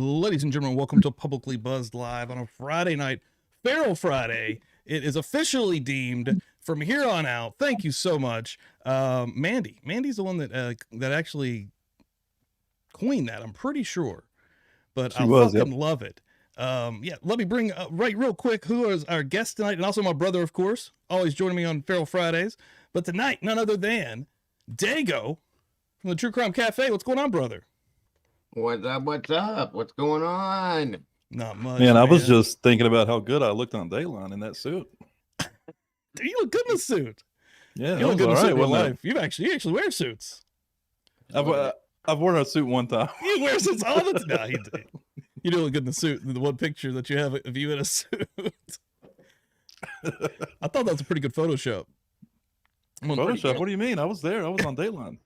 Ladies and gentlemen, welcome to Publicly Buzzed Live on a Friday night, Feral Friday. It is officially deemed from here on out. Thank you so much, Mandy. Mandy's the one that actually coined that. I'm pretty sure, but I fucking love it. Yeah, let me bring right real quick who is our guest tonight, and also my brother, of course, always joining me on Feral Fridays. But tonight, none other than Dago from the True Crime Cafe. What's going on, brother? What's up? What's up? What's going on? Not much. Man, I was just thinking about how good I looked on Dateline in that suit. Dude, you look good in the suit. Yeah, you look good in the suit in real life. You actually wear suits. I've worn a suit one time. You wear suits all the time. No, you do look good in the suit. The one picture that you have of you in a suit. I thought that was a pretty good Photoshop. Photoshop? What do you mean? I was there. I was on Dateline.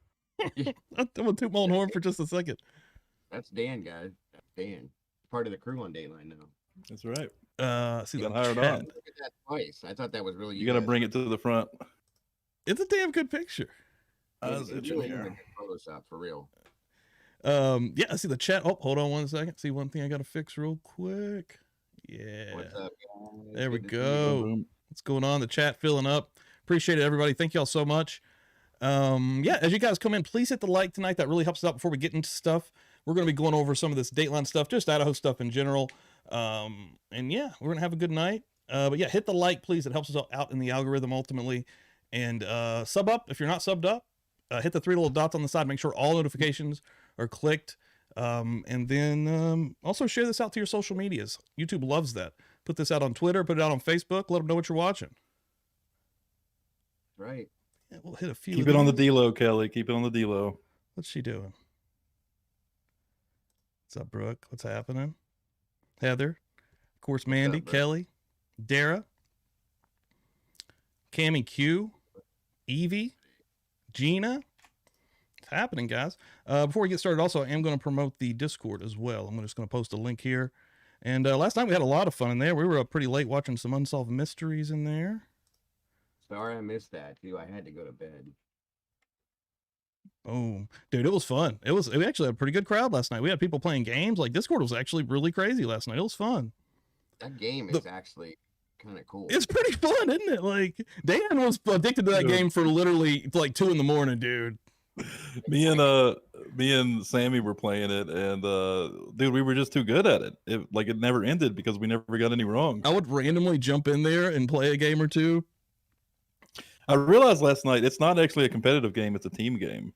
I'm gonna toot my own horn for just a second. That's Dan, guys. That's Dan. Part of the crew on Dateline now. That's right. See, got hired on. Look at that twice. I thought that was really. You got to bring it to the front. It's a damn good picture. It's really a good Photoshop for real. Yeah, I see the chat. Oh, hold on one second. See one thing I got to fix real quick. Yeah. What's up, guys? There we go. What's going on? The chat filling up. Appreciate it, everybody. Thank y'all so much. Yeah, as you guys come in, please hit the like tonight. That really helps us out before we get into stuff. We're going to be going over some of this Dateline stuff, just Idaho stuff in general. And yeah, we're going to have a good night. But yeah, hit the like, please. It helps us out in the algorithm ultimately. And sub up if you're not subbed up. Hit the 3 little dots on the side. Make sure all notifications are clicked. And then also share this out to your social medias. YouTube loves that. Put this out on Twitter. Put it out on Facebook. Let them know what you're watching. Right. Yeah, we'll hit a few. Keep it on the D-Lo, Kelly. Keep it on the D-Lo. What's she doing? What's up, Brooke? What's happening? Heather. Of course, Mandy, Kelly, Dara, Cammy Q, Evie, Gina. It's happening, guys. Before we get started, also, I am going to promote the Discord as well. I'm just going to post a link here. And last night we had a lot of fun in there. We were up pretty late watching some unsolved mysteries in there. Sorry I missed that, too. I had to go to bed. Oh, dude, it was fun. We actually had a pretty good crowd last night. We had people playing games. Like, Discord was actually really crazy last night. It was fun. That game is actually kind of cool. It's pretty fun, isn't it? Like, Dan was addicted to that game for literally like 2 a.m, dude. Me and Sammy were playing it, and dude, we were just too good at it. It never ended because we never got any wrong. I would randomly jump in there and play a game or two. I realized last night it's not actually a competitive game; it's a team game.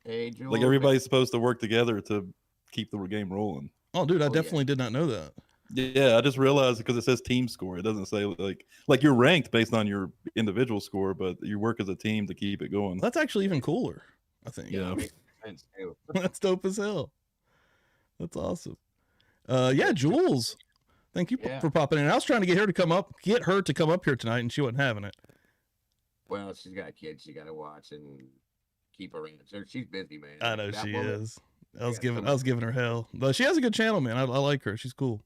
Hey, Joel, like everybody's supposed to work together to keep the game rolling. Oh, dude, I definitely did not know that. Yeah, I just realized because it says team score. It doesn't say like you're ranked based on your individual score, but you work as a team to keep it going. That's actually even cooler, I think. Yeah, makes sense too. That's dope as hell. That's awesome. Yeah, Jules, thank you for popping in. I was trying to get her to come up here tonight, and she wasn't having it. Well, she's got kids she got to watch and keep around. So she's busy, man. I know she is. I was giving her hell, but she has a good channel, man. I like her. She's cool.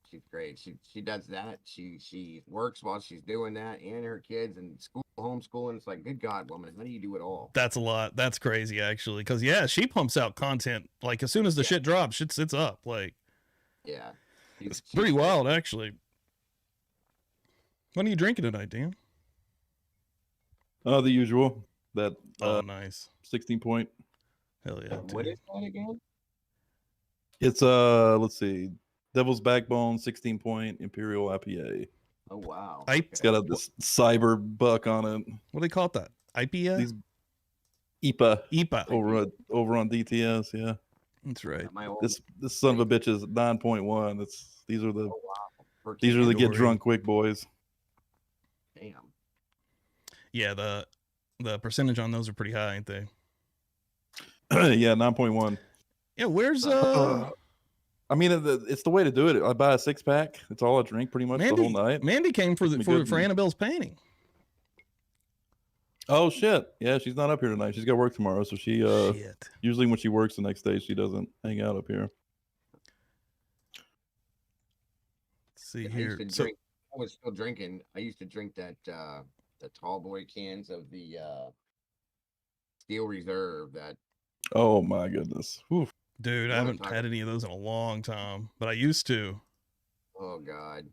She's great. She does that. She works while she's doing that, and her kids and school, homeschooling. It's like, good God, woman, how do you do it all? That's a lot. That's crazy, actually. Because yeah, she pumps out content like as soon as the shit drops, it's up. Like, yeah, it's pretty wild, actually. What are you drinking tonight, Dan? The usual. That nice 16-point. Hell yeah. What is that again? It's let's see, Devil's Backbone 16-point Imperial IPA. Oh wow. It's got this cyber buck on it. What do they call it? That IPA? IPA over on DTS. Yeah, that's right. This son of a bitch is 9.1. These are the get drunk quick boys. Damn. Yeah, the percentage on those are pretty high, ain't they? Yeah, 9.1. Yeah, where's I mean, it's the way to do it. I buy a 6-pack. It's all I drink pretty much the whole night. Mandy came for Annabelle's painting. Oh shit! Yeah, she's not up here tonight. She's got work tomorrow, so she usually when she works the next day, she doesn't hang out up here. Let's see here. I was still drinking. I used to drink that the tall boy cans of the Steel Reserve. That. Oh my goodness! Oof. Dude, I haven't had any of those in a long time, but I used to. Oh God,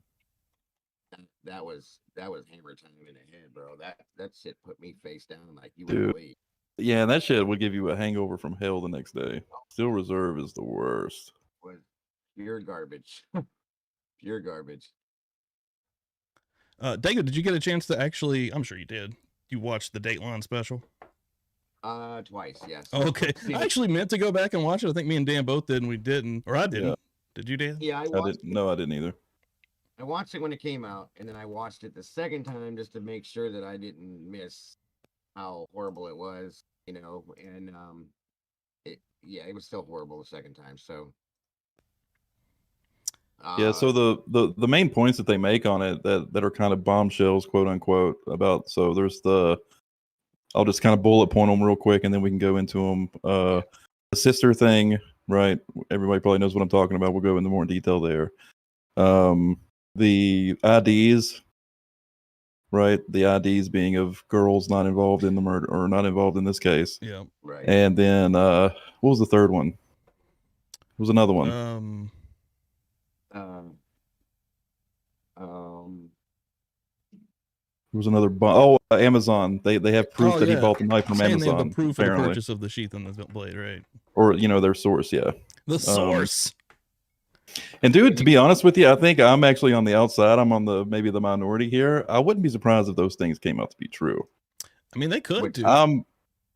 that was hammer time in the head, bro. That shit put me face down like you wouldn't believe. Yeah, and that shit would give you a hangover from hell the next day. Steel Reserve is the worst. Was pure garbage. Pure garbage. Dago, did you get a chance to actually? I'm sure you did. You watched the Dateline special? Twice, yes. Oh, okay. I actually meant to go back and watch it. I think me and Dan both did, and we didn't. Or I didn't. Yeah. Did you, Dan? Yeah, I didn't. No, I didn't either. I watched it when it came out, and then I watched it the second time just to make sure that I didn't miss how horrible it was, you know. And it was still horrible the second time. So yeah, so the main points that they make on it that are kind of bombshells, quote unquote, about, so there's I'll just kind of bullet point them real quick and then we can go into them. The sister thing, right? Everybody probably knows what I'm talking about. We'll go into more detail there. The IDs, right? The IDs being of girls not involved in the murder or not involved in this case. Yeah. Right. And then what was the third one? There was another one. There was another Amazon. They have proof that he bought the knife from Amazon. They have the proof apparently. of the purchase of the sheath and the blade, right? Or their source, yeah. The source. And dude, to be honest with you, I think I'm actually on the outside. I'm on maybe the minority here. I wouldn't be surprised if those things came out to be true. I mean, they could do.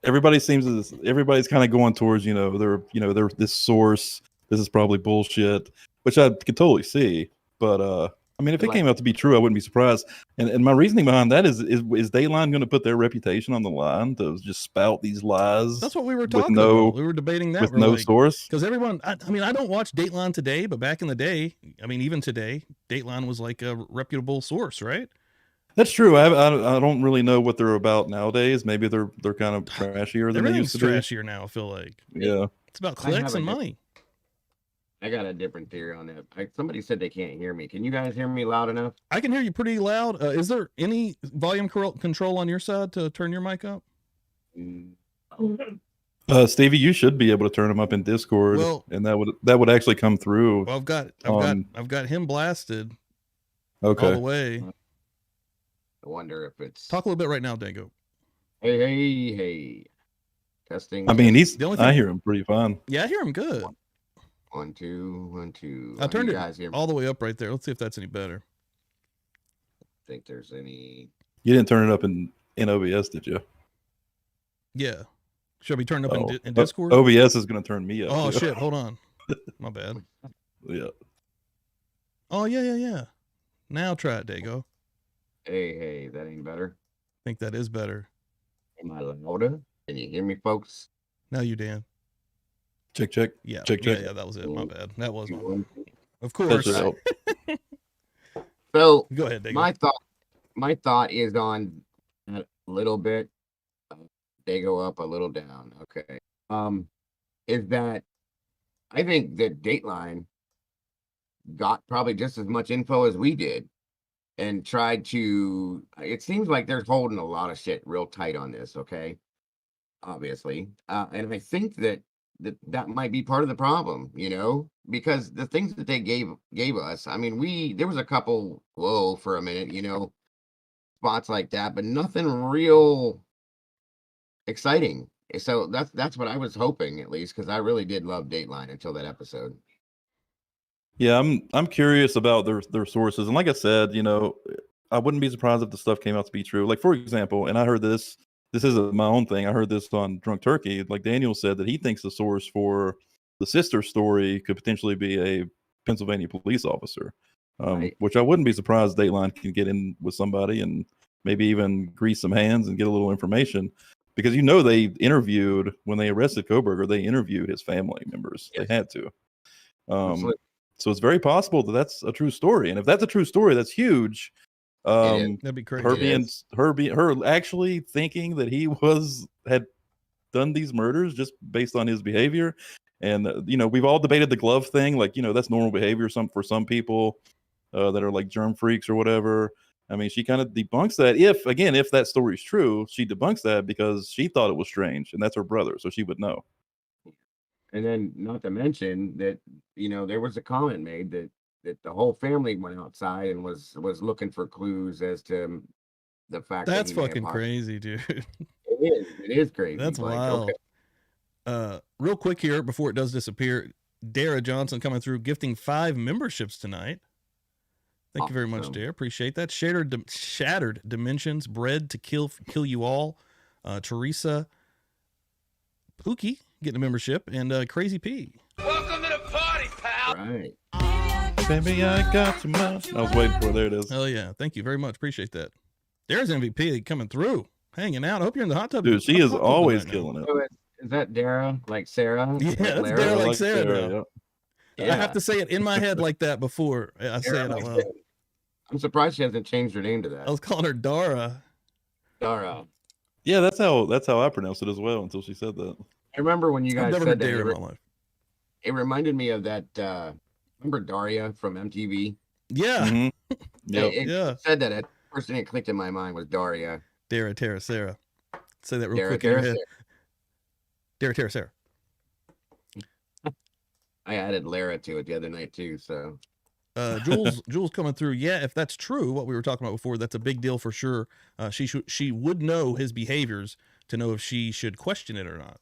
Everybody's kind of going towards they're this source. This is probably bullshit, which I could totally see. But I mean, if it came out to be true, I wouldn't be surprised. And my reasoning behind that is Dateline going to put their reputation on the line to just spout these lies? That's what we were talking about. We were debating that with no source. Because everyone, I mean, I don't watch Dateline today, but back in the day, I mean, even today, Dateline was like a reputable source, right? That's true. I don't really know what they're about nowadays. Maybe they're kind of trashier than they used to be. Trashier now, I feel like. Yeah, it's about clicks and money. I got a different theory on that. Somebody said they can't hear me. Can you guys hear me loud enough? I can hear you pretty loud. Is there any volume control on your side to turn your mic up? Stevie, you should be able to turn them up in Discord, and that would actually come through. Well, I've got him blasted. Okay. All the way. I wonder if it's talk a little bit right now, Dango. Hey. Testing. I mean, I hear him pretty fine. Yeah, I hear him good. 1 2 1 2. I turned it all the way up right there. Let's see if that's any better. I think there's any. You didn't turn it up in OBS, did you? Yeah. Should I be turned up in Discord? OBS is going to turn me up. Oh, shit. Hold on. My bad. Yeah. Oh, yeah. Now try it, Dago. Hey, that ain't better. I think that is better. Am I louder? Can you hear me, folks? Now you, Dan. Check. Yeah. Check. Yeah, that was it. My bad. That was my bad. Of course. That should help. So go ahead, Dago. My thought is on a little bit. They go up, a little down. Okay. Is that I think that Dateline got probably just as much info as we did and tried to. It seems like they're holding a lot of shit real tight on this. Okay. Obviously. And I think that might be part of the problem, because the things that they gave us, I mean, there was a couple, for a minute, spots like that, but nothing real exciting. So that's what I was hoping, at least, because I really did love Dateline until that episode. Yeah, I'm curious about their sources, and like I said, I wouldn't be surprised if the stuff came out to be true. Like, for example, and I heard this isn't my own thing. I heard this on Drunk Turkey. Like Daniel said, that he thinks the source for the sister story could potentially be a Pennsylvania police officer, Right. which I wouldn't be surprised Dateline can get in with somebody and maybe even grease some hands and get a little information. Because they interviewed, when they arrested Kohberger, they interviewed his family members. Yes. They had to. So it's very possible that that's a true story. And if that's a true story, that's huge. That'd be crazy. Her actually thinking that he had done these murders just based on his behavior. And we've all debated the glove thing, like that's normal behavior for some people that are like germ freaks or whatever. I mean, she kind of debunks that. If that story is true, she debunks that because she thought it was strange, and that's her brother, so she would know. And then, not to mention that, there was a comment made that the whole family went outside and was looking for clues as to the fact that That's he may have fucking crazy, dude. It is crazy. That's like, wild. okay. Real quick here before it does disappear, Dara Johnson coming through, gifting 5 memberships tonight. Thank you very much, Awesome. Dara. Appreciate that. Shattered Dimensions, Bread to Kill You All. Teresa Pookie getting a membership, and Crazy P. Welcome to the party, pal. Right. Baby, I got your mouth. I was waiting for it. There it is. Hell yeah. Thank you very much. Appreciate that. Dara's MVP coming through, hanging out. I hope you're in the hot tub. Dude, she is always killing it. So is that Dara like Sarah? Yeah, Like that's Lara? Dara like like Sarah, Sarah, though. Yeah. I have to say it in my head like that before I say Dara it out like loud. Sarah. I'm surprised she hasn't changed her name to that. I was calling her Dara. Dara. Yeah, that's how I pronounced it as well until she said that. I remember when you I've guys never said heard that. Dara in my life. It reminded me of that. Remember Daria from MTV? Yeah. Mm-hmm. Yep. It Yeah. said that. The first thing that clicked in my mind was Daria. Dara, Tara, Sarah. Say that real Dara, quick in your Tara, head. Sarah. Dara, Tara, Sarah. I added Lara to it the other night too. So Jules coming through. Yeah, if that's true, what we were talking about before, that's a big deal for sure. She would know his behaviors to know if she should question it or not.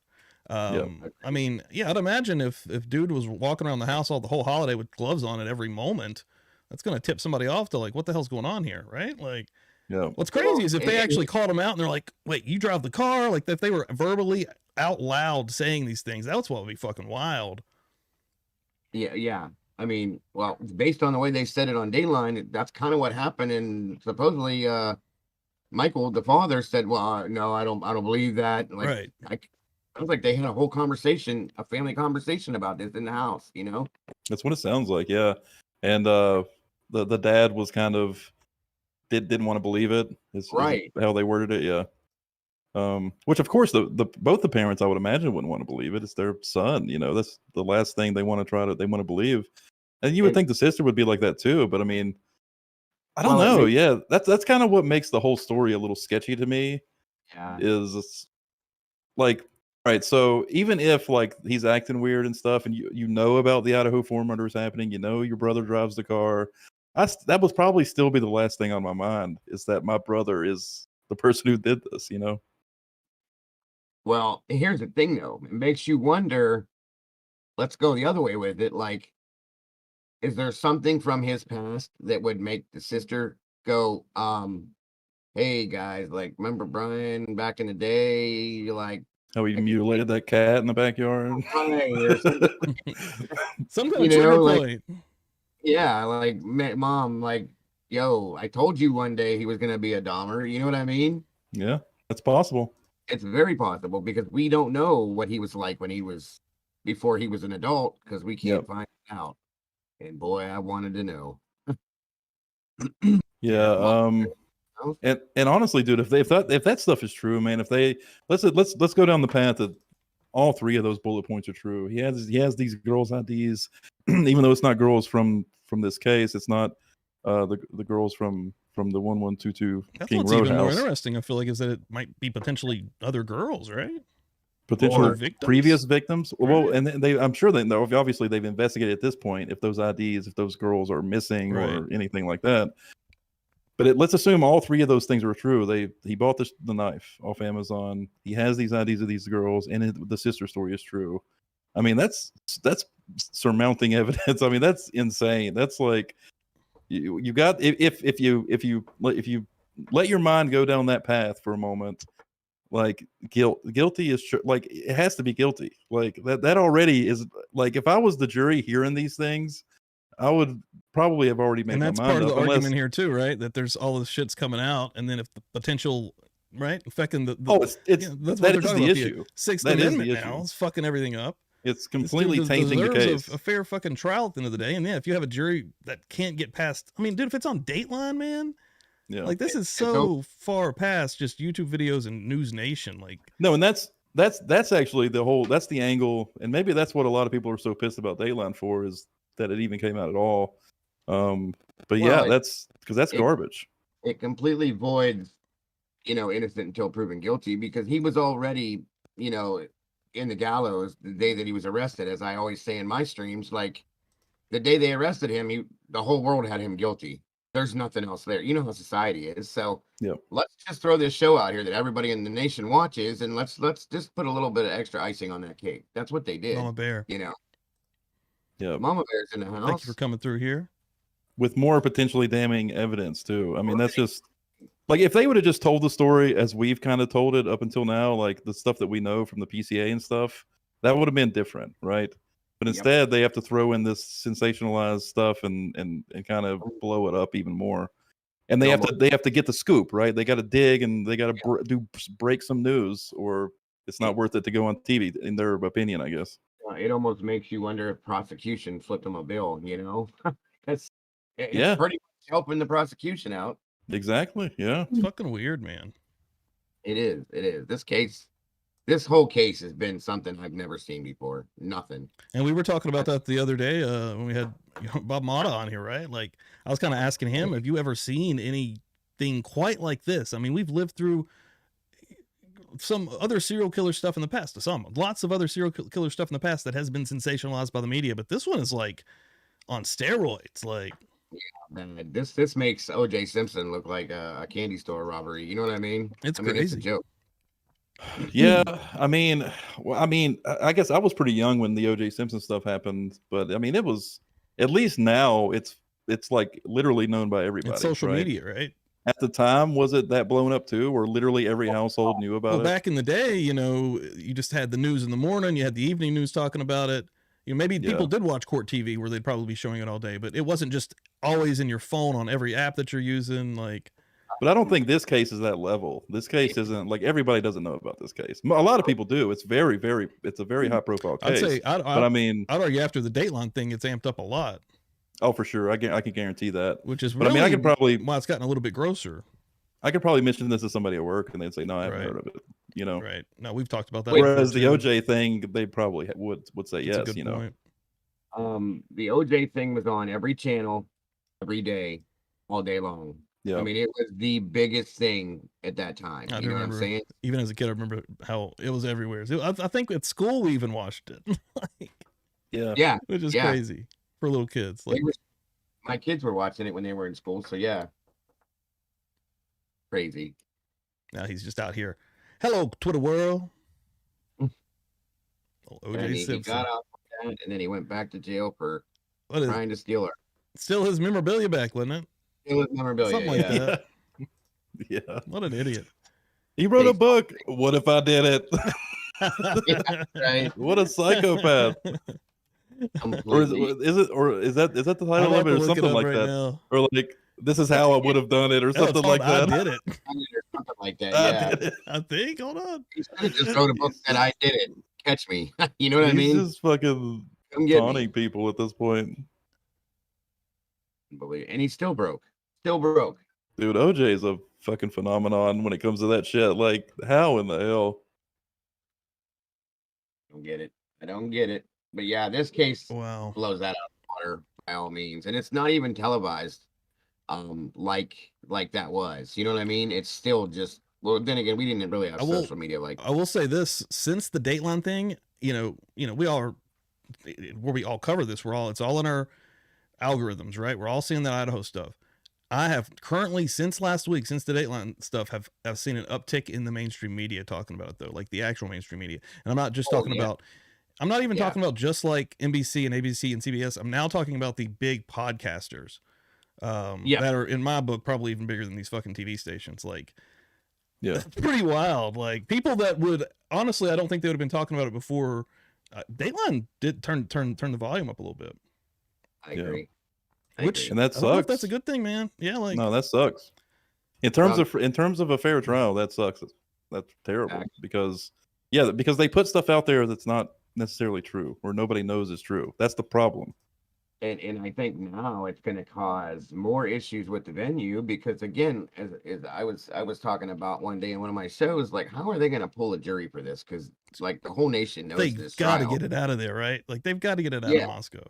I mean, yeah, I'd imagine if dude was walking around the house the whole holiday with gloves on at every moment, that's gonna tip somebody off to like, what the hell's going on here, right? Like, Yeah. what's crazy is if they actually called him out and they're like, wait, you drive the car? Like, if they were verbally out loud saying these things, that's what would be fucking wild. yeah. I mean, well, based on the way they said it on Dateline, that's kind of what happened. And supposedly, Michael, the father, said, "Well, no, I don't believe that." Like, Right. I was like, they had a whole conversation, a family conversation about this in the house. That's what it sounds like, yeah. And the dad was kind of didn't want to believe it. Is Right. how they worded it, yeah. Which of course the both the parents I would imagine wouldn't want to believe it. It's their son, that's the last thing they want to believe. And you would think the sister would be like that too, but I mean, I don't know. Yeah, that's kind of what makes the whole story a little sketchy to me. Yeah. Is like, all right, so even if like he's acting weird and stuff, and you know about the Idaho 4 murders happening, your brother drives the car, that would probably still be the last thing on my mind, is that my brother is the person who did this, Well, here's the thing though. It makes you wonder, let's go the other way with it. Like, is there something from his past that would make the sister go, hey guys, like, remember Brian back in the day? Like, how he mutilated that cat in the backyard. Some kind of trigger point. Yeah, like, mom, like, yo, I told you one day he was gonna be a Dahmer. You know what I mean? Yeah, that's possible. It's very possible, because we don't know what he was like before he was an adult, because we can't find out. And boy, I wanted to know. Yeah. And honestly, dude, if that stuff is true, man, let's go down the path that all 3 of those bullet points are true. He has these girls' IDs, even though it's not girls from this case. It's not the girls from the 1122 That's King what's Road even more house. interesting, I feel like, is that it might be potentially other girls, right? Potential victims? previous victims. Well, and I'm sure they know. Obviously, they've investigated at this point if those IDs, if those girls are missing or anything like that. But let's assume all 3 of those things are true. He bought the knife off Amazon. He has these IDs of these girls, and the sister story is true. I mean, that's surmounting evidence. I mean, that's insane. That's like you got if you let your mind go down that path for a moment. Like guilty is like, it has to be guilty. Like that already is, like, if I was the jury hearing these things, I would probably have already made my mind up. And that's part of the argument here too, right? That there's all this shit's coming out, and then if the potential, right, affecting the that's what the issue. 6th Amendment now. It's fucking everything up. It's completely tainting the case. A fair fucking trial at the end of the day. And yeah, if you have a jury that can't get past, I mean, dude, if it's on Dateline, man, yeah, like this is so far past just YouTube videos and News Nation. Like, no, and that's actually that's the angle, and maybe that's what a lot of people are so pissed about Dateline for, is that it even came out at all. But yeah, that's because that's garbage. It completely voids, innocent until proven guilty, because he was already, in the gallows the day that he was arrested. As I always say in my streams, like the day they arrested him, the whole world had him guilty. There's nothing else there. You know how society is. So Yep. let's just throw this show out here that everybody in the nation watches, and let's just put a little bit of extra icing on that cake. That's what they did. Mama Bear. You know, Yeah. Mama Bear's in the house. Thank you for coming through here. With more potentially damning evidence too. I mean, that's just like if they would have just told the story as we've kind of told it up until now, like the stuff that we know from the PCA and stuff, that would have been different, right? But instead, they have to throw in this sensationalized stuff and kind of blow it up even more. And they have to get the scoop, right? They got to dig and they got to break some news, or it's not worth it to go on TV, in their opinion, I guess. It almost makes you wonder if prosecution flipped them a bill. You know, it's pretty much helping the prosecution out. Exactly. Yeah. It's fucking weird, man. It is. It is. This whole case has been something I've never seen before. Nothing. And we were talking about that the other day when we had Bob Mata on here, right? Like I was kind of asking him, have you ever seen anything quite like this? I mean, we've lived through some other serial killer stuff in the past, lots of other serial killer stuff in the past that has been sensationalized by the media, but this one is like on steroids. Like, yeah, man, this makes O.J. Simpson look like a candy store robbery. You know what I mean? It's crazy. It's a joke. Yeah, I mean, I guess I was pretty young when the O.J. Simpson stuff happened, but I mean, it was at least now it's like literally known by everybody. It's social right? media, right? At the time, was it that blown up too, where literally every household knew about it? Well, back in the day, you know, you just had the news in the morning, you had the evening news talking about it. You know, maybe people did watch court TV where they'd probably be showing it all day, but it wasn't just always in your phone on every app that you're using. Like, but I don't think this case is that level. This case isn't like everybody doesn't know about this case. A lot of people do. It's it's a very high profile case. I'd say, but I mean, I'd argue after the Dateline thing, it's amped up a lot. Oh, for sure. I can guarantee that. Which is, but really, I mean, I could probably it's gotten a little bit grosser. I could probably mention this to somebody at work, and they'd say, "No, I haven't heard of it." You know, right? No, we've talked about that. Whereas the OJ thing, they probably would say yes. That's a good point. The OJ thing was on every channel, every day, all day long. Yeah, I mean, it was the biggest thing at that time. You know what I'm saying? Even as a kid, I remember how it was everywhere. I think at school we even watched it. Which is crazy for little kids. Like, my kids were watching it when they were in school, so yeah. Crazy. Now he's just out here. Hello, Twitter world. OJ Simpson. He got out of that, and then he went back to jail for trying to steal her. Still his memorabilia back, wasn't it? Still his memorabilia. Something like that. Yeah. What an idiot. He wrote a book. What if I did it? Right. What a psychopath. Or is that the title of it, or something like that? Now. Or like, this is how I would have done it, or something like that. I did it. Something like that. Yeah. I think. Hold on. He just wrote a book that I did it. Catch me. You know what I mean? He's just fucking taunting people at this point. And he's still broke. Still broke. Dude, OJ is a fucking phenomenon when it comes to that shit. Like, how in the hell? I don't get it. But yeah, this case blows that out of the water by all means. And it's not even televised like that was. You know what I mean? It's still just, well, then again, we didn't really have social media like. I will say this, since the Dateline thing, you know, we all are, where we all cover this, it's all in our algorithms, right? We're all seeing that Idaho stuff. I have currently, since last week, since the Dateline stuff, have seen an uptick in the mainstream media talking about it, though, like the actual mainstream media. And I'm not just talking about, I'm not even talking about just like NBC and ABC and CBS. I'm now talking about the big podcasters that are, in my book, probably even bigger than these fucking TV stations. Like, it's pretty wild. Like, people that would, honestly, I don't think they would have been talking about it before. Dateline did turn the volume up a little bit. I agree. And that sucks. I don't know if that's a good thing, man. Yeah, like, no, that sucks. In terms of a fair trial, that sucks. That's terrible because they put stuff out there that's not necessarily true or nobody knows is true. That's the problem. And I think now it's going to cause more issues with the venue because, again, as I was talking about one day in one of my shows, like, how are they going to pull a jury for this? Because, like, the whole nation knows this. They've got to get it out of there, right? Like, they've got to get it out of Moscow.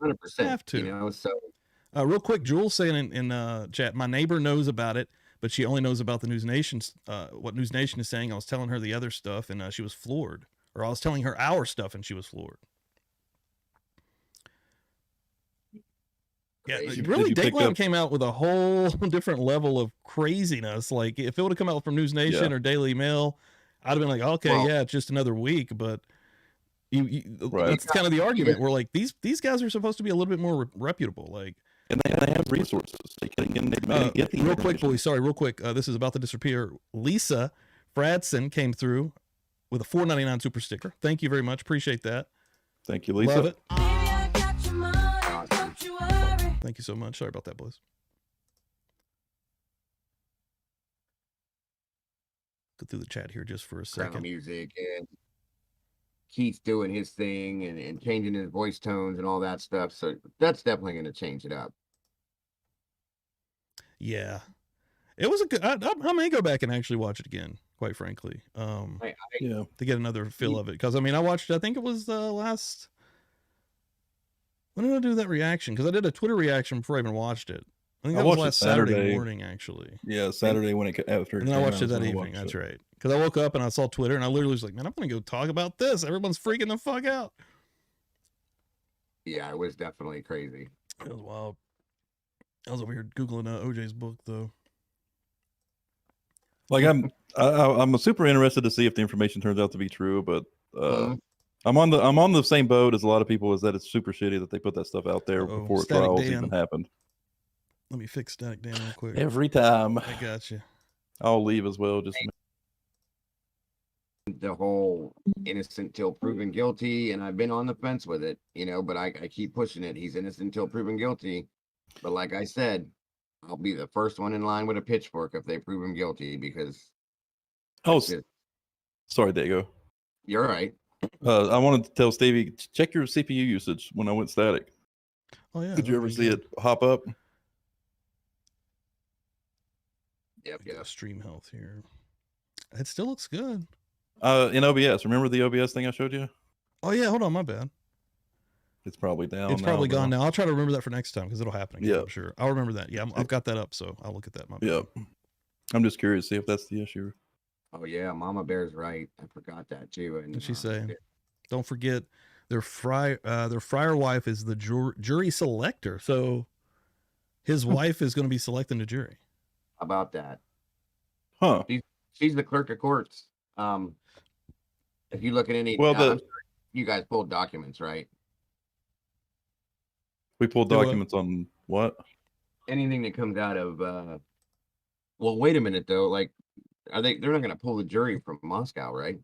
100%. Have to. You know, so. Real quick, Jules saying in chat, my neighbor knows about it, but she only knows about the News Nation's what News Nation is saying. I was telling her the other stuff, and she was floored. or I was telling her our stuff and she was floored. Yeah, really, Dateline came out with a whole different level of craziness. Like, if it would have come out from News Nation or Daily Mail, I'd have been like, okay, yeah, it's just another week. But that's kind of the argument. We're like, these guys are supposed to be a little bit more reputable. Like, and they have resources. They can get the real quick, boys. Sorry, real quick. This is about to disappear. Lisa Fradson came through with a $4.99 super sticker. Thank you very much. Appreciate that. Thank you, Lisa. Love it. Thank you so much. Sorry about that, boys. Go through the chat here just for a second. Music and Keith's doing his thing and changing his voice tones and all that stuff. So that's definitely going to change it up. Yeah, it was a good. I may go back and actually watch it again. Quite frankly, to get another feel of it. Because I mean, I watched. I think it was last. When did I do that reaction? Because I did a Twitter reaction before I even watched it. I think that was last Saturday morning, actually. Yeah, Saturday when it after. And then I watched it that evening. That's right. Because I woke up and I saw Twitter and I literally was like, "Man, I'm gonna go talk about this." Everyone's freaking the fuck out. Yeah, it was definitely crazy. It was wild. I was over here googling OJ's book though. Like I'm super interested to see if the information turns out to be true, but I'm on the same boat as a lot of people, is that it's super shitty that they put that stuff out there before trials even happened. Let me fix Static Dan real quick. Every time. I got you. I'll leave as well. Just the whole innocent till proven guilty, and I've been on the fence with it, but I keep pushing it. He's innocent till proven guilty. But like I said, I'll be the first one in line with a pitchfork if they prove him guilty, because sorry, Dago. You're right. I wanted to tell Stevie, check your CPU usage when I went static. Oh yeah. Did you ever see it hop up? Yep. Stream health here. It still looks good. In OBS. Remember the OBS thing I showed you? Oh yeah, hold on, my bad. It's probably down. It's probably gone now. I'll try to remember that for next time because it'll happen again. Yeah, I'm sure. I'll remember that. Yeah, I've got that up, so I'll look at that. Yeah, I'm just curious to see if that's the issue. Oh yeah, Mama Bear's right. I forgot that too. And what'd she say? Don't forget their friar wife is the jury selector, so his wife is going to be selecting the jury. How about that? Huh? She's the clerk of courts. If you look at any, you guys pulled documents, right? We pulled documents on what? Anything that comes out of. Well, wait a minute though. Like, they're not going to pull the jury from Moscow, right?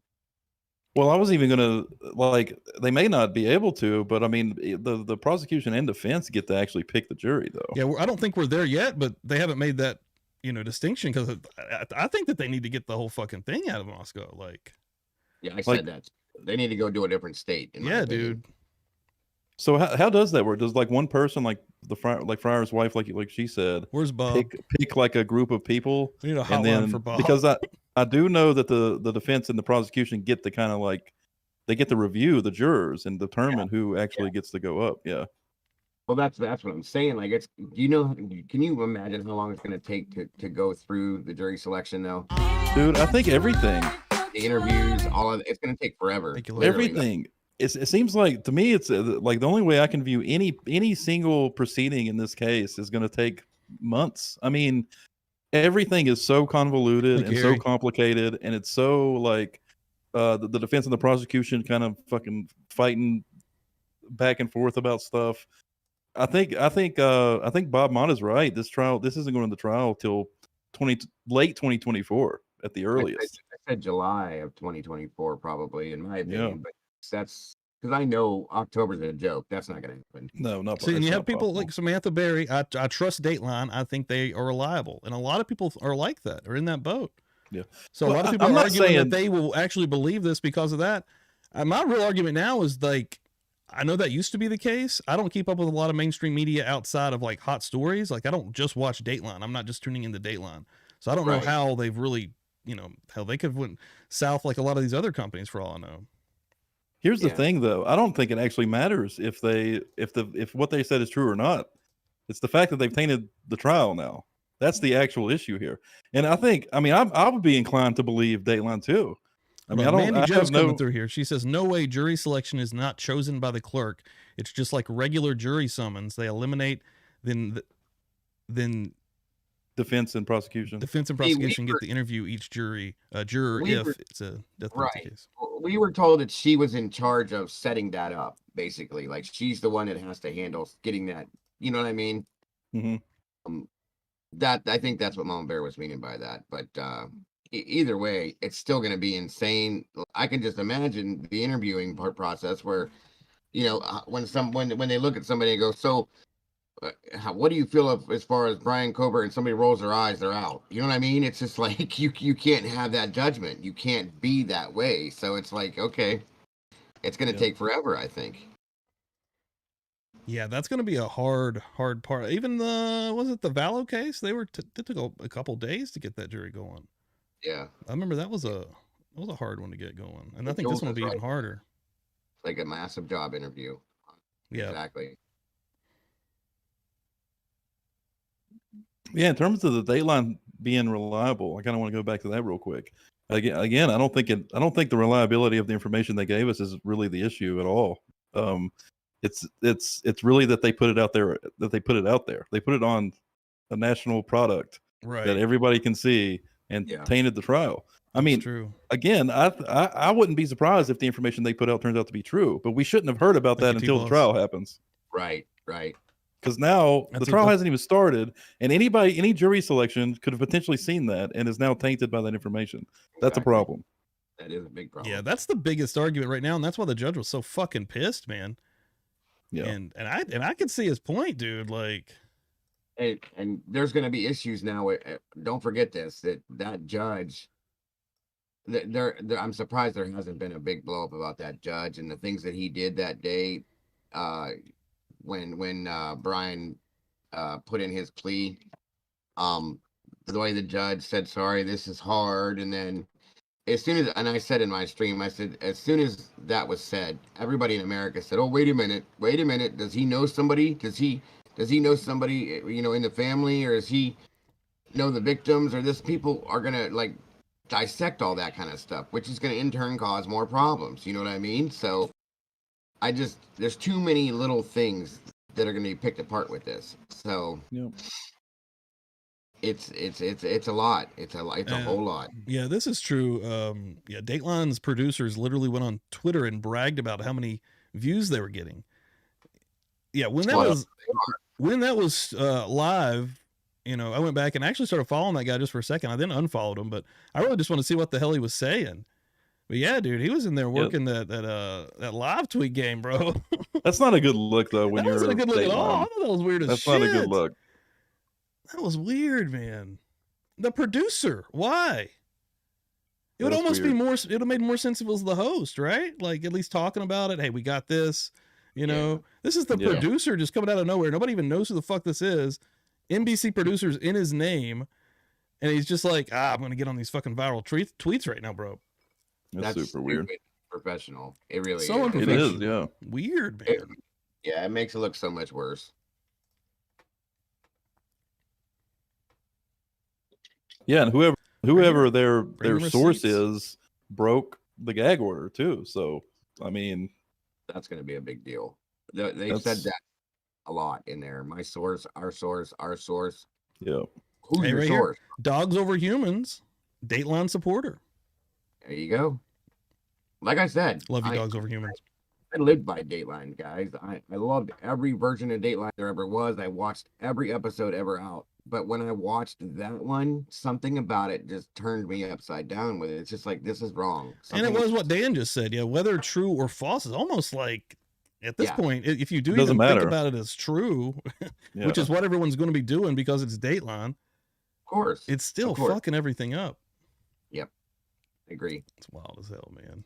Well, I was even going to they may not be able to, but I mean, the prosecution and defense get to actually pick the jury, though. Yeah, I don't think we're there yet, but they haven't made that distinction, because I think that they need to get the whole fucking thing out of Moscow. Like, yeah, I said that they need to go to a different state. Yeah, dude. So how does that work? Does one person, like the Friar's wife, like she said, where's Bob? Pick like a group of people, we need a hotline for Bob. Because I do know that the defense and the prosecution get to kind of they get to review the jurors and determine who actually gets to go up. Yeah. Well, that's what I'm saying. Like, can you imagine how long it's going to take to go through the jury selection though? Dude, I think everything. The interviews, it's going to take forever. Everything. It seems like, to me, it's like the only way I can view any single proceeding in this case is going to take months. I mean, everything is so convoluted and so complicated, and it's so the defense and the prosecution kind of fucking fighting back and forth about stuff. I think Bob Mott is right. This isn't going to the trial till late 2024 at the earliest. I said July of 2024, probably, in my opinion. But that's because I know October's a joke. That's not going to happen. No, not. See, and you have people like Samantha Berry. I trust Dateline. I think they are reliable, and a lot of people are like that, are in that boat. Yeah. So a lot of people are arguing that they will actually believe this because of that. My real argument now is I know that used to be the case. I don't keep up with a lot of mainstream media outside of hot stories. I don't just watch Dateline. I'm not just tuning into Dateline. So I don't know how they've really, how they could have went south like a lot of these other companies, for all I know. Here's the thing, though. I don't think it actually matters if what they said is true or not. It's the fact that they've tainted the trial now. That's the actual issue here. And I would be inclined to believe Dateline too. I mean, I don't. Mandy I Joe's have coming no. through here. She says, no way jury selection is not chosen by the clerk. It's just like regular jury summons. They eliminate, then Defense and prosecution. defense and See, we prosecution get were- the interview each juror we if were- it's a death penalty Right. case. We were told that she was in charge of setting that up, basically. Like she's the one that has to handle getting that. You know what I mean? Mm-hmm. That I think that's what Mama Bear was meaning by that. But either way, it's still going to be insane. I can just imagine the interviewing process where, you know, when they look at somebody and go, so what do you feel of as far as Bryan Kohberger, and somebody rolls their eyes, they're out. You know what I mean? It's just like you can't have that judgment. You can't be that way. So it's like, okay, it's going to take forever, I think. Yeah, that's going to be a hard part. Even was it the Vallow case? It took a couple days to get that jury going. Yeah, I remember that was a hard one to get going, and I think Joel this one will be was even right. harder. Like a massive job interview. Yeah, Exactly. Yeah, in terms of the Dateline being reliable, I kind of want to go back to that real quick. Again, I don't think the reliability of the information they gave us is really the issue at all. It's really that they put it out there. They put it on a national product right. that everybody can see and tainted the trial. I mean, true. Again, I wouldn't be surprised if the information they put out turns out to be true, but we shouldn't have heard about that until the trial happens. Right. Because now the trial hasn't even started, and any jury selection could have potentially seen that and is now tainted by that information. That's a problem. That is a big problem. Yeah, that's the biggest argument right now, and that's why the judge was so fucking pissed, man. Yeah, and I can see his point, dude. Like, and there's going to be issues now. Don't forget this: that judge. I'm surprised there hasn't been a big blow up about that judge and the things that he did that day. When Bryan put in his plea, the way the judge said, sorry, this is hard. And then as soon as, and I said in my stream, I said, as soon as that was said, everybody in America said, oh, wait a minute. Does he know somebody? Does he know somebody, you know, in the family, or does he know the victims, or this people are going to like dissect all that kind of stuff, which is going to in turn cause more problems. You know what I mean? So there's too many little things that are going to be picked apart with this. So it's a lot. It's a whole lot. Yeah, this is true. Dateline's producers literally went on Twitter and bragged about how many views they were getting. Yeah, when that was live, you know, I went back and actually started following that guy just for a second. I then unfollowed him, but I really just want to see what the hell he was saying. But yeah, dude, he was in there working that live tweet game, bro. That's not a good look, though. When that wasn't a good look at all. I thought that was weird as shit. That's not a good look. That was weird, man. The producer, why? It would almost be more. It would have made more sense if it was the host, right? Like at least talking about it. Hey, we got this. You know, this is the producer just coming out of nowhere. Nobody even knows who the fuck this is. NBC producers in his name, and he's just like, I'm gonna get on these fucking viral tweets right now, bro. That's super weird. Professional. It really so is. Unprofessional. It is, yeah. Weird, man. It makes it look so much worse. Yeah, and whoever their source is broke the gag order too. So I mean, that's going to be a big deal. They've said that a lot in there. My source, our source, our source. Yeah. Who's your source? Here, Dogs Over Humans, Dateline supporter. There you go. Like I said, love you, Dogs Over Humans. I lived by Dateline, guys. I loved every version of Dateline there ever was. I watched every episode ever out. But when I watched that one, something about it just turned me upside down with it. It's just like, this is wrong. And it was what Dan just said. Yeah, whether true or false is almost like, at this point, if you do even think about it as true, which is what everyone's going to be doing because it's Dateline, of course, it's still fucking everything up. Yep. I agree. It's wild as hell, man.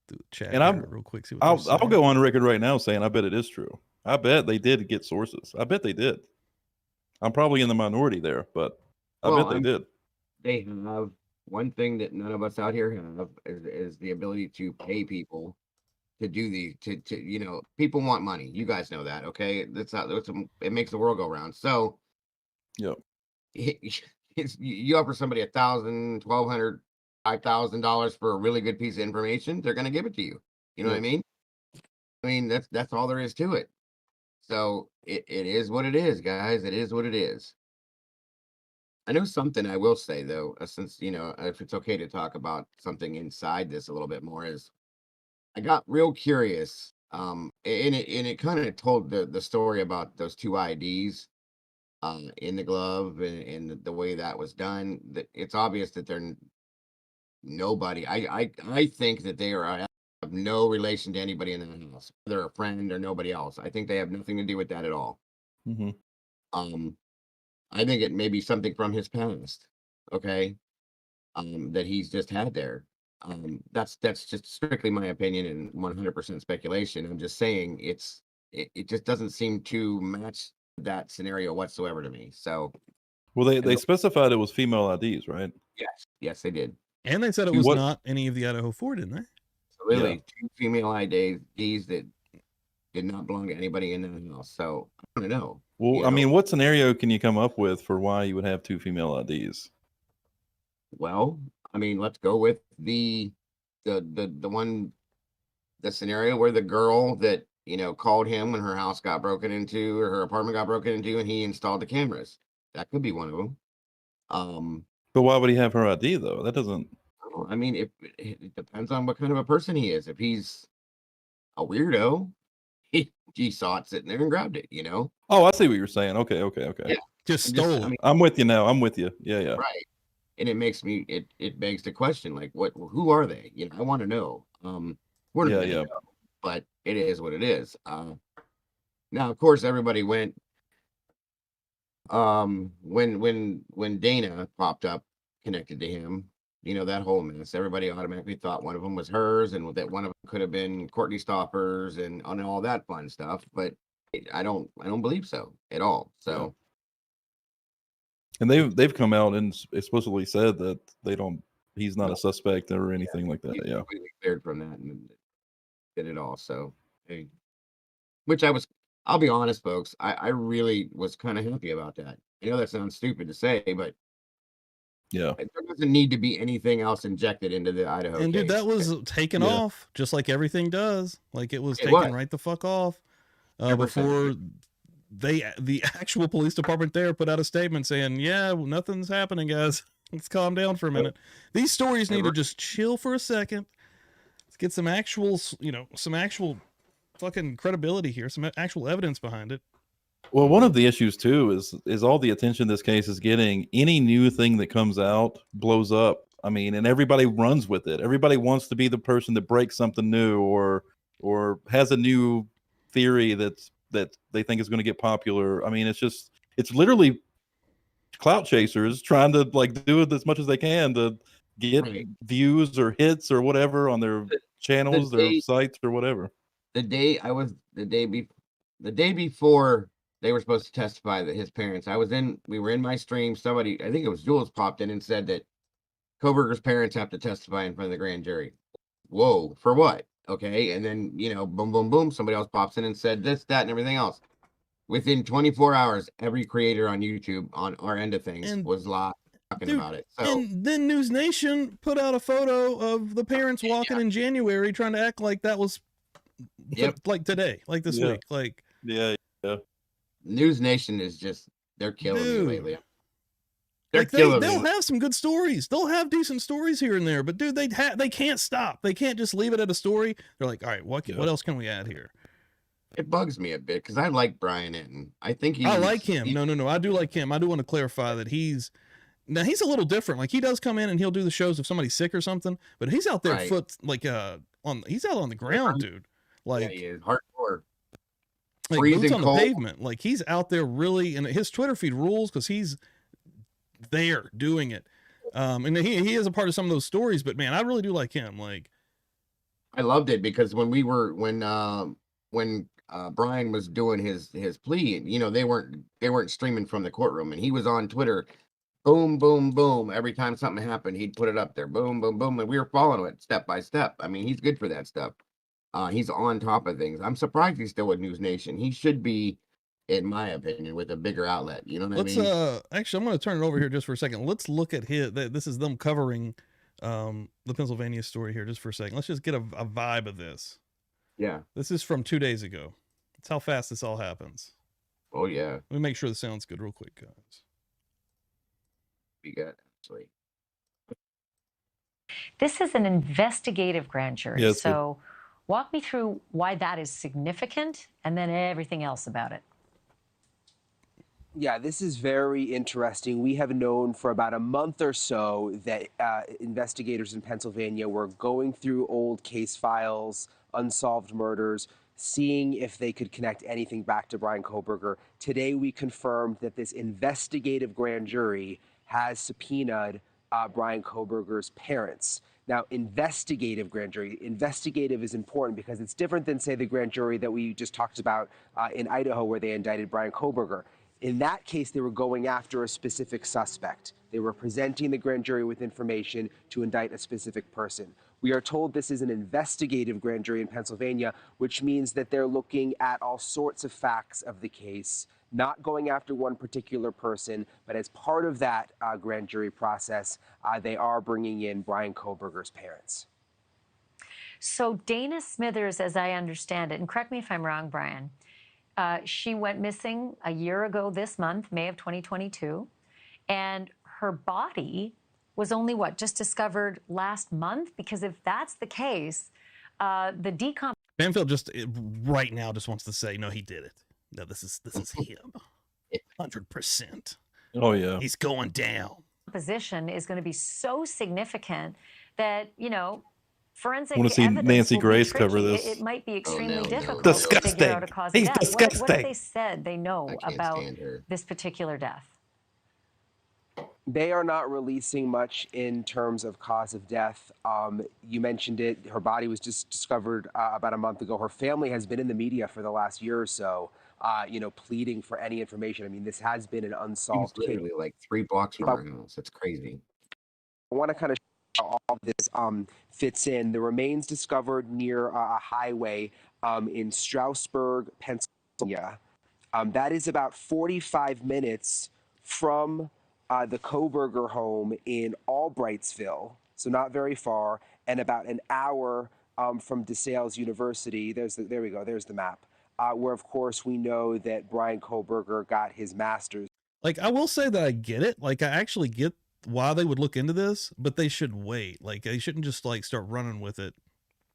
Do the chat and real quick. I'll go on record right now saying I bet it is true. I bet they did get sources. I bet they did. I'm probably in the minority there, but I bet they did. They have one thing that none of us out here have is the ability to pay people to do these. To you know, people want money. You guys know that, okay? It makes the world go round. So, yeah, you offer somebody $1,000, $1,200 $5,000 for a really good piece of information, they're going to give it to you. You know what I mean? I mean, that's all there is to it. So it is what it is, guys. It is what it is. I know something I will say though, since if it's okay to talk about something inside this a little bit more, is I got real curious. And it kind of told the story about those two IDs in the glove and the way that was done. That it's obvious that they're nobody. I think that they are have no relation to anybody in the house. They're a friend or nobody else. I think they have nothing to do with that at all. Mm-hmm. I think it may be something from his past. Okay. That he's just had there. That's just strictly my opinion and 100% speculation. I'm just saying it just doesn't seem to match that scenario whatsoever to me. So, well, they specified it was female IDs, right? Yes, they did. And they said it was not any of the Idaho 4, didn't they? Absolutely, yeah. 2 female IDs that did not belong to anybody in the house. So I don't know. Well, I mean, what scenario can you come up with for why you would have 2 female IDs? Well, I mean, let's go with the scenario where the girl that called him when her house got broken into or her apartment got broken into, and he installed the cameras. That could be one of them. But why would he have her ID though? That doesn't. I mean, it depends on what kind of a person he is. If he's a weirdo, he saw it sitting there and grabbed it. Oh, I see what you're saying. Okay. Yeah, just stole it. I'm with you now. I'm with you. Yeah. Right. And it makes me it begs the question, like, who are they? I want to know. We're not gonna know, but it is what it is. Now of course everybody went when Dana popped up connected to him, that whole mess, everybody automatically thought one of them was hers and that one of them could have been Courtney Stoppers and all that fun stuff, but I don't believe so at all. So and they've come out and explicitly said that he's not a suspect or anything like that. Yeah, completely cleared from that and did it all. So which I'll be honest, folks, I really was kind of happy about that. I know that sounds stupid to say, but yeah, there doesn't need to be anything else injected into the Idaho and case. Dude, that was taken off just like everything does. Like it was taken right the fuck off before the actual police department there put out a statement saying, yeah, nothing's happening, guys. Let's calm down for a minute. These stories need to just chill for a second. Let's get some actual, some actual fucking credibility here, some actual evidence behind it. Well, one of the issues too is all the attention this case is getting. Any new thing that comes out blows up. I mean, and everybody runs with it. Everybody wants to be the person that breaks something new or has a new theory that they think is going to get popular. I mean, it's literally clout chasers trying to do it as much as they can to get views or hits or whatever on their channels, their sites or whatever. The day before they were supposed to testify, that his parents, we were in my stream. Somebody, I think it was Jules, popped in and said that Kohberger's parents have to testify in front of the grand jury. Whoa, for what? Okay. And then, boom, boom, boom. Somebody else pops in and said this, that, and everything else. Within 24 hours, every creator on YouTube on our end of things was live talking about it. So, and then News Nation put out a photo of the parents walking in January trying to act like that was like today, like this week. Like, yeah. News Nation is just, they're killing me lately. They'll have some good stories. They'll have decent stories here and there, but dude, they can't stop. They can't just leave it at a story. They're like, all right, what else can we add here? It bugs me a bit because I like Bryan Kohberger. I think I like him. No, I do like him. I do want to clarify that he's a little different. Like he does come in and he'll do the shows if somebody's sick or something, but he's out there he's out on the ground, dude. Like he is hardcore. Like boots on the pavement. Like he's out there really, and his Twitter feed rules because he's there doing it. And he is a part of some of those stories, but man, I really do like him. Like I loved it because when Bryan was doing his plea, they weren't streaming from the courtroom, and he was on Twitter, boom, boom, boom. Every time something happened, he'd put it up there, boom, boom, boom, and we were following it step by step. I mean, he's good for that stuff. He's on top of things. I'm surprised he's still with News Nation. He should be, in my opinion, with a bigger outlet. You know what I mean? Actually, I'm going to turn it over here just for a second. Let's look at this is them covering the Pennsylvania story here just for a second. Let's just get a vibe of this. Yeah. This is from 2 days ago. That's how fast this all happens. Oh yeah. Let me make sure the sound's good real quick, guys. We got actually. This is an investigative grand jury. Yes, so walk me through why that is significant and then everything else about it. Yeah, this is very interesting. We have known for about a month or so that investigators in Pennsylvania were going through old case files, unsolved murders, seeing if they could connect anything back to Bryan Kohberger. Today, we confirmed that this investigative grand jury has subpoenaed Bryan Kohberger's parents. Now, investigative grand jury, investigative is important because it's different than, say, the grand jury that we just talked about in Idaho where they indicted Bryan Kohberger. In that case, they were going after a specific suspect. They were presenting the grand jury with information to indict a specific person. We are told this is an investigative grand jury in Pennsylvania, which means that they're looking at all sorts of facts of the case, not going after one particular person, but as part of that grand jury process, they are bringing in Bryan Kohberger's parents. So Dana Smithers, as I understand it, and correct me if I'm wrong, Bryan, she went missing a year ago this month, May of 2022, and her body was only, what, just discovered last month? Because if that's the case, the decomp... Banfield just right now just wants to say, no, he did it. No, this is him. 100%. Oh yeah. He's going down. ...position is going to be so significant that, you know, forensic I want to see evidence Nancy will be Grace tricky. cover this. It might be extremely no. difficult to figure Disgusting. out a cause He's of death. disgusting. What have they said they know I can't about stand her. this particular death? They are not releasing much in terms of cause of death. You mentioned it. Her body was just discovered about a month ago. Her family has been in the media for the last year or so, pleading for any information. I mean, this has been an He was unsolved case. literally like 3 blocks from our house. That's crazy. I want to kind of show how all of this fits in. The remains discovered near a highway in Stroudsburg, Pennsylvania. That is about 45 minutes from the Kohberger home in Albrightsville, so not very far, and about an hour from DeSales University. There we go. There's the map. Where, of course, we know that Bryan Kohberger got his master's. Like, I will say that I get it. Like, I actually get why they would look into this, but they should wait. Like, they shouldn't just like start running with it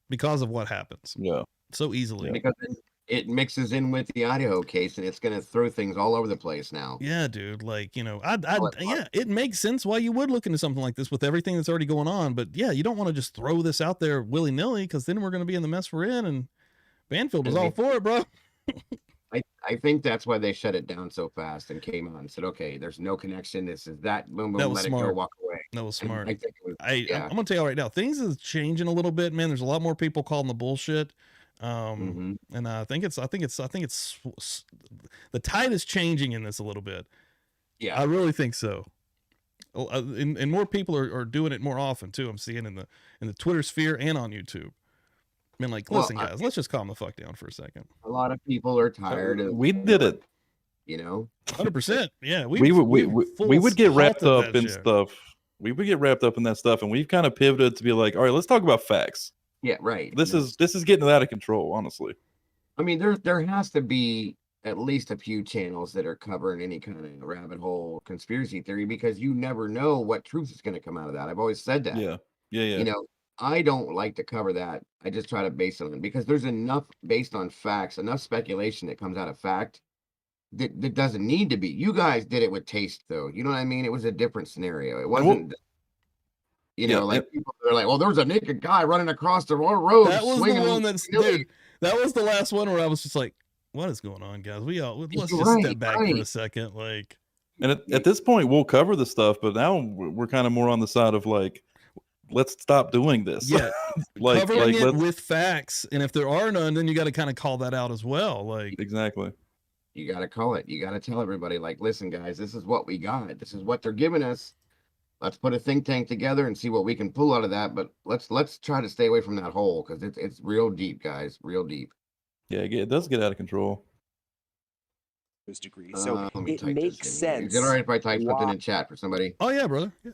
because of what happens Yeah. so easily. Because it mixes in with the Idaho case, and it's going to throw things all over the place now. Yeah, dude. Like, yeah, it makes sense why you would look into something like this with everything that's already going on. But yeah, you don't want to just throw this out there willy nilly because then we're going to be in the mess we're in. And Banfield was all for it, bro. I think that's why they shut it down so fast and came out and said, okay, there's no connection. This is that. Boom, boom, That was let it smart. go, walk away. That was And smart. I think it was, I'm gonna tell you right now, things is changing a little bit, man. There's a lot more people calling the bullshit. And I think it's the tide is changing in this a little bit. Yeah, I really think so. And more people are doing it more often too. I'm seeing in the Twitter sphere and on YouTube. I mean, like, listen, guys, let's just calm the fuck down for a second. a lot of people are tired of, We did it. 100%. Yeah, We would get wrapped up in stuff. We would get wrapped up in that stuff, and we've kind of pivoted to be like, all right, let's talk about facts. Yeah, right. This is getting out of control, honestly. I mean, there has to be at least a few channels that are covering any kind of rabbit hole conspiracy theory because you never know what truth is going to come out of that. I've always said that. Yeah. I don't like to cover that. I just try to base it on because there's enough based on facts, enough speculation that comes out of fact that doesn't need to be. You guys did it with taste, though. You know what I mean? It was a different scenario. It wasn't, people are like, well, there was a naked guy running across the road. That was the one that's, willy-nilly. dude, that was the last one where I was just like, what is going on, guys? Let's just step back for a second. Like, and at this point, we'll cover the stuff, but now we're kind of more on the side of like, let's stop doing this. Yeah, covering it let's... with facts, and if there are none, then you got to kind of call that out as well. Like, exactly. You got to call it. You got to tell everybody, like, listen, guys, this is what we got. This is what they're giving us. Let's put a think tank together and see what we can pull out of that. But let's try to stay away from that hole because it's real deep, guys, real deep. Yeah, it does get out of control. Degree. So it type makes this in. sense. Is it all right if I type something in chat for somebody? oh yeah, brother. Yeah.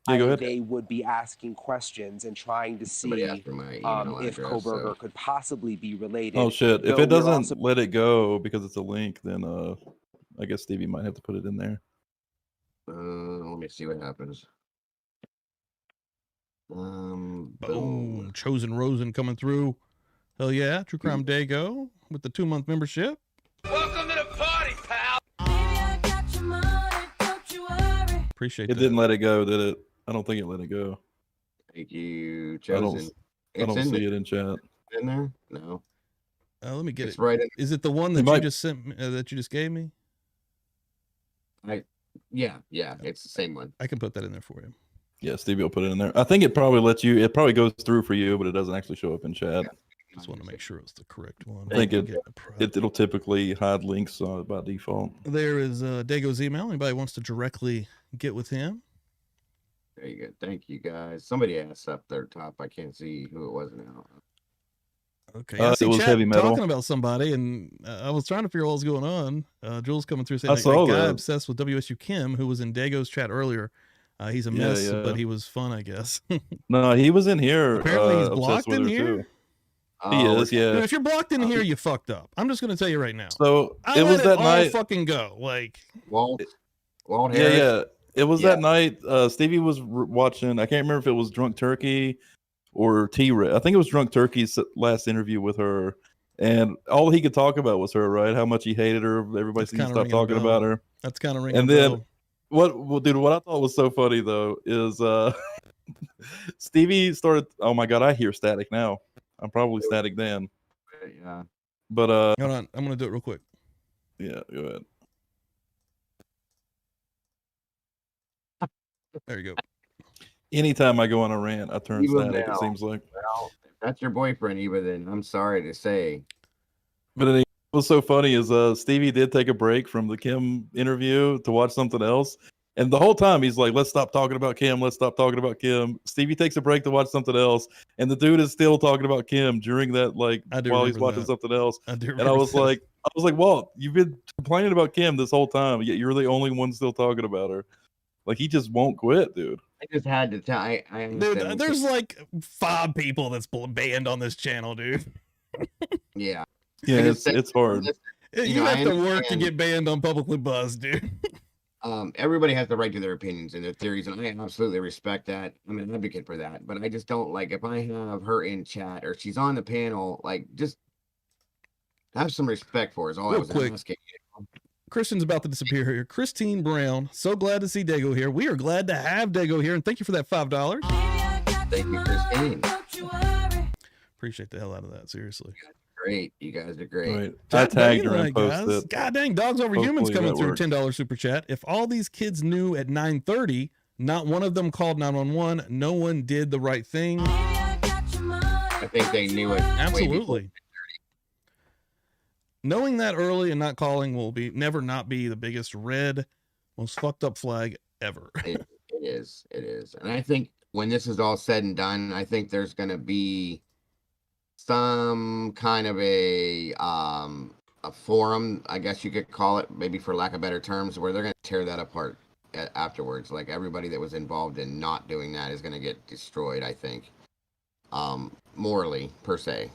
Yeah, go ahead. they would be asking questions and trying to Somebody see asked for my email if address, Kohberger so could possibly be related. Oh shit! If Though it we're doesn't also- let it go because it's a link, then I guess Stevie might have to put it in there. let me see what happens. Boom. Boom. Chosen Rosen coming through. Hell yeah. True Crime Dago with the 2-month membership. Welcome to the party, pal. Appreciate It that. didn't let it go, did it? I don't think it let it go. Thank you, I don't. Chosen. I don't in see there. it in chat. In there? No. Let me get It's it. right in. Is it the one that you just sent me, that you just gave me? Yeah, it's the same one. I can put that in there for you. Yeah, Stevie will put it in there. I think it probably lets you. It probably goes through for you, but it doesn't actually show up in chat. Just want to make sure it was the correct one. I think it'll typically hide links by default. There is Dago's email. Anybody wants to directly get with him? There you go. Thank you, guys. Somebody asked up there top. I can't see who it was now. Okay, I see it was chat heavy metal. talking about somebody, and I was trying to figure out what was going on. Jules coming through saying I saw that guy that. obsessed with WSU Kim, who was in Dago's chat earlier. He's a mess, but he was fun, I guess. No, he was in here. Apparently, he's obsessed blocked with in her, here. too. He is, yeah. Dude, if you're blocked in here, you fucked up. I'm just gonna tell you right now. So I it was that all night. fucking go. Like Walt Yeah, Harris. yeah. It was that night. Stevie was watching. I can't remember if it was Drunk Turkey or T-Red. I think it was Drunk Turkey's last interview with her, and all he could talk about was her. Right? How much he hated her. Everybody That's seemed to kinda stop ringing a talking bell. about her. That's kind of ringing. And a then bell. what, dude? What I thought was so funny though is Stevie started. Oh my god, I hear static now. I'm probably static then. Yeah. But Hold on, I'm gonna do it real quick. yeah, go ahead. There you go. Anytime I go on a rant, I turn Even static. now. It seems like. Well, if that's your boyfriend, Eva, then I'm sorry to say. But anyway, what was so funny is Stevie did take a break from the Kim interview to watch something else. And the whole time he's like, let's stop talking about Kim. Let's stop talking about Kim. Stevie takes a break to watch something else. And the dude is still talking about Kim during that, like, while he's watching something else. And I was like, Walt, you've been complaining about Kim this whole time, yet you're the only one still talking about her. Like, he just won't quit, dude. I just had to tell. I understand. Dude, there's like 5 people that's banned on this channel, dude. Yeah. Yeah, it's hard. You have to work to get banned on Publicly Buzzed, dude. Everybody has the right to their opinions and their theories, and I absolutely respect that. I'm an advocate for that, but I just don't like if I have her in chat or she's on the panel, like just have some respect for her. Is all I was asking. Christian's about to disappear here. Christine Brown, so glad to see Dago here. We are glad to have Dago here, and thank you for that $5. Thank you, Christine. Appreciate the hell out of that, seriously. Great, you guys are great. Right. I tagged her and posted. God dang, Dogs Over Humans Hopefully coming that through works. $10 super chat. If all these kids knew at 9:30, not one of them called 911. No one did the right thing. I think they knew it. Absolutely. Knowing that early and not calling will never not be the biggest red, most fucked up flag ever. It is. And I think when this is all said and done, I think there's going to be some kind of a forum, I guess you could call it, maybe for lack of better terms, where they're going to tear that apart afterwards. Like everybody that was involved in not doing that is going to get destroyed, I think. Morally, per se,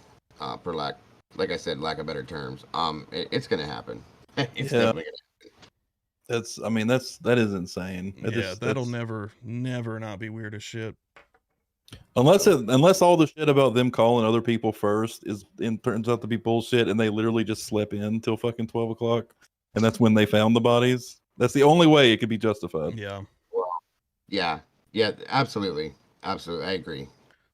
for like I said, lack of better terms. It's going to happen. It's definitely going to happen. That is insane. That'll never not be weird as shit. Unless all the shit about them calling other people first turns out to be bullshit, and they literally just slept in till fucking 12 o'clock, and that's when they found the bodies. That's the only way it could be justified. Yeah. Well, yeah, absolutely. I agree.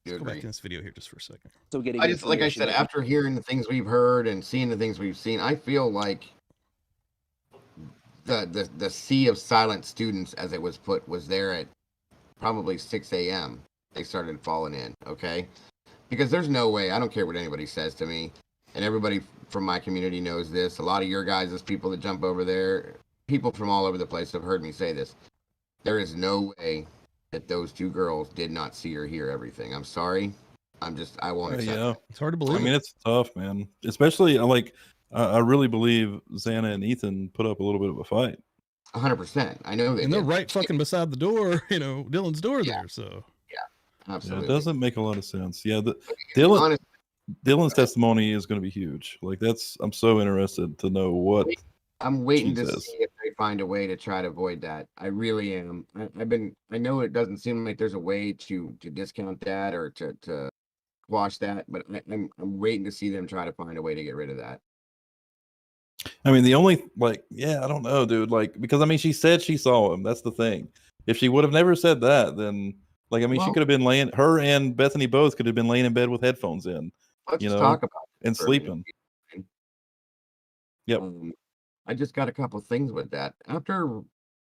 Let's go back to this video here just for a second. So getting I just, like I said, after hearing the things we've heard and seeing the things we've seen, I feel like the sea of silent students, as it was put, was there at probably 6 a.m. They started falling in, okay? Because there's no way, I don't care what anybody says to me, and everybody from my community knows this. A lot of your guys, people that jump over there, people from all over the place have heard me say this. There is no way that those 2 girls did not see or hear everything. I'm sorry. I won't accept it. It's hard to believe. I mean, it's tough, man. Especially, I really believe Xana and Ethan put up a little bit of a fight. 100%. I know they And they're did. right fucking beside the door, Dylan's door Yeah. there. So Yeah, Absolutely. it doesn't make a lot of sense. Yeah, Honest, Dylan's testimony is going to be huge. Like I'm so interested to know what I'm waiting she to says. see if they find a way to try to avoid that. I really am. I know it doesn't seem like there's a way to discount that or to quash that, but I'm waiting to see them try to find a way to get rid of that. I mean, the only I don't know, dude. Because I mean, she said she saw him. That's the thing. If she would have never said that, then she Well, could have been laying. Her and Bethany both could have been laying in bed with headphones in, let's talk about it and for a minute. sleeping. Yep. I just got a couple things with that. After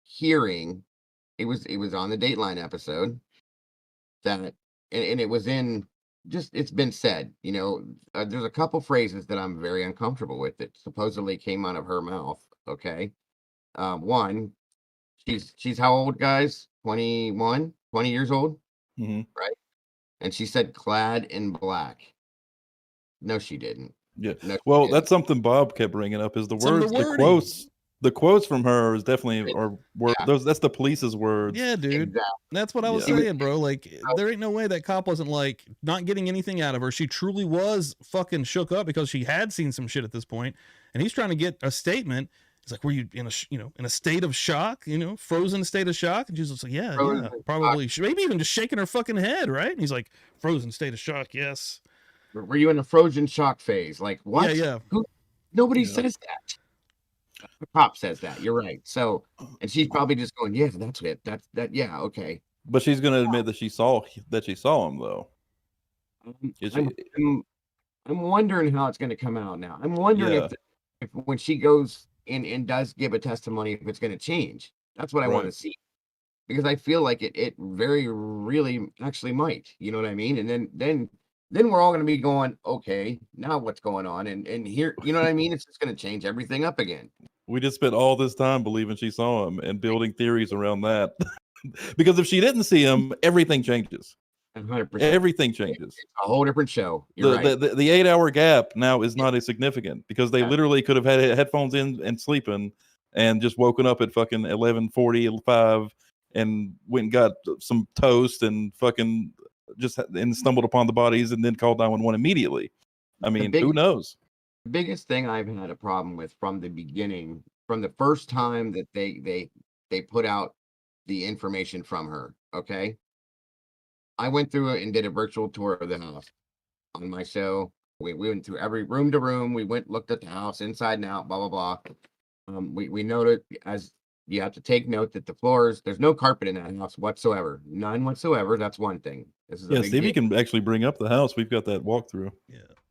hearing, it was on the Dateline episode that, and it was in it's been said, there's a couple phrases that I'm very uncomfortable with that supposedly came out of her mouth. Okay. One, she's how old, guys? 21, 20 years old, Mm-hmm. right? And she said clad in black. No, she didn't. Yeah. No, she Well, didn't. that's something Bob kept bringing up is the Some of words, the the wording. quotes. The quotes from her is definitely Yeah. that's the police's words. yeah, dude. Exactly. That's what I was Yeah. saying, bro. Like, there ain't no way that cop wasn't like not getting anything out of her. She truly was fucking shook up because she had seen some shit at this point, and he's trying to get a statement. He's like, "Were you in a state of shock? Frozen state of shock?" And she's just like, "Yeah, Frozen yeah, probably." Maybe even just shaking her fucking head, right? And he's like, "Frozen state of shock, yes." Were you in a frozen shock phase? Like what? Yeah. Nobody Yeah. says that. The cop says that. You're right. So, and she's probably just going, "Yeah, that's it. That's that. Yeah, okay." But she's going to admit that she saw him, though. Is she? I'm wondering how it's going to come out now. I'm wondering Yeah. if when she goes in and does give a testimony, if it's going to change. That's what I want to Right. see, because I feel like it very really actually might. You know what I mean? And then we're all going to be going, okay, now what's going on? And here, you know what I mean? It's just going to change everything up again. We just spent all this time believing she saw him and building theories around that. Because if she didn't see him, everything changes. 100%. Everything changes. It's a whole different show. You're right. The 8-hour gap now is not as significant because they literally could have had headphones in and sleeping and just woken up at fucking 11:45 and went and got some toast and fucking and stumbled upon the bodies and then called 911 immediately. I mean, who knows? The biggest thing I've had a problem with from the beginning, from the first time that they put out the information from her, okay? I went through it and did a virtual tour of the house on my show. We went through every room to room. We looked at the house inside and out, blah, blah, blah. We noted, as you have to take note, that the floors, there's no carpet in that house whatsoever. None whatsoever. That's one thing. This is a big Stevie deal. can actually bring up the house. We've got that walkthrough.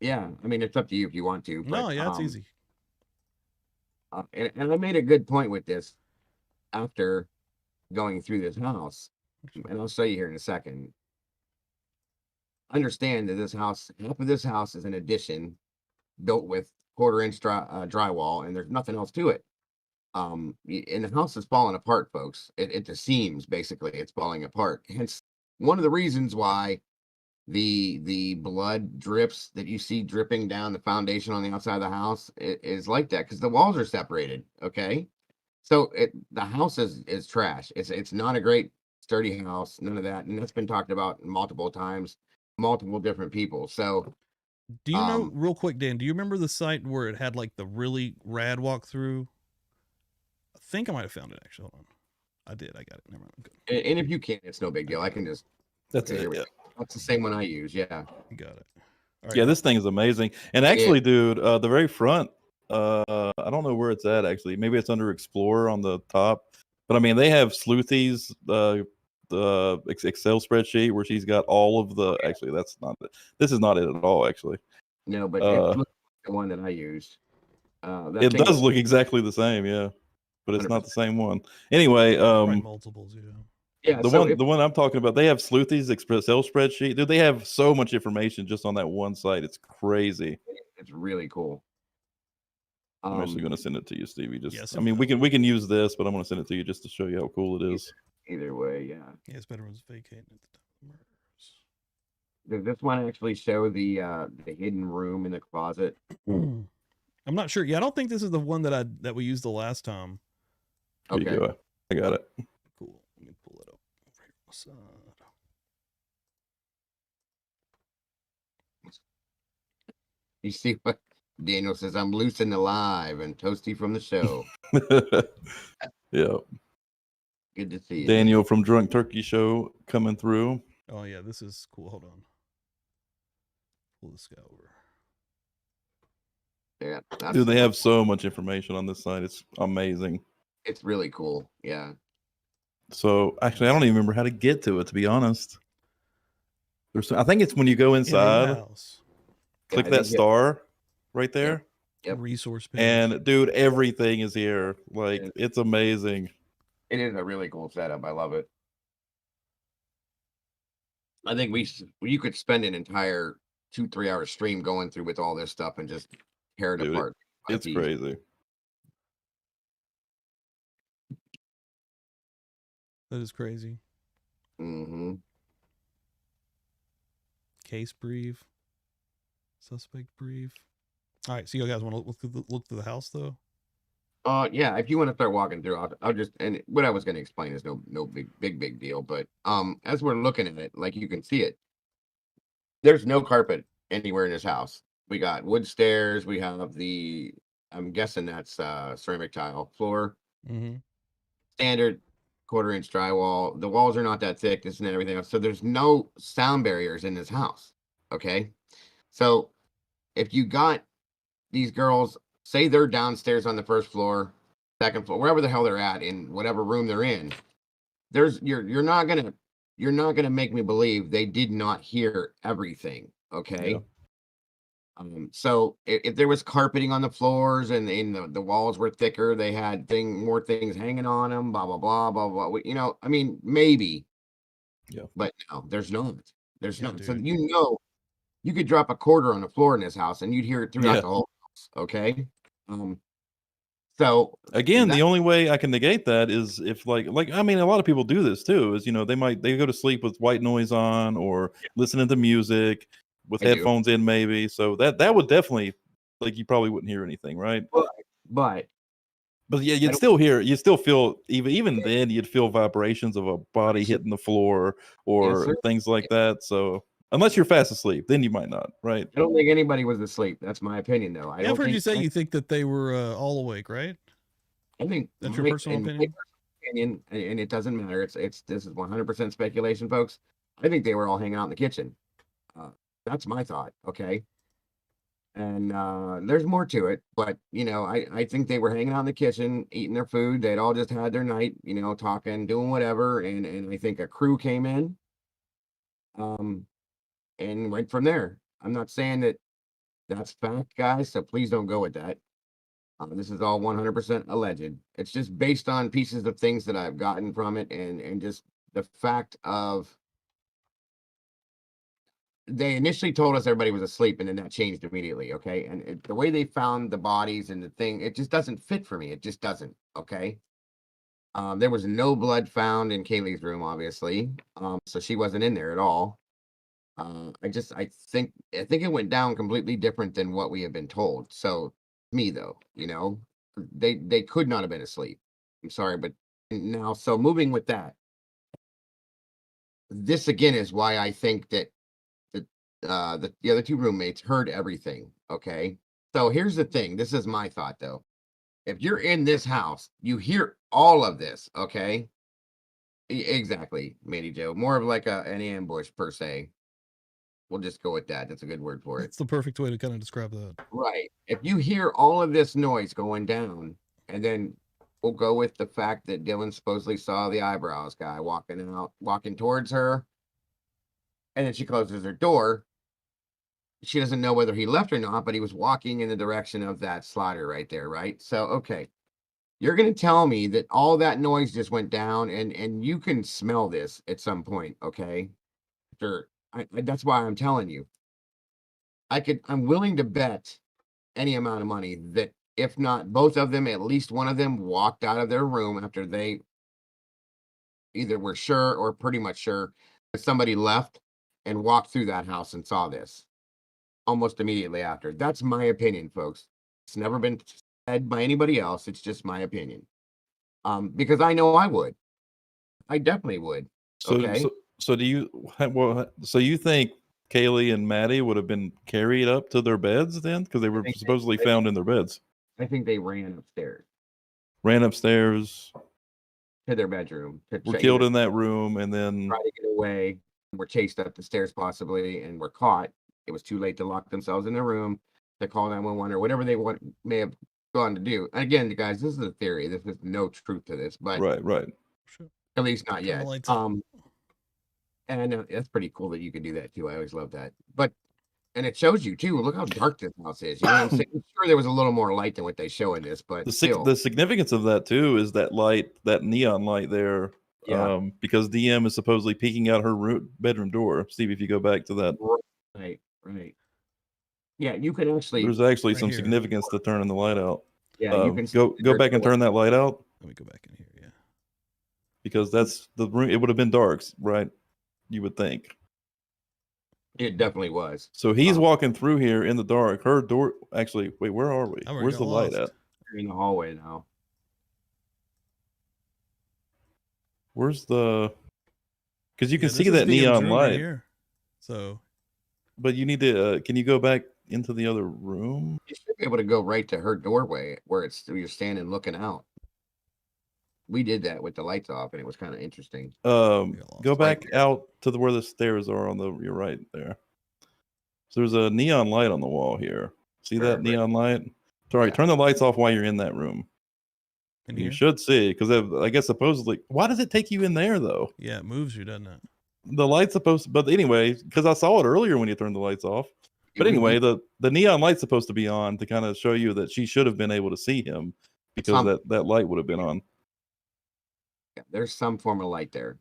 Yeah. I mean, it's up to you if you want to. No, yeah, it's easy. And I made a good point with this after going through this house, and I'll show you here in a second. Understand that this house, half of this house is an addition built with 1/4-inch drywall, and there's nothing else to it. And the house is falling apart, folks. At the seams, basically, it's falling apart. Hence, one of the reasons why the blood drips that you see dripping down the foundation on the outside of the house is like that because the walls are separated. Okay, so the house is trash. It's not a great sturdy house. None of that, and that's been talked about multiple times, multiple different people. So, Do you know, real quick, Dan? Do you remember the site where it had like the really rad walkthrough? I think I might have found it actually. Hold on. I did. I got it. Never mind. I'm good. and if you can't, it's no big deal. I can just. That's Okay, it. here we go. That's the same one I use. Yeah. You got it. All right. Yeah, this thing is amazing. And actually, dude, the very front, I don't know where it's at actually. Maybe it's under Explorer on the top. But I mean, they have Sleuthy's the Excel spreadsheet where she's got all of the. Actually, that's not it. This is not it at all. Actually, No, but it's the one that I used. it does look exactly the same. Yeah, but it's not the same one. Anyway, Probably multiples. Yeah. Yeah, the one I'm talking about, they have Sleuthy's Excel spreadsheet. Dude, they have so much information just on that one site. It's crazy. It's really cool. I'm actually going to send it to you, Stevie. Just, Yes, I mean, we can use this, but I'm going to send it to you just to show you how cool it is. Either way, yeah. Yeah, it's better when it's vacating at the time of murders. Does this one actually show the hidden room in the closet? I'm not sure. Yeah, I don't think this is the one that we used the last time. There Okay. you go. I got it. Cool. Let me pull it up over here on the side. You see what Daniel says? I'm loose and alive and toasty from the show. Yeah. Good to see you, Daniel from Drunk Turkey Show coming through. Oh yeah, this is cool. Hold on. Pull this guy over. Yeah, Dude, they have so much information on this site. It's amazing. It's really cool. Yeah. So actually, I don't even remember how to get to it, to be honest. I think it's when you go inside, In-house. click Yeah, that star right there. Yep. Resource page. And dude, everything is here. Like, Yeah. it's amazing. It is a really cool setup. I love it. I think you could spend an entire 2-3 hour stream going through with all this stuff and just tear it Dude, apart. It's crazy. That is crazy. Mm-hmm. Case brief. Suspect brief. All right, so you guys want to look through the house though? Yeah, if you want to start walking through, I'll just, and what I was going to explain is no big deal, but as we're looking at it, like you can see it, there's no carpet anywhere in this house. We got wood stairs. We have I'm guessing that's ceramic tile floor. Mm-hmm. Standard 1/4-inch drywall. The walls are not that thick, this and everything else. So there's no sound barriers in this house. Okay. So if you got these girls, say they're downstairs on the first floor, second floor, wherever the hell they're at, in whatever room they're in, you're not gonna make me believe they did not hear everything. Okay. Yeah. So if there was carpeting on the floors and the walls were thicker, they had more things hanging on them, blah, blah, blah, blah, blah. You know, I mean, maybe. Yeah. But no, there's not. There's Yeah, not. So dude. you could drop a quarter on the floor in this house and you'd hear it throughout Yeah. the whole house. Okay. So Again, the only way I can negate that is if like I mean, a lot of people do this too, is they go to sleep with white noise on or listening to music with I do. headphones in maybe. So that would definitely, like, you probably wouldn't hear anything, right? But yeah, you'd still feel even then you'd feel vibrations of a body hitting the floor or sir. things like that. So unless you're fast asleep, then you might not, right? I don't think anybody was asleep. That's my opinion, though. I've heard you say you think that they were all awake, right? I think that's your personal opinion. And it doesn't matter. This is 100% speculation, folks. I think they were all hanging out in the kitchen. That's my thought. Okay. And there's more to it, but I think they were hanging out in the kitchen, eating their food. They'd all just had their night, talking, doing whatever. And I think a crew came in, and went from there. I'm not saying that that's fact, guys, so please don't go with that. This is all 100% alleged. It's just based on pieces of things that I've gotten from it, and just the fact of they initially told us everybody was asleep, and then that changed immediately. Okay, and the way they found the bodies and the thing, it just doesn't fit for me. It just doesn't. Okay. There was no blood found in Kaylee's room, obviously. So she wasn't in there at all. I think it went down completely different than what we have been told. So me though, they could not have been asleep. I'm sorry, but now, so moving with that, this again is why I think that the other two roommates heard everything. Okay. So here's the thing. This is my thought though. If you're in this house, you hear all of this. Okay. Exactly, Mandy Joe. More of like an ambush per se. We'll just go with that. That's a good word for it. It's the perfect way to kind of describe that. Right. If you hear all of this noise going down, and then we'll go with the fact that Dylan supposedly saw the eyebrows guy walking towards her, and then she closes her door. She doesn't know whether he left or not, but he was walking in the direction of that slider right there, right? So, okay. You're going to tell me that all that noise just went down, and you can smell this at some point, okay? Sure. That's why I'm telling you. I'm willing to bet any amount of money that if not both of them, at least one of them walked out of their room after they either were sure or pretty much sure that somebody left and walked through that house and saw this almost immediately after. That's my opinion, folks. It's never been said by anybody else. It's just my opinion. Because I know I would. I definitely would. So, Okay. so do you? Well, so you think Kaylee and Maddie would have been carried up to their beds then, because they were supposedly found in their beds? I think they ran upstairs Ran upstairs, to their bedroom. were killed in that room, and then Tried to get away. Were chased up the stairs possibly, and were caught. It was too late to lock themselves in their room, to call 911 or whatever they may have gone to do. And again, guys, this is a theory. There's no truth to this, but right. at least not Turn the yet. lights up. And I know that's pretty cool that you can do that too. I always love that. But and it shows you too. Look how dark this house is. You know what I'm saying? I'm sure there was a little more light than what they show in this, but still. The significance of that too is that light, that neon light there. Yeah. Because DM is supposedly peeking out her bedroom door. Steve, if you go back to that, Right. Yeah, you can actually. there's actually Right some here. significance to turning the light out. Yeah, you can go back and turn that light out, Let me go back in here. Yeah. because that's the room. It would have been dark, right? You would think. It definitely was. So he's walking through here in the dark. Her door. Actually, wait, where are we? I'm already Where's the light lost. at? You're in the hallway now. Where's the? Because you Yeah, can this see is that DM's neon room light. right here. So But you need to. Can you go back into the other room? You should be able to go right to her doorway where you're standing looking out. We did that with the lights off, and it was kind of interesting. Go lost. back out to where the stairs are on your right there. So there's a neon light on the wall here. See that Right. neon light? Sorry, Yeah. turn the lights off while you're in that room. in You here. should see, because I guess supposedly, why does it take you in there though? Yeah, it moves you, doesn't it? The light's supposed to, but anyway, because I saw it earlier when you turned the lights off. But It would anyway, the neon light's supposed to be on to kind of show you that she should have been able to see him, because that light would have been on. there's some form of light there.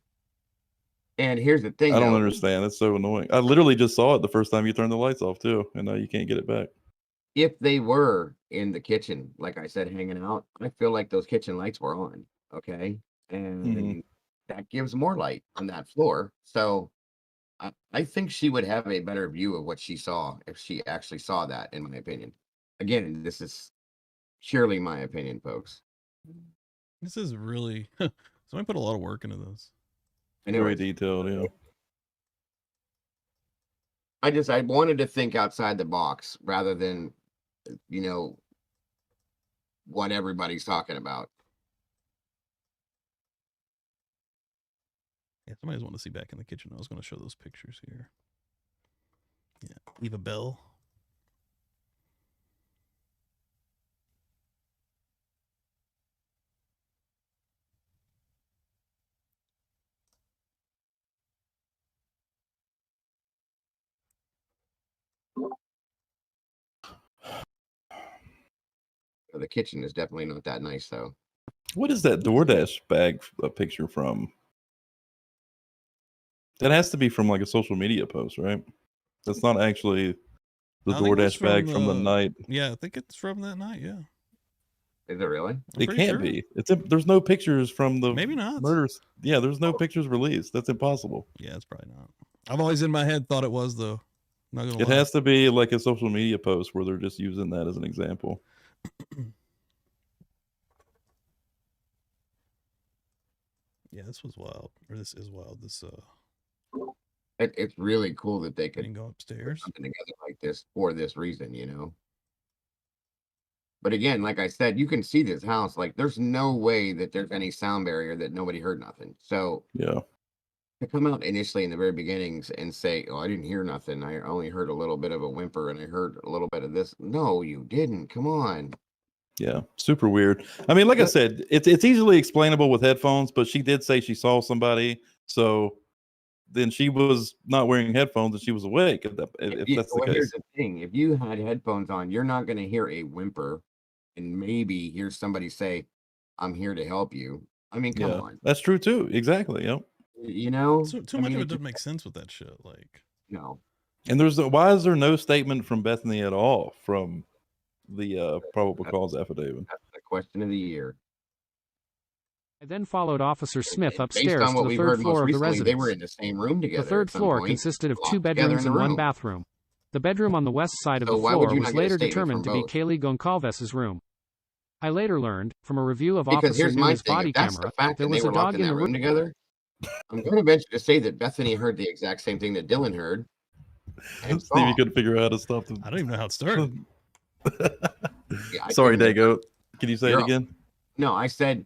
And here's the thing. I don't though. understand. It's so annoying. I literally just saw it the first time you turned the lights off too, and now you can't get it back. If they were in the kitchen, like I said, hanging out, I feel like those kitchen lights were on. Okay. And Mhm. that gives more light on that floor. So I think she would have a better view of what she saw if she actually saw that, in my opinion. Again, this is purely my opinion, folks. This is really. Somebody put a lot of work into this. And it Very was- detailed, yeah. I wanted to think outside the box rather than, what everybody's talking about. Yeah, somebody's wanting to see back in the kitchen. I was going to show those pictures here. Yeah, Eva Bell. The kitchen is definitely not that nice, though. What is that DoorDash bag picture from? That has to be from like a social media post, right? That's not actually the I think it was DoorDash bag from the night. Yeah, I think it's from that night. Yeah, Is it really? I'm It pretty can't sure. be. There's no pictures from the Maybe not. murders. Yeah, there's no pictures released. That's impossible. Yeah, it's probably not. I've always in my head thought it was though. Not gonna It lie. has to be like a social media post where they're just using that as an example. Yeah, this was wild. Or this is wild. This It's really cool that they could can go put upstairs. something together like this for this reason. But again, like I said, you can see this house. Like, there's no way that there's any sound barrier that nobody heard nothing. So Yeah. to come out initially in the very beginnings and say, "Oh, I didn't hear nothing. I only heard a little bit of a whimper, and I heard a little bit of this." No, you didn't. Come on. Yeah, super weird. I mean, like I said, it's easily explainable with headphones, but she did say she saw somebody, so then she was not wearing headphones and she was awake. If that's the Here's case, the thing: if you had headphones on, you're not going to hear a whimper, and maybe hear somebody say, "I'm here to help you." I mean, come yeah, on. that's true too. Exactly. Yep. So too I much mean, of it it doesn't make sense with that shit. Like, no. And why is there no statement from Bethany at all from the probable cause affidavit? That's the question of the year. I then followed Officer Smith Based upstairs on to what the we've third heard most floor of the recently, they were residence. in the same room together. The third at some floor point, consisted of locked 2 together bedrooms in and the 1 room. bathroom. The bedroom on the west side of So the why would floor you was not get a later statement determined to from be both? Kaylee Goncalves' room. I later learned, from a review of Because Officer here's my Newman's thing. body If that's camera, the fact there that they was a were locked dog in in that the room together, I'm going to venture to say that Bethany heard the exact same thing that Dylan heard and Steve, saw. you couldn't figure out how to stop the. I don't even know how it started. Yeah, I Sorry, didn't- Dago. Can you say it You're- again? No, I said,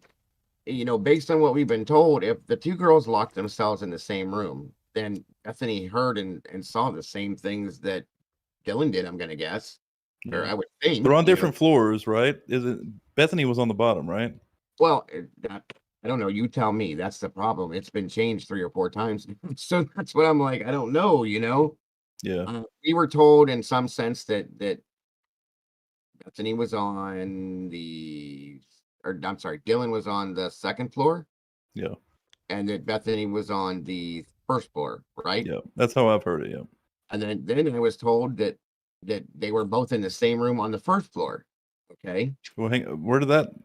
based on what we've been told, if the two girls locked themselves in the same room, then Bethany heard and saw the same things that Dylan did, I'm going to guess. Or I would think. They're on you know. different floors, right? Is it Bethany was on the bottom, right? Well, I don't know. You tell me. That's the problem. It's been changed 3 or 4 times. So that's what I'm like. I don't know, Yeah. We were told in some sense that Bethany was on I'm sorry, Dylan was on the 2nd floor. Yeah. And that Bethany was on the 1st floor, right? Yeah. That's how I've heard it. Yeah. And then I was told that they were both in the same room on the 1st floor. Okay. Well,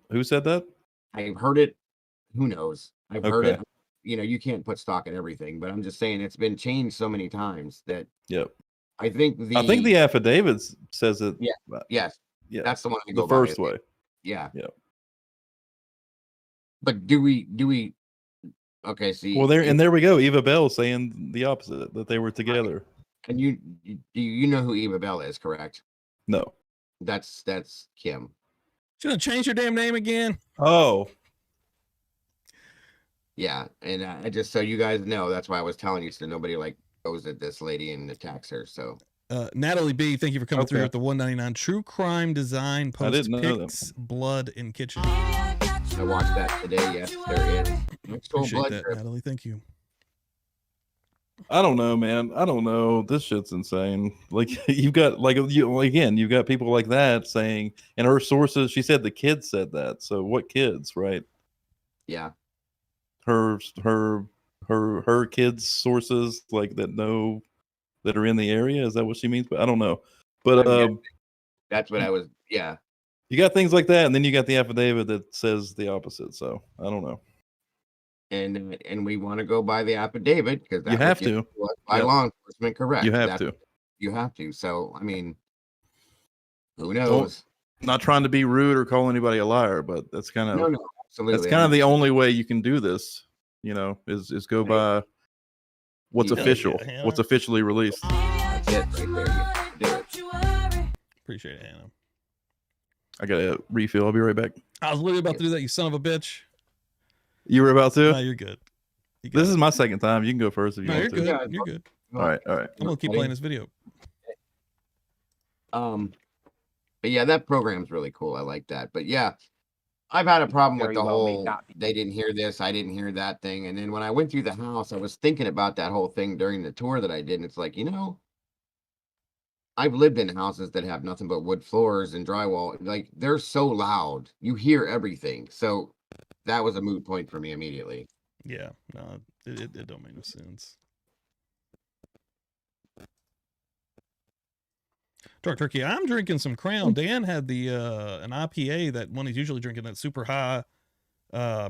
who said that? I've heard it. Who knows? I've heard it. Okay. You can't put stock in everything, but I'm just saying it's been changed so many times that Yep. I think the affidavit says it. Yeah. Yes. Yeah. That's the one I The go by. first way. Yeah. Yeah. But do we okay, see. Well, there we go. Eva Bell saying the opposite, that they were together. And you know who Eva Bell is, correct? No. That's Kim. She's gonna change your damn name again. Oh. Yeah, and I just so you guys know, that's why I was telling you, so nobody goes at this lady and attacks her. So Natalie B, thank you for coming through Okay. with the 199 True Crime Design I post didn't know that. pics, blood in kitchen. I watched that today. Yes, there is actual Appreciate blood that, drip. Natalie. Thank you. I don't know, man. I don't know. This shit's insane. Like you've got you've got people like that saying, and her sources. She said the kids said that. So what kids, right? Yeah, Her kids' sources like that are in the area. Is that what she means? But I don't know. But that's what I was. Yeah, you got things like that, and then you got the affidavit that says the opposite. So I don't know. and we want to go by the affidavit because You have to. by Yep. law enforcement. Correct. You have to. You have to. So I mean, who knows? Not trying to be rude or call anybody a liar, but that's kind of No, absolutely. that's kind of the only way you can do this. Is go by what's Yeah, official, yeah, what's officially released. That's it right there. You have to do it. Appreciate it, Hannah. I got a refill. I'll be right back. I was literally about to do that, you son of a bitch. You were about to? No, you're good. You got This it. is my second time. You can go first if you No, want you're to. good. Yeah, You're good. All right. I'm gonna keep playing this video. But yeah, that program's really cool. I like that. But yeah, I've had a problem with Very the well may whole not be. they didn't hear this, I didn't hear that thing. And then when I went through the house, I was thinking about that whole thing during the tour that I did. And it's like, I've lived in houses that have nothing but wood floors and drywall. Like they're so loud. You hear everything. So that was a moot point for me immediately. Yeah, no, it don't make no sense. Dark Turkey, I'm drinking some Crown. Dan had the an IPA, that one he's usually drinking, that super high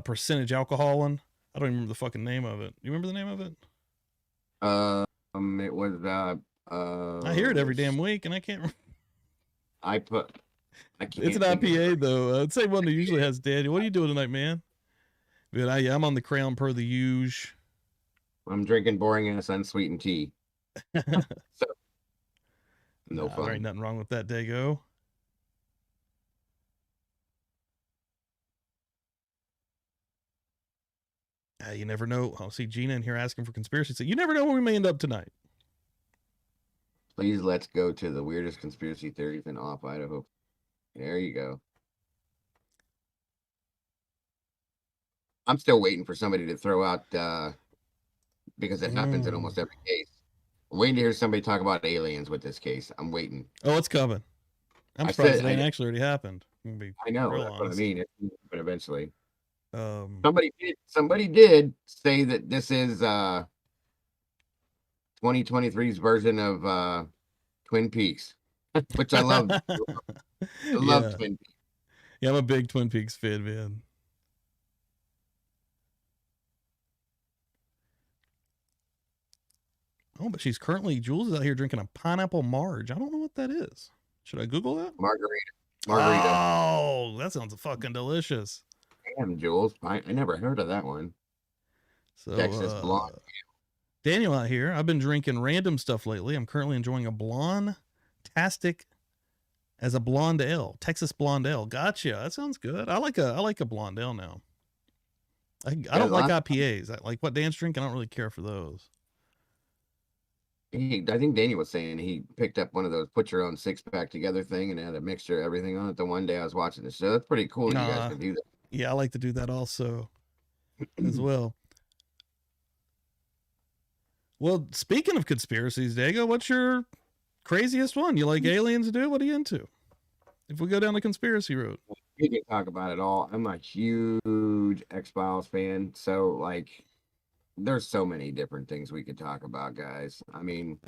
percentage alcohol one. I don't even remember the fucking name of it. You remember the name of it? It was I hear it every damn week, and I can't remember. I can't It's an think of it. IPA though. I'd say one that usually has Daniel. What are you doing tonight, man? But I'm on the Crown per the usual. I'm drinking boring ass unsweetened tea. So no Nah, there fun. ain't nothing wrong with that, Dago. You never know. I'll see Gina in here asking for conspiracy. So you never know where we may end up tonight. Please let's go to the weirdest conspiracy theories in off Idaho. There you go. I'm still waiting for somebody to throw out because it happens in almost every case. I'm waiting to hear somebody talk about aliens with this case. I'm waiting. Oh, it's coming. I'm I surprised said- it ain't I- actually already happened. I'm gonna be I know real that's what I honest. mean. But eventually, Um, somebody did say that this is 2023's version of Twin Peaks, which I love. I love yeah. Twin Peaks. Yeah, I'm a big Twin Peaks fan, man. Oh, but Jules is out here drinking a pineapple Marge. I don't know what that is. Should I Google that? Margarita. margarita. Oh, that sounds fucking delicious. Damn, Jules. I never heard of that one. So, Texas blonde. Daniel out here. I've been drinking random stuff lately. I'm currently enjoying a blonde-tastic as a blonde ale, Texas blonde ale. Gotcha. That sounds good. I like a blonde ale now. I don't like IPAs. Like what Dan's drinking, I don't really care for those. I think Daniel was saying he picked up one of those put your own 6-pack together thing and had a mixture of everything on it. The one day I was watching the show. That's pretty cool that you guys can do that. Yeah, I like to do that also as well. Well, speaking of conspiracies, Dago, what's your craziest one? You like aliens, dude? What are you into? If we go down the conspiracy road. We can talk about it all. I'm a huge X-Files fan, so like there's so many different things we could talk about, guys. I mean,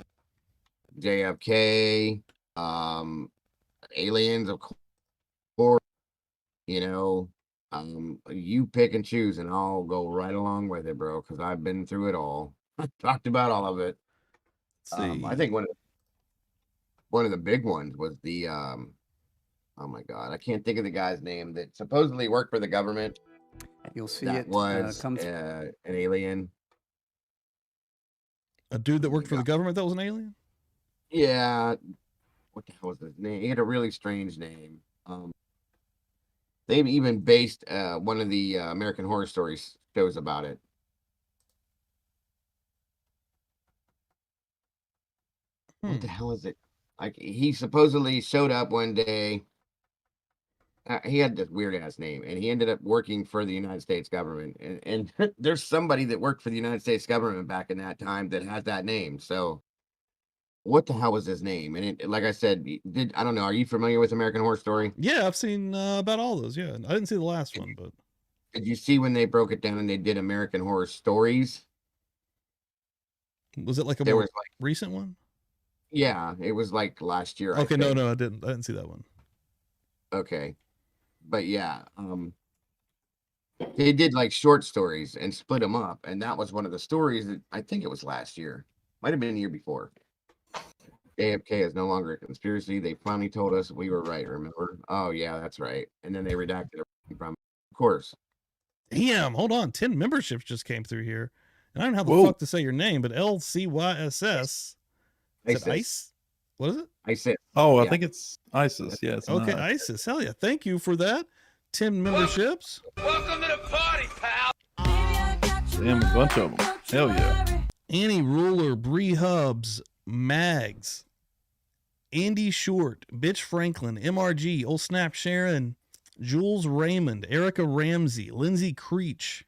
JFK, aliens, of course, you know, you pick and choose and I'll go right along with it, bro, because I've been through it all. I talked about all of it. I think one of the big ones was the oh my god, I can't think of the guy's name that supposedly worked for the government. You'll see that it was comes an alien. A dude that worked for the government that was an alien? Yeah. What the hell was his name? He had a really strange name. They've even based one of the American Horror Stories shows about it. What the hell is it? Like he supposedly showed up one day. He had this weird ass name, and he ended up working for the United States government. And there's somebody that worked for the United States government back in that time that has that name. So, what the hell was his name? And like I said, I don't know. Are you familiar with American Horror Story? Yeah, I've seen about all those. Yeah, I didn't see the last one, but did you see when they broke it down and they did American Horror Stories? Was it like a more recent one? Yeah, it was like last year. Okay, no, I didn't see that one. Okay. But yeah, they did like short stories and split them up, and that was one of the stories that I think it was last year, might have been the year before. AFK is no longer a conspiracy. They finally told us we were right. Remember? Oh yeah, that's right. And then they redacted it from, of course. Damn, hold on. 10 memberships just came through here, and I don't know how the fuck to say your name, but LCYSS. Is it ICE? What is it? ISIS. Oh, I think it's ISIS. Yes. Yeah, okay, ISIS. Hell yeah. Thank you for that. 10 memberships. Welcome to the party, pal. Damn, a bunch of them. Hell yeah. Annie Ruler, Bree Hubs, Mags, Andy Short, Bitch Franklin, MRG, Old Snap Sharon, Jules Raymond, Erica Ramsey, Lindsay Creech.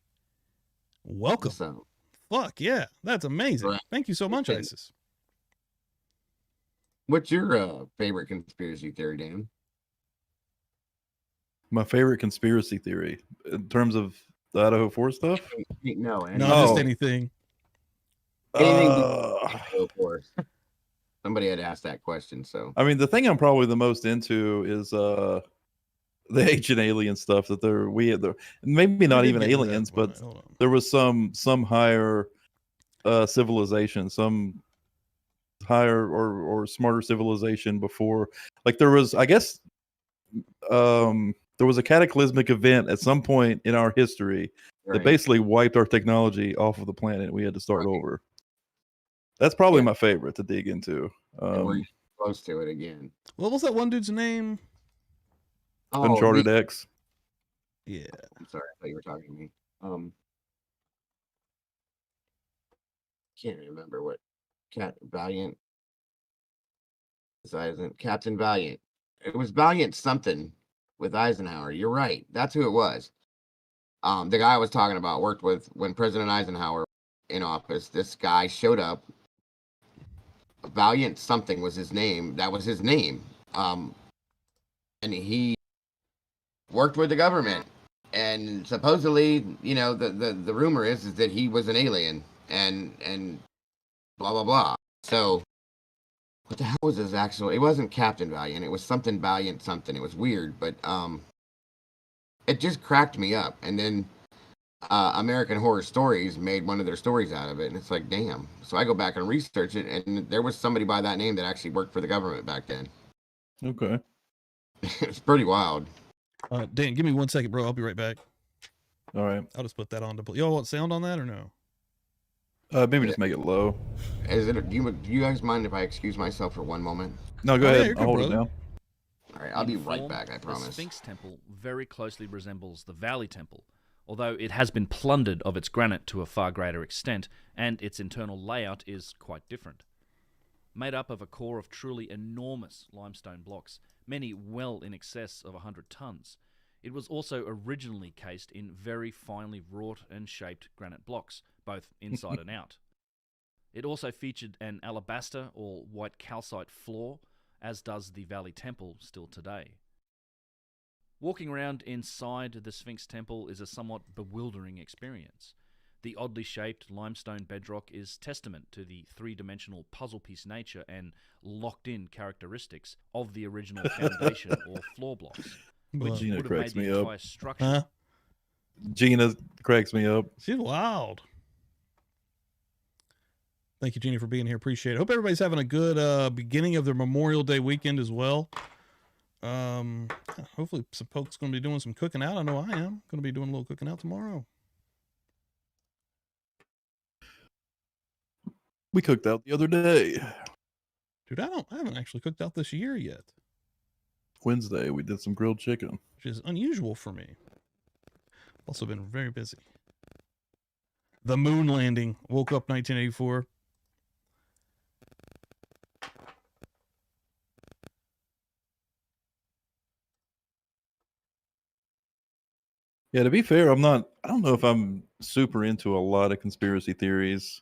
Welcome. So, fuck yeah. That's amazing. Right. Thank you so much, ISIS. What's your favorite conspiracy theory, Dan? My favorite conspiracy theory in terms of the Idaho 4 stuff? No, just anything. Idaho 4. Somebody had asked that question, so. I mean, the thing I'm probably the most into is the ancient alien stuff that maybe not even aliens, but there was some higher civilization, some higher or smarter civilization before. Like there was, I guess, there was a cataclysmic event at some point in our history that basically wiped our technology off of the planet. We had to start over. That's probably my favorite to dig into. We're close to it again. What was that one dude's name? Uncharted X. Yeah. I'm sorry, I thought you were talking to me. Can't remember what Valiant. Captain Valiant. It was Valiant something with Eisenhower. You're right. That's who it was. The guy I was talking about worked with when President Eisenhower in office. This guy showed up. Valiant something was his name. That was his name. And he worked with the government. And supposedly, you know, the rumor is that he was an alien and blah blah blah. So what the hell was his actual? It wasn't Captain Valiant. It was something Valiant something. It was weird, but it just cracked me up. And then American Horror Stories made one of their stories out of it, and it's like, damn. So I go back and research it, and there was somebody by that name that actually worked for the government back then. Okay. It's pretty wild. Dan, give me 1 second, bro. I'll be right back. All right. I'll just put that on to play. Y'all want sound on that or no? Maybe just make it low. Is it? Do you guys mind if I excuse myself for one moment? No, go Oh, yeah, ahead. you're good, I'll hold brother. it down. All right, I'll be In right form, back. I The promise. Sphinx Temple very closely resembles the Valley Temple, although it has been plundered of its granite to a far greater extent, and its internal layout is quite different. Made up of a core of truly enormous limestone blocks, many well in excess of 100 tons, it was also originally cased in very finely wrought and shaped granite blocks, both inside and out. It also featured an alabaster or white calcite floor, as does the Valley Temple still today. Walking around inside the Sphinx Temple is a somewhat bewildering experience. The oddly shaped limestone bedrock is testament to the three-dimensional puzzle piece nature and locked-in characteristics of the original foundation or floor blocks, which Gina would have cracks made me the up. entire structure. Huh? Gina cracks me up. She's wild. Thank you, Jeannie, for being here. Appreciate it. Hope everybody's having a good beginning of their Memorial Day weekend as well. Hopefully some folks going to be doing some cooking out. I know I am going to be doing a little cooking out tomorrow. We cooked out the other day. Dude, I haven't actually cooked out this year yet, Wednesday, we did some grilled chicken. which is unusual for me. Also been very busy. The moon landing. Woke up 1984. Yeah, to be fair, I don't know if I'm super into a lot of conspiracy theories.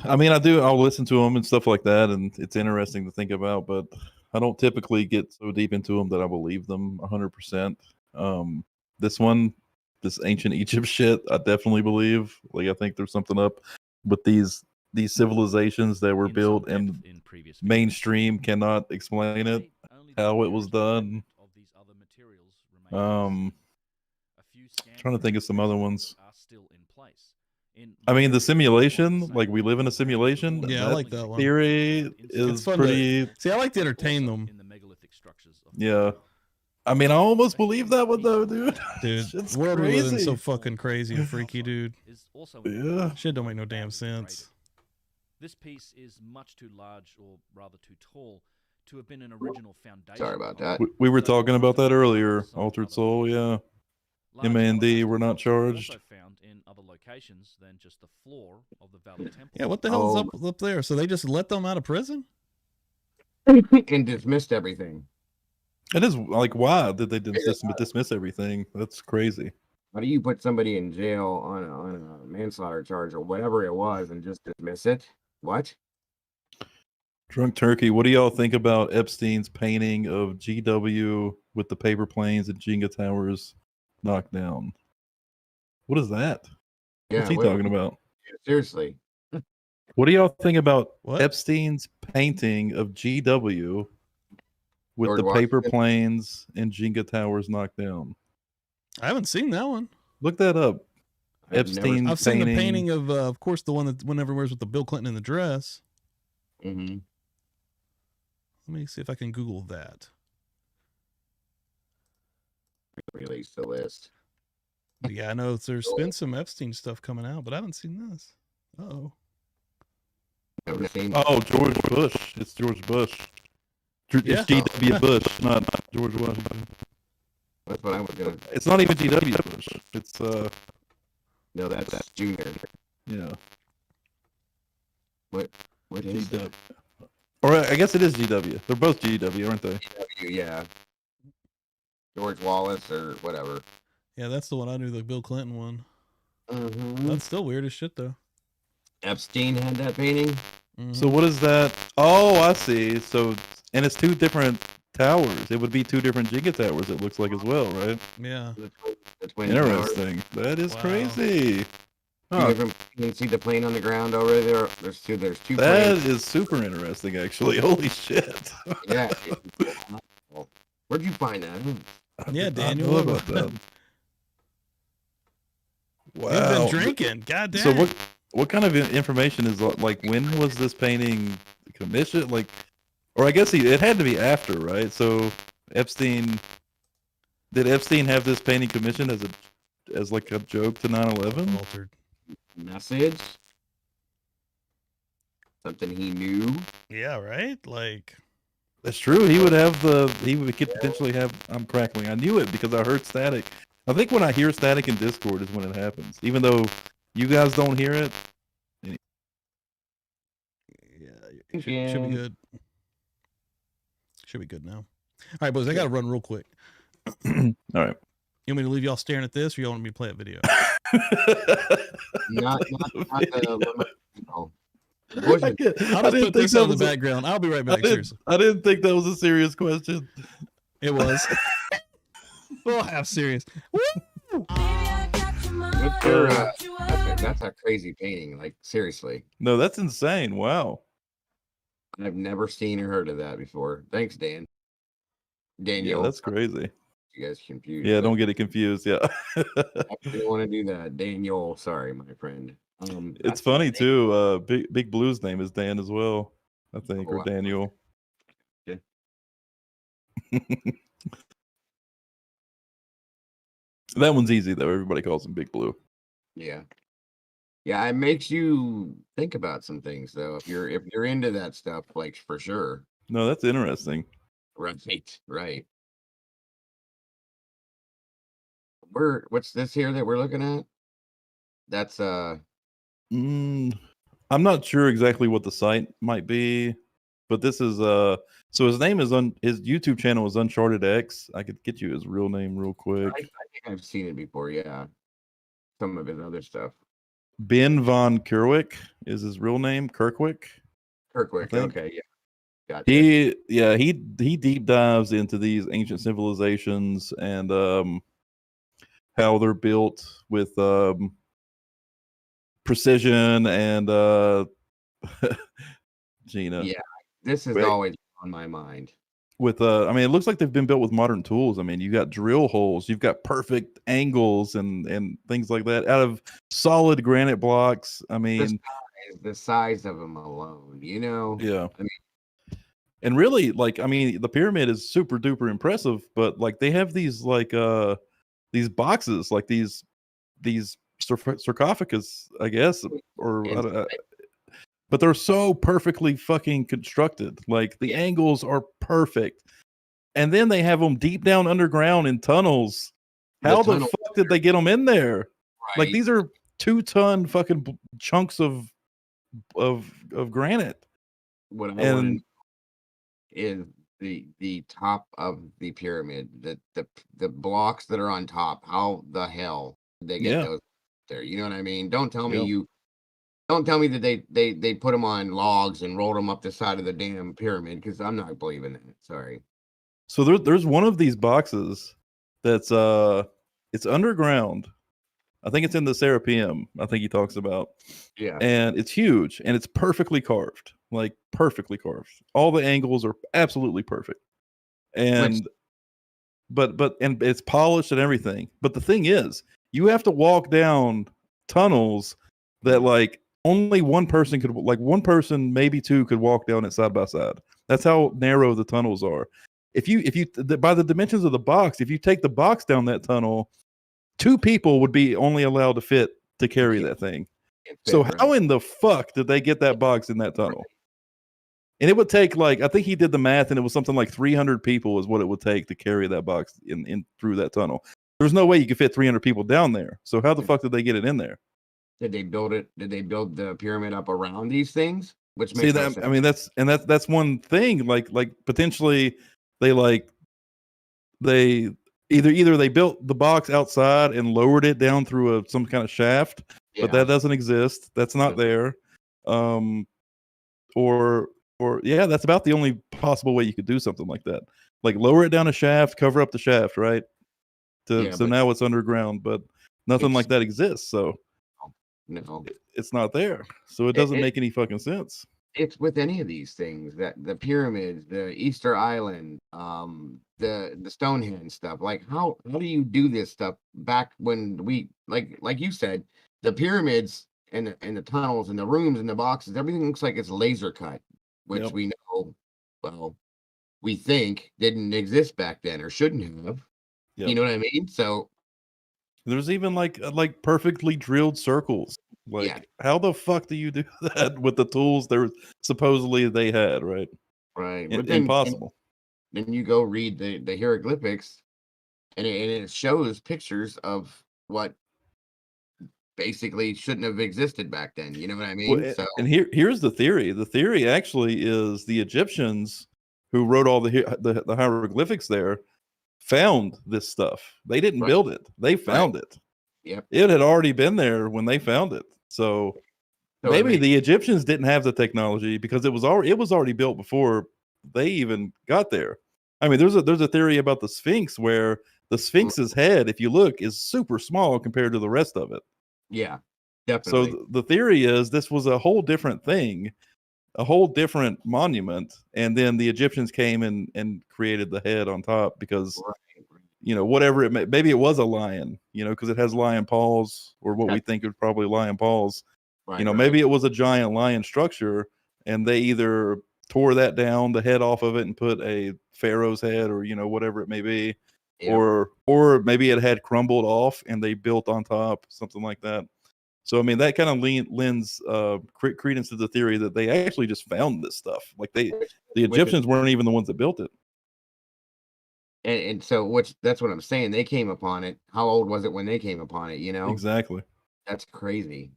I mean, I'll listen to them and stuff like that, and it's interesting to think about, but I don't typically get so deep into them that I believe them 100%. This ancient Egypt shit, I definitely believe. Like, I think there's something up with these civilizations that were In built some and depth in previous mainstream cannot explain it. Only the how it was clearest done. fragment of these other materials remain. A few scant Trying to think of some other ones. are still in place. I mean, the simulation, like we live in a simulation. Yeah, I like that one. Theory It's is fun to- pretty. See, I like to entertain Also them. in the megalithic structures of Yeah. I mean, I almost believe that one though, dude. Dude, It's world we live in crazy. so fucking crazy and freaky, dude. is also Yeah. Shit don't make no damn sense. This piece is much too large, or rather too tall, to have been an original foundation. Sorry about of that. it. We were talking about that earlier. Some Altered other Soul, locations. yeah. Large M&D alabaster were not blocks were charged. Also found in other locations than just the floor of the Valley Temple. Yeah, what the hell is Oh. up there? So they just let them out of prison? And dismissed everything. It is like, why did they dismiss everything? That's crazy. Why do you put somebody in jail on a manslaughter charge or whatever it was and just dismiss it? What? Drunk Turkey, what do y'all think about Epstein's painting of GW with the paper planes and Jenga towers knocked down? What is that? What's he what- talking about? Seriously. What do y'all think about What? Epstein's painting of GW with George the paper Washington? planes and Jenga towers knocked down? I haven't seen that one. Look that up. I've Epstein I've seen the painting of course, the one that went everywhere with the Bill Clinton in the dress. Mm-hmm. Let me see if I can Google that. Release the list. But yeah, I know there's been some Epstein stuff coming out, but I haven't seen this. Uh-oh. Never seen. Oh, George Bush. It's George Bush. Yeah. It's GW Bush, not George Washington. That's what I was gonna. It's not even GW Bush. It's No, that's Junior. yeah. What is GW. Or I guess it is GW. They're both GW, aren't they? GW? Yeah. George Wallace or whatever. Yeah, that's the one I knew, the Bill Clinton one. Mm-hmm. That's still weird as shit, though. Epstein had that painting. Mhm. So what is that? Oh, I see. So and it's two different towers. It would be two different Jenga towers. It looks like as well, right? Yeah. The Twin Towers. Interesting. That is Wow. crazy. You Huh. can see the plane on the ground over there. There's two That planes. is super interesting, actually. Holy shit. Yeah. Where'd you find that? I Yeah, did not Daniel, know what- about that. You've Wow. been drinking. God damn. So what kind of information is like? When was this painting commissioned? Like, Or I guess it had to be after, right? So Epstein, did Epstein have this painting commissioned as like a joke to 9/11? Altered. Message? Something he knew? Yeah, right. Like That's true. He could potentially have. I'm crackling. I knew it because I heard static. I think when I hear static in Discord is when it happens. Even though you guys don't hear it. yeah, should be good. Should be good now. All right, boys. I got to run real quick. All right. You want me to leave y'all staring at this, or you want me to play a video? Not the no. I'll just put this on the background. I'll be right back. Seriously, I didn't think that was a serious question. it was. Well, half serious. Woo! What's your, that's a crazy painting. Like, seriously. No, that's insane. Wow. I've never seen or heard of that before. Thanks, Dan. Daniel. Yeah, that's crazy. You guys confused. Yeah, don't get it confused. Yeah. I didn't want to do that. Daniel, sorry, my friend. It's funny too. Big Blue's name is Dan as well, I think, or Daniel. Yeah. That one's easy though. Everybody calls him Big Blue. Yeah. Yeah, it makes you think about some things though. If you're into that stuff, like for sure. No, that's interesting. Right. What's this here that we're looking at? That's I'm not sure exactly what the site might be, but this is so his name is his YouTube channel is Uncharted X. I could get you his real name real quick. I think I've seen it before, yeah. Some of his other stuff. Ben von Kerwick is his real name, Kirkwick. Okay, yeah. Gotcha. He deep dives into these ancient civilizations and how they're built with precision and Gina. Yeah, this is always on my mind. With I mean, it looks like they've been built with modern tools. I mean, you got drill holes, you've got perfect angles and things like that out of solid granite blocks. I mean, the size of them alone, you know. Yeah. I mean, and really, like, I mean, the pyramid is super duper impressive, but like they have these like these boxes, like these sarcophagus, I guess, or but they're so perfectly fucking constructed. Like the angles are perfect, and then they have them deep down underground in tunnels. How the fuck did they get them in there? Right. Like these are 2-ton fucking chunks of granite. What I want is the top of the pyramid, the blocks that are on top. How the hell did they get those there? You know what I mean? Don't tell me Don't tell me that they put them on logs and rolled them up the side of the damn pyramid, because I'm not believing that. Sorry. So there's one of these boxes that's it's underground. I think it's in the Serapeum. I think he talks about. Yeah. And it's huge and it's perfectly carved, like perfectly carved. All the angles are absolutely perfect. And but it's polished and everything. But the thing is, you have to walk down tunnels that like only one person could, like one person, maybe two, could walk down it side by side. That's how narrow the tunnels are. If you by the dimensions of the box, if you take the box down that tunnel, 2 people would be only allowed to fit to carry that thing. So how in the fuck did they get that box in that tunnel? And it would take, like, I think he did the math, and it was something like 300 people is what it would take to carry that box in through that tunnel. There's no way you could fit 300 people down there. So how the fuck did they get it in there? Did they build it? Did they build the pyramid up around these things? Which makes see that sense. I mean, that's one thing. Like potentially they either they built the box outside and lowered it down through some kind of shaft, but that doesn't exist. That's not there. Or that's about the only possible way you could do something like that. Like lower it down a shaft, cover up the shaft, right? So now it's underground, but nothing like that exists. So no, it's not there. So it doesn't make any fucking sense. It's with any of these things, that the pyramids, the Easter Island, the Stonehenge stuff. Like how do you do this stuff back when we like you said, the pyramids and the tunnels and the rooms and the boxes, everything looks like it's laser cut, which we know well, we think didn't exist back then or shouldn't have. Yep. You know what I mean? So There's even like perfectly drilled circles. Like, yeah, how the fuck do you do that with the tools supposedly they had, right? right. In- But then impossible. then you go read the hieroglyphics, and it shows pictures of what basically shouldn't have existed back then. You know what I Well, mean? So and here's the theory. The theory actually is the Egyptians who wrote all the hieroglyphics there found this stuff. They didn't Right. build it. They found it. Yep. It had already been there when they found it. So So it maybe makes- the Egyptians didn't have the technology because it was already built before they even got there. I mean, there's a theory about the Sphinx where the Sphinx's head, if you look, is super small compared to the rest of it. yeah, So definitely. the theory is this was a whole different thing, a whole different monument, and then the Egyptians came and created the head on top because Right. whatever maybe it was a lion, because it has lion paws, or what we That's- think is probably lion paws. Right, Maybe it was a giant lion structure, and they either tore that down, the head off of it, and put a pharaoh's head, or whatever it may be, Yeah. or maybe it had crumbled off and they built on top, something like that. So I mean, that kind of lends credence to the theory that they actually just found this stuff. Like the Egyptians weren't even the ones that built it. And so that's what I'm saying. They came upon it. How old was it when they came upon it? Exactly. That's crazy.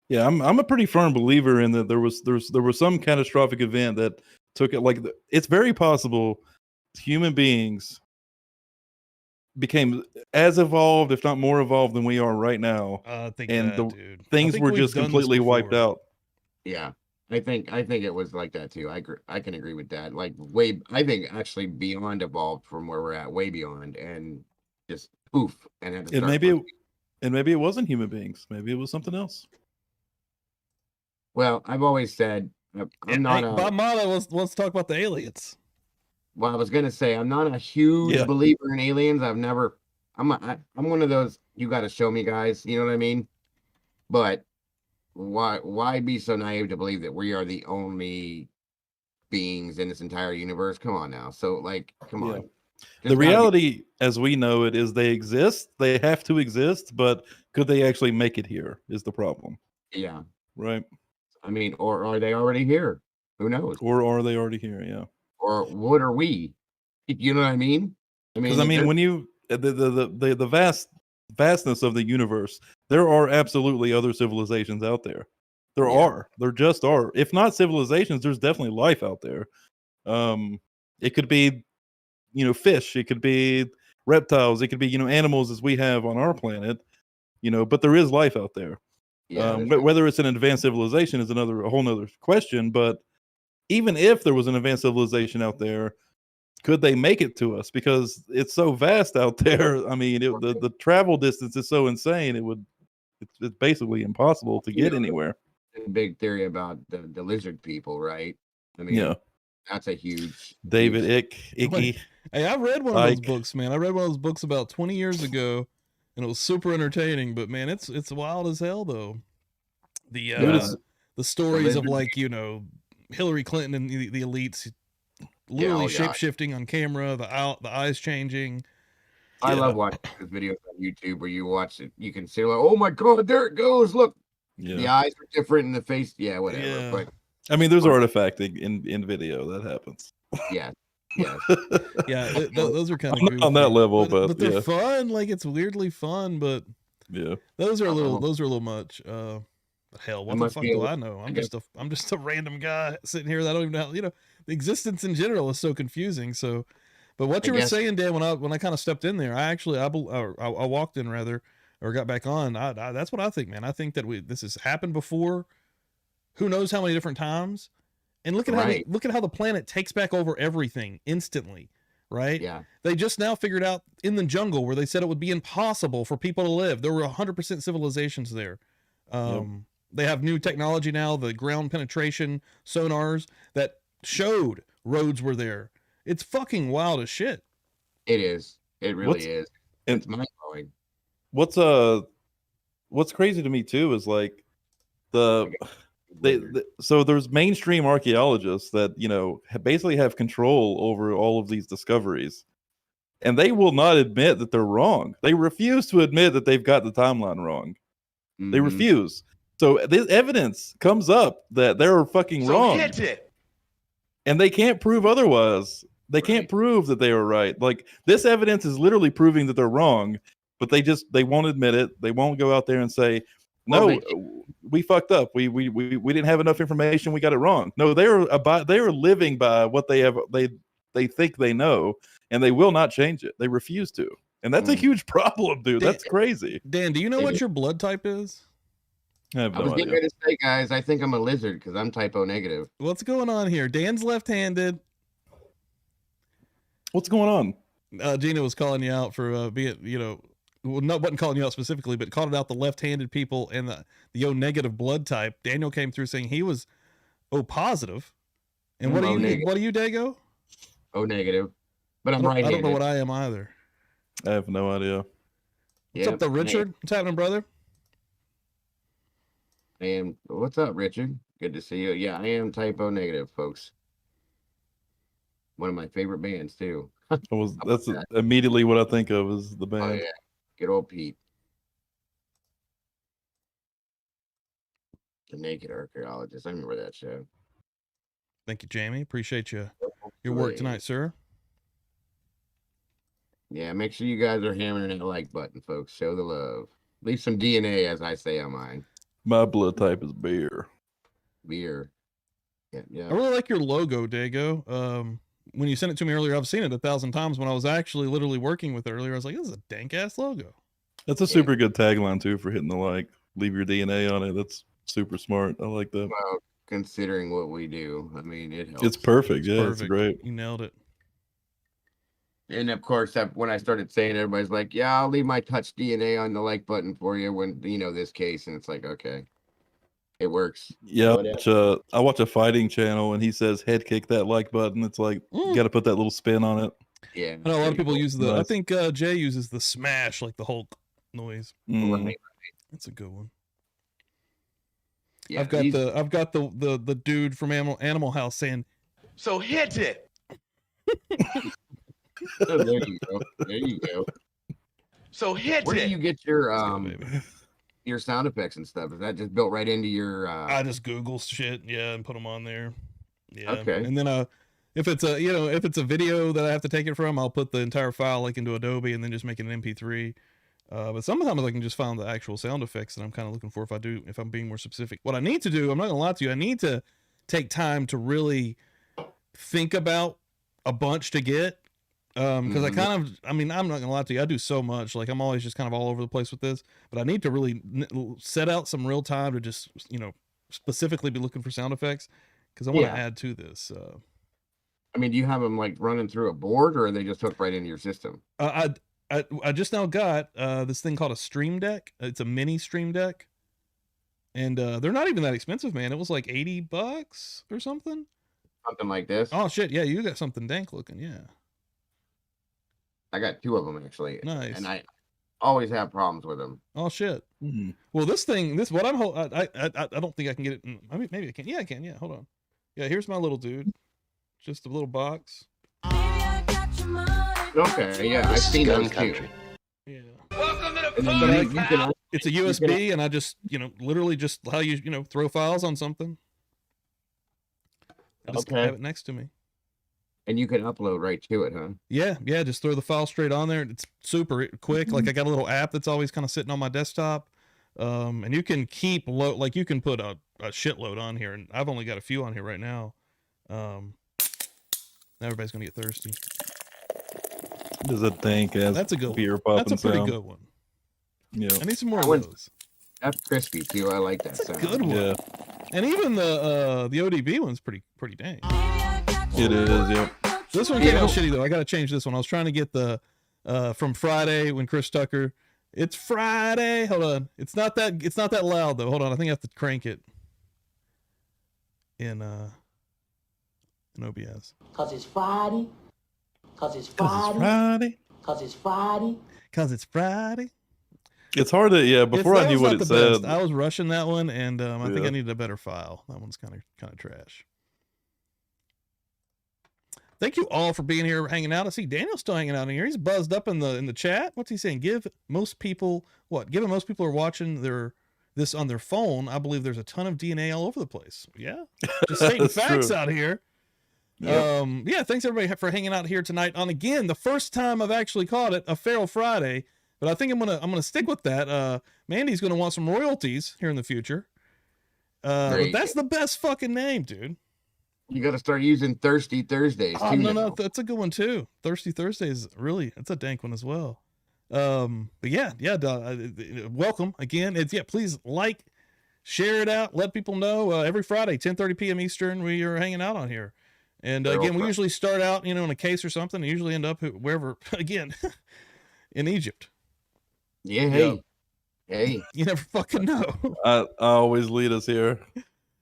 Yeah, I'm a pretty firm believer in that there was some catastrophic event that took it. Like it's very possible human beings became as evolved, if not more evolved, than we are right now. I think And that, the dude. I things think were we've just done this completely wiped before. out. Yeah. I think it was like that too. I can agree with that. Like I think actually beyond evolved from where we're at, way beyond, and just poof, and had to And start maybe from- maybe it wasn't human beings. Maybe it was something else. Well, I've always said I'm not Hey, a. Bob Marley let's talk about the aliens. Well, I was gonna say I'm not a huge Yeah. believer in aliens. I'm one of those you got to show me guys. You know what I mean? But why be so naive to believe that we are the only beings in this entire universe? Come on now. So like, come Yeah. on. The There's gotta be- reality as we know it is they exist. They have to exist, but could they actually make it here is the problem, yeah. right? I mean, or are they already here? Who knows? Or are they already here? Yeah. Or what are we? You know what I mean? Because I mean, when you the vastness of the universe, there are absolutely other civilizations out there. There just are. If not civilizations, there's definitely life out there. It could be, fish. It could be reptiles. It could be, animals as we have on our planet. But there is life out there. Whether it's an advanced civilization is a whole nother question. But even if there was an advanced civilization out there, could they make it to us? Because it's so vast out there. I mean, the travel distance is so insane. It's basically impossible to get anywhere. big theory about the lizard people, right? I mean, Yeah. that's a huge David huge- Icky. Hey, I read one of those Ike. books, man. I read one of those books about 20 years ago, and it was super entertaining. But man, it's wild as hell, though. The stories of like Hillary Clinton and the elites, literally shape shifting on camera, the eyes changing. I love watching those videos on YouTube where you watch it. You can see like, oh my god, there it goes! Look, the eyes are different in the face. Yeah, whatever. Yeah. But I mean, there's artifacting in video that happens. yeah, Yeah, those are kind of On that level, but they're yeah. fun. Like it's weirdly fun, but Yeah. those are a little much. Hell, what the must fuck be a do li- I know? I I'm guess- just a random guy sitting here that I don't even know. The existence in general is so confusing. So, but what I you were guess- saying, Dan, when I kind of stepped in there, I walked in rather, or got back on. That's what I think, man. I think that this has happened before. Who knows how many different times? And look at how the planet takes back over everything instantly, right? Yeah. They just now figured out in the jungle where they said it would be impossible for people to live. There were 100% civilizations there. They have new technology now, the ground penetration sonars that showed roads were there. It's fucking wild as shit. It is. It really is. and- It's mind blowing. What's crazy to me too is like So there's mainstream archaeologists that basically have control over all of these discoveries, and they will not admit that they're wrong. They refuse to admit that they've got the timeline wrong. They refuse. So this evidence comes up that they're fucking wrong, hit it. and they can't prove otherwise. They can't prove that they were right. Like, this evidence is literally proving that they're wrong, but they won't admit it. They won't go out there and say, no, we fucked up. We didn't have enough information. We got it wrong. No, they are living by what they think they know, and they will not change it. They refuse to. And that's a huge problem, dude. That's crazy. Dan, do you know what your blood type is? I have I was no getting idea. ready to say, guys, I think I'm a lizard because I'm typo negative. What's going on here? Dan's left-handed. What's going on? Gina was calling you out for being, wasn't calling you out specifically, but called out the left-handed people and the O negative blood type. Daniel came through saying he was O positive. And what do you need? What do you, Dago? O negative. But I'm right-handed. I don't know what I I am either. I have no idea. What's up, though, Richard? What's happening, brother? What's up, Richard? Good to see you. Yeah, I am typo negative, folks. One of my favorite bands too. That's immediately what I think of as the band. Oh yeah, good old Pete. The Naked Archaeologist. I remember that show. Thank you, Jamie. Appreciate your work tonight, sir. Yeah, make sure you guys are hammering that like button, folks. Show the love. Leave some DNA, as I say on mine. My blood type is beer. Beer. Yeah. I really like your logo, Dago. When you sent it to me earlier, I've seen it 1,000 times. When I was actually literally working with it earlier, I was like, this is a dank ass logo. That's a super good tagline too for hitting the like. Leave your DNA on it. That's super smart. I like that. Well, considering what we do, I mean, it helps. It's perfect. It's great. You nailed it. And of course, when I started saying, everybody's like, yeah, I'll leave my touch DNA on the like button for you when, this case. And it's like, okay, it works. Yeah. I watch a fighting channel and he says, head kick that like button. It's like, you got to put that little spin on it. Yeah. I know a lot of people use I think Jay uses the smash, like the Hulk noise. Right. That's a good one. Yeah, I've got the dude from Animal House saying, so hit it. Oh, there you go. So hit Where it. do you get your sound effects and stuff? Is that just built right into your? I just Google shit, and put them on there. Yeah. Okay. And then if it's a video that I have to take it from, I'll put the entire file like into Adobe and then just make it an MP3. But sometimes I can just find the actual sound effects that I'm kind of looking for if I'm being more specific. What I need to do, I'm not gonna lie to you, I need to take time to really think about a bunch to get. Because I'm not gonna lie to you, I do so much. Like, I'm always just kind of all over the place with this, but I need to really set out some real time to just, specifically be looking for sound effects because I want to add to this. I mean, do you have them like running through a board, or are they just hooked right into your system? I just now got this thing called a Stream Deck. It's a mini Stream Deck, and they're not even that expensive, man. It was like $80 or something. Something like this. Oh shit, yeah, you got something dank looking, yeah. I got 2 of them actually. Nice. And I always have problems with them. Oh shit. Mm-hmm. Well, I don't think I can get it. Maybe I can. Yeah, I can. Yeah, hold on. Yeah, here's my little dude. Just a little box. Okay, yeah, I've seen those too. Yeah. Welcome to the party. It's a USB, and I just, literally just how you, throw files on something. I just have it next to me. And you can upload right to it, huh? Yeah, just throw the file straight on there. It's super quick. Like, I got a little app that's always kind of sitting on my desktop. And you can keep you can put a shitload on here, and I've only got a few on here right now. Now everybody's gonna get thirsty. There's a dank ass That's a good beer one. popping That's a pretty sound. good one. Yeah. I need some more of those. That's crispy too. I like that That's sound. a good one. Yeah. And even the ODB one's pretty dang. It is, yep. This one came out shitty though. I gotta change this one. I was trying to get the from Friday when Chris Tucker. It's Friday. Hold on. It's not that loud though. Hold on. I think I have to crank it in OBS. Cause it's Friday. Cause it's Friday. Cause it's Friday. Cause it's Friday. It's hard to, yeah, before I knew what it said. I was rushing that one, and I think I needed a better file. That one's kind of trash. Thank you all for being here, hanging out. I see Daniel's still hanging out in here. He's buzzed up in the chat. What's he saying? Given most people are watching this on their phone, I believe there's a ton of DNA all over the place. Yeah, just stating facts out here. Yep. Yeah, thanks everybody for hanging out here tonight on, again, the first time I've actually caught it, a Feral Friday. But I think I'm gonna stick with that. Mandy's gonna want some royalties here in the future. But that's the best fucking name, dude. You got to start using Thirsty Thursdays. Oh, no, that's a good one too. Thirsty Thursdays, really, that's a dank one as well. But yeah, welcome again. Please like, share it out, let people know. Every Friday, 10:30 p.m. Eastern, we are hanging out on here. And again, we usually start out, in a case or something, and usually end up wherever, again, in Egypt. Yeah, hey, you never fucking know. I always lead us here.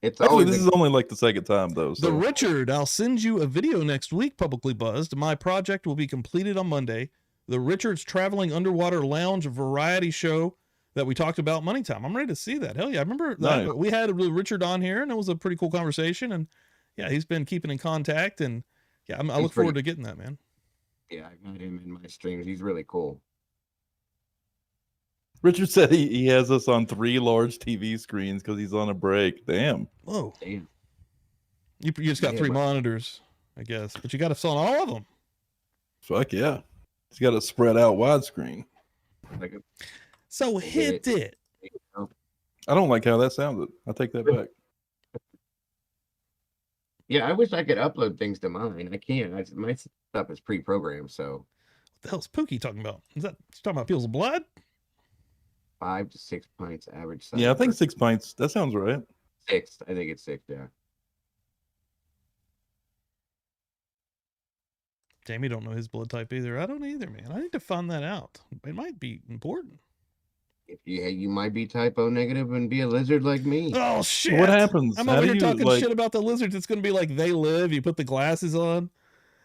Actually, this is only like the second time though. So. The Richard, I'll send you a video next week, Publicly Buzzed. My project will be completed on Monday. The Richard's Traveling Underwater Lounge variety show that we talked about Money Time. I'm ready to see that. Hell yeah. I remember that we had Richard on here, and it was a pretty cool conversation. And yeah, he's been keeping in contact, and yeah, I look forward to getting that, man. Yeah, I got him in my streams. He's really cool. Richard said he has us on 3 large TV screens because he's on a break. Damn. Whoa. Damn. You just got 3 monitors, I guess, but you got to on all of them. Fuck yeah. He's got a spread out widescreen. So hit it. I don't like how that sounded. I take that back. Yeah, I wish I could upload things to mine. I can't. My stuff is pre-programmed, so. What the hell's Pookie talking about? Is that talking about people's blood? 5 to 6 pints average size. Yeah, I think 6 pints. That sounds right. 6. I think it's 6, yeah. Jamie don't know his blood type either. I don't either, man. I need to find that out. It might be important. If you might be type O negative and be a lizard like me. Oh shit! What happens? I'm over here talking shit about the lizards. It's gonna be like They Live. You put the glasses on.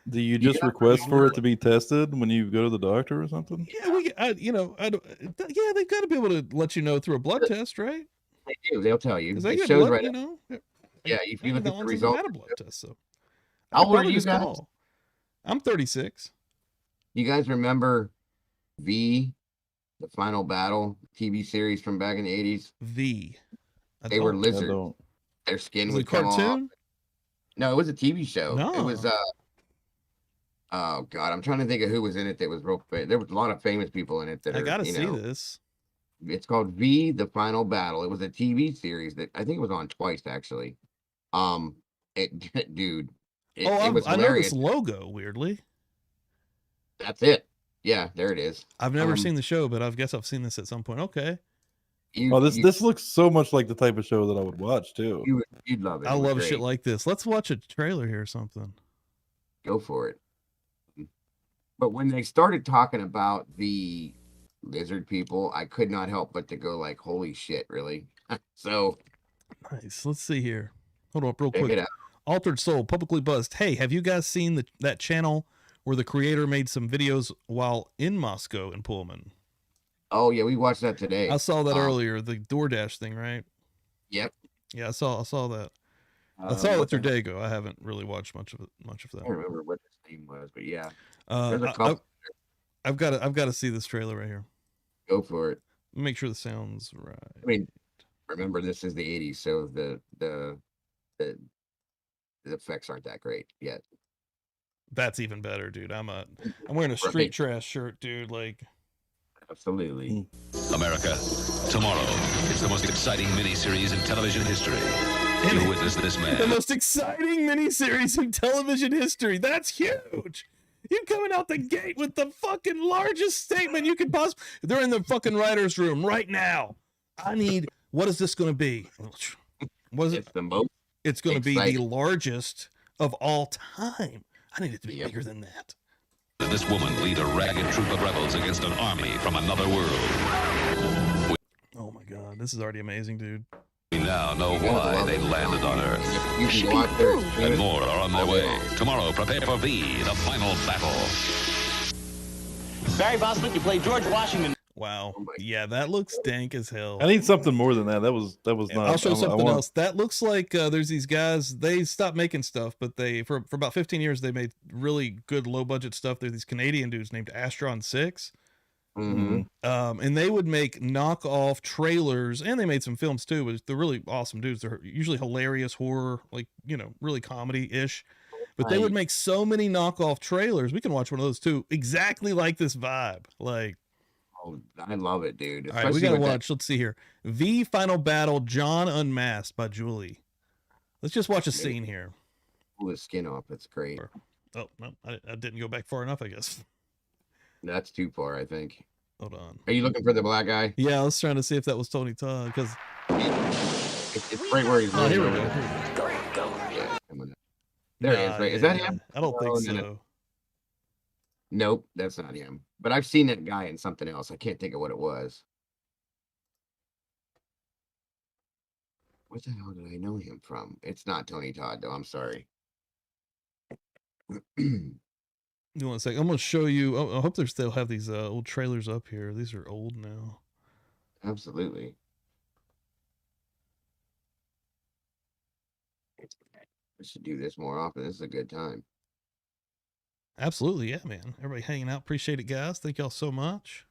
Do you just request for it to be tested when you go to the doctor or something? Yeah, yeah, they got to be able to let you know through a blood test, right? They do. They'll tell you. They it shows blood, right. Yeah, if you look at the results. Had a blood test, so. How old are you guys? I'm 36. You guys remember V, the Final Battle TV series from back in the 80s? They were lizards. Their skin would come off. No, it was a TV show. No. It was oh god, I'm trying to think of who was in it that was real. There was a lot of famous people in it that I gotta see this. It's called V, the Final Battle. It was a TV series that I think it was on twice actually. Dude. It was hilarious. I know this logo, weirdly. That's it. Yeah, there it is. I've never seen the show, but I guess I've seen this at some point. Okay. This looks so much like the type of show that I would watch too. You'd love it. I love shit like this. Let's watch a trailer here or something. Go for it. But when they started talking about the lizard people, I could not help but to go like, holy shit, really? So nice. Let's see here. Hold on real quick. Altered Soul, Publicly Buzzed. Hey, have you guys seen that channel where the creator made some videos while in Moscow and Pullman? Oh yeah, we watched that today. I saw that earlier, the DoorDash thing, right? Yep. Yeah, I saw that. I saw it through Dago. I haven't really watched much of that. I don't remember what his name was, but yeah. I've got to see this trailer right here. Go for it. Make sure the sound's right. I mean, remember this is the 80s, so the effects aren't that great yet. That's even better, dude. I'm wearing a street trash shirt, dude. Like, absolutely. America, tomorrow. It's the most exciting miniseries in television history. You witness this man. The most exciting miniseries in television history. That's huge. You coming out the gate with the fucking largest statement you could possibly. They're in the fucking writer's room right now. What is this going to be? What is it? It's going to be the largest of all time. I need it to be bigger than that. This woman lead a ragged troop of rebels against an army from another world. Oh my god, this is already amazing, dude. We now know why they landed on Earth. And more are on their way. Tomorrow, prepare for V, the final battle. Barry Bosman, you play George Washington. Wow. Oh my- Yeah, that looks dank as hell. I need something more than that. That was Yeah, not. I'll show I something want- else. That looks like there's these guys. They stopped making stuff, but they for about 15 years they made really good low budget stuff. There's these Canadian dudes named Astron 6. Mhm. And they would make knockoff trailers, and they made some films too. But they're really awesome dudes. They're usually hilarious horror, like really comedy-ish. But they would Right. make so many knockoff trailers. We can watch one of those too, exactly like this vibe. Like, Oh, I love it, dude. all right, we Especially gotta with that watch. Let's see here. V Final Battle, John Unmasked by Julie. Let's just watch a scene here. pull his skin off. That's great. Oh no, I didn't go back far enough, I guess. That's too far, I think. Hold on. Are you looking for the black guy? Yeah, I was trying to see if that was Tony Todd because It's right where he's. oh, here we laying go. over. Yeah, come on. There he is. Right? Is that him? I don't think Oh, so. no. Nope, that's not him. But I've seen that guy in something else. I can't think of what it was. What the hell did I know him from? It's not Tony Todd, though. I'm sorry. You want a second? I'm going to show you. I hope they still have these old trailers up here. These are old now. Absolutely. I should do this more often. This is a good time. Absolutely, yeah, man. Everybody hanging out. Appreciate it, guys. Thank y'all so much.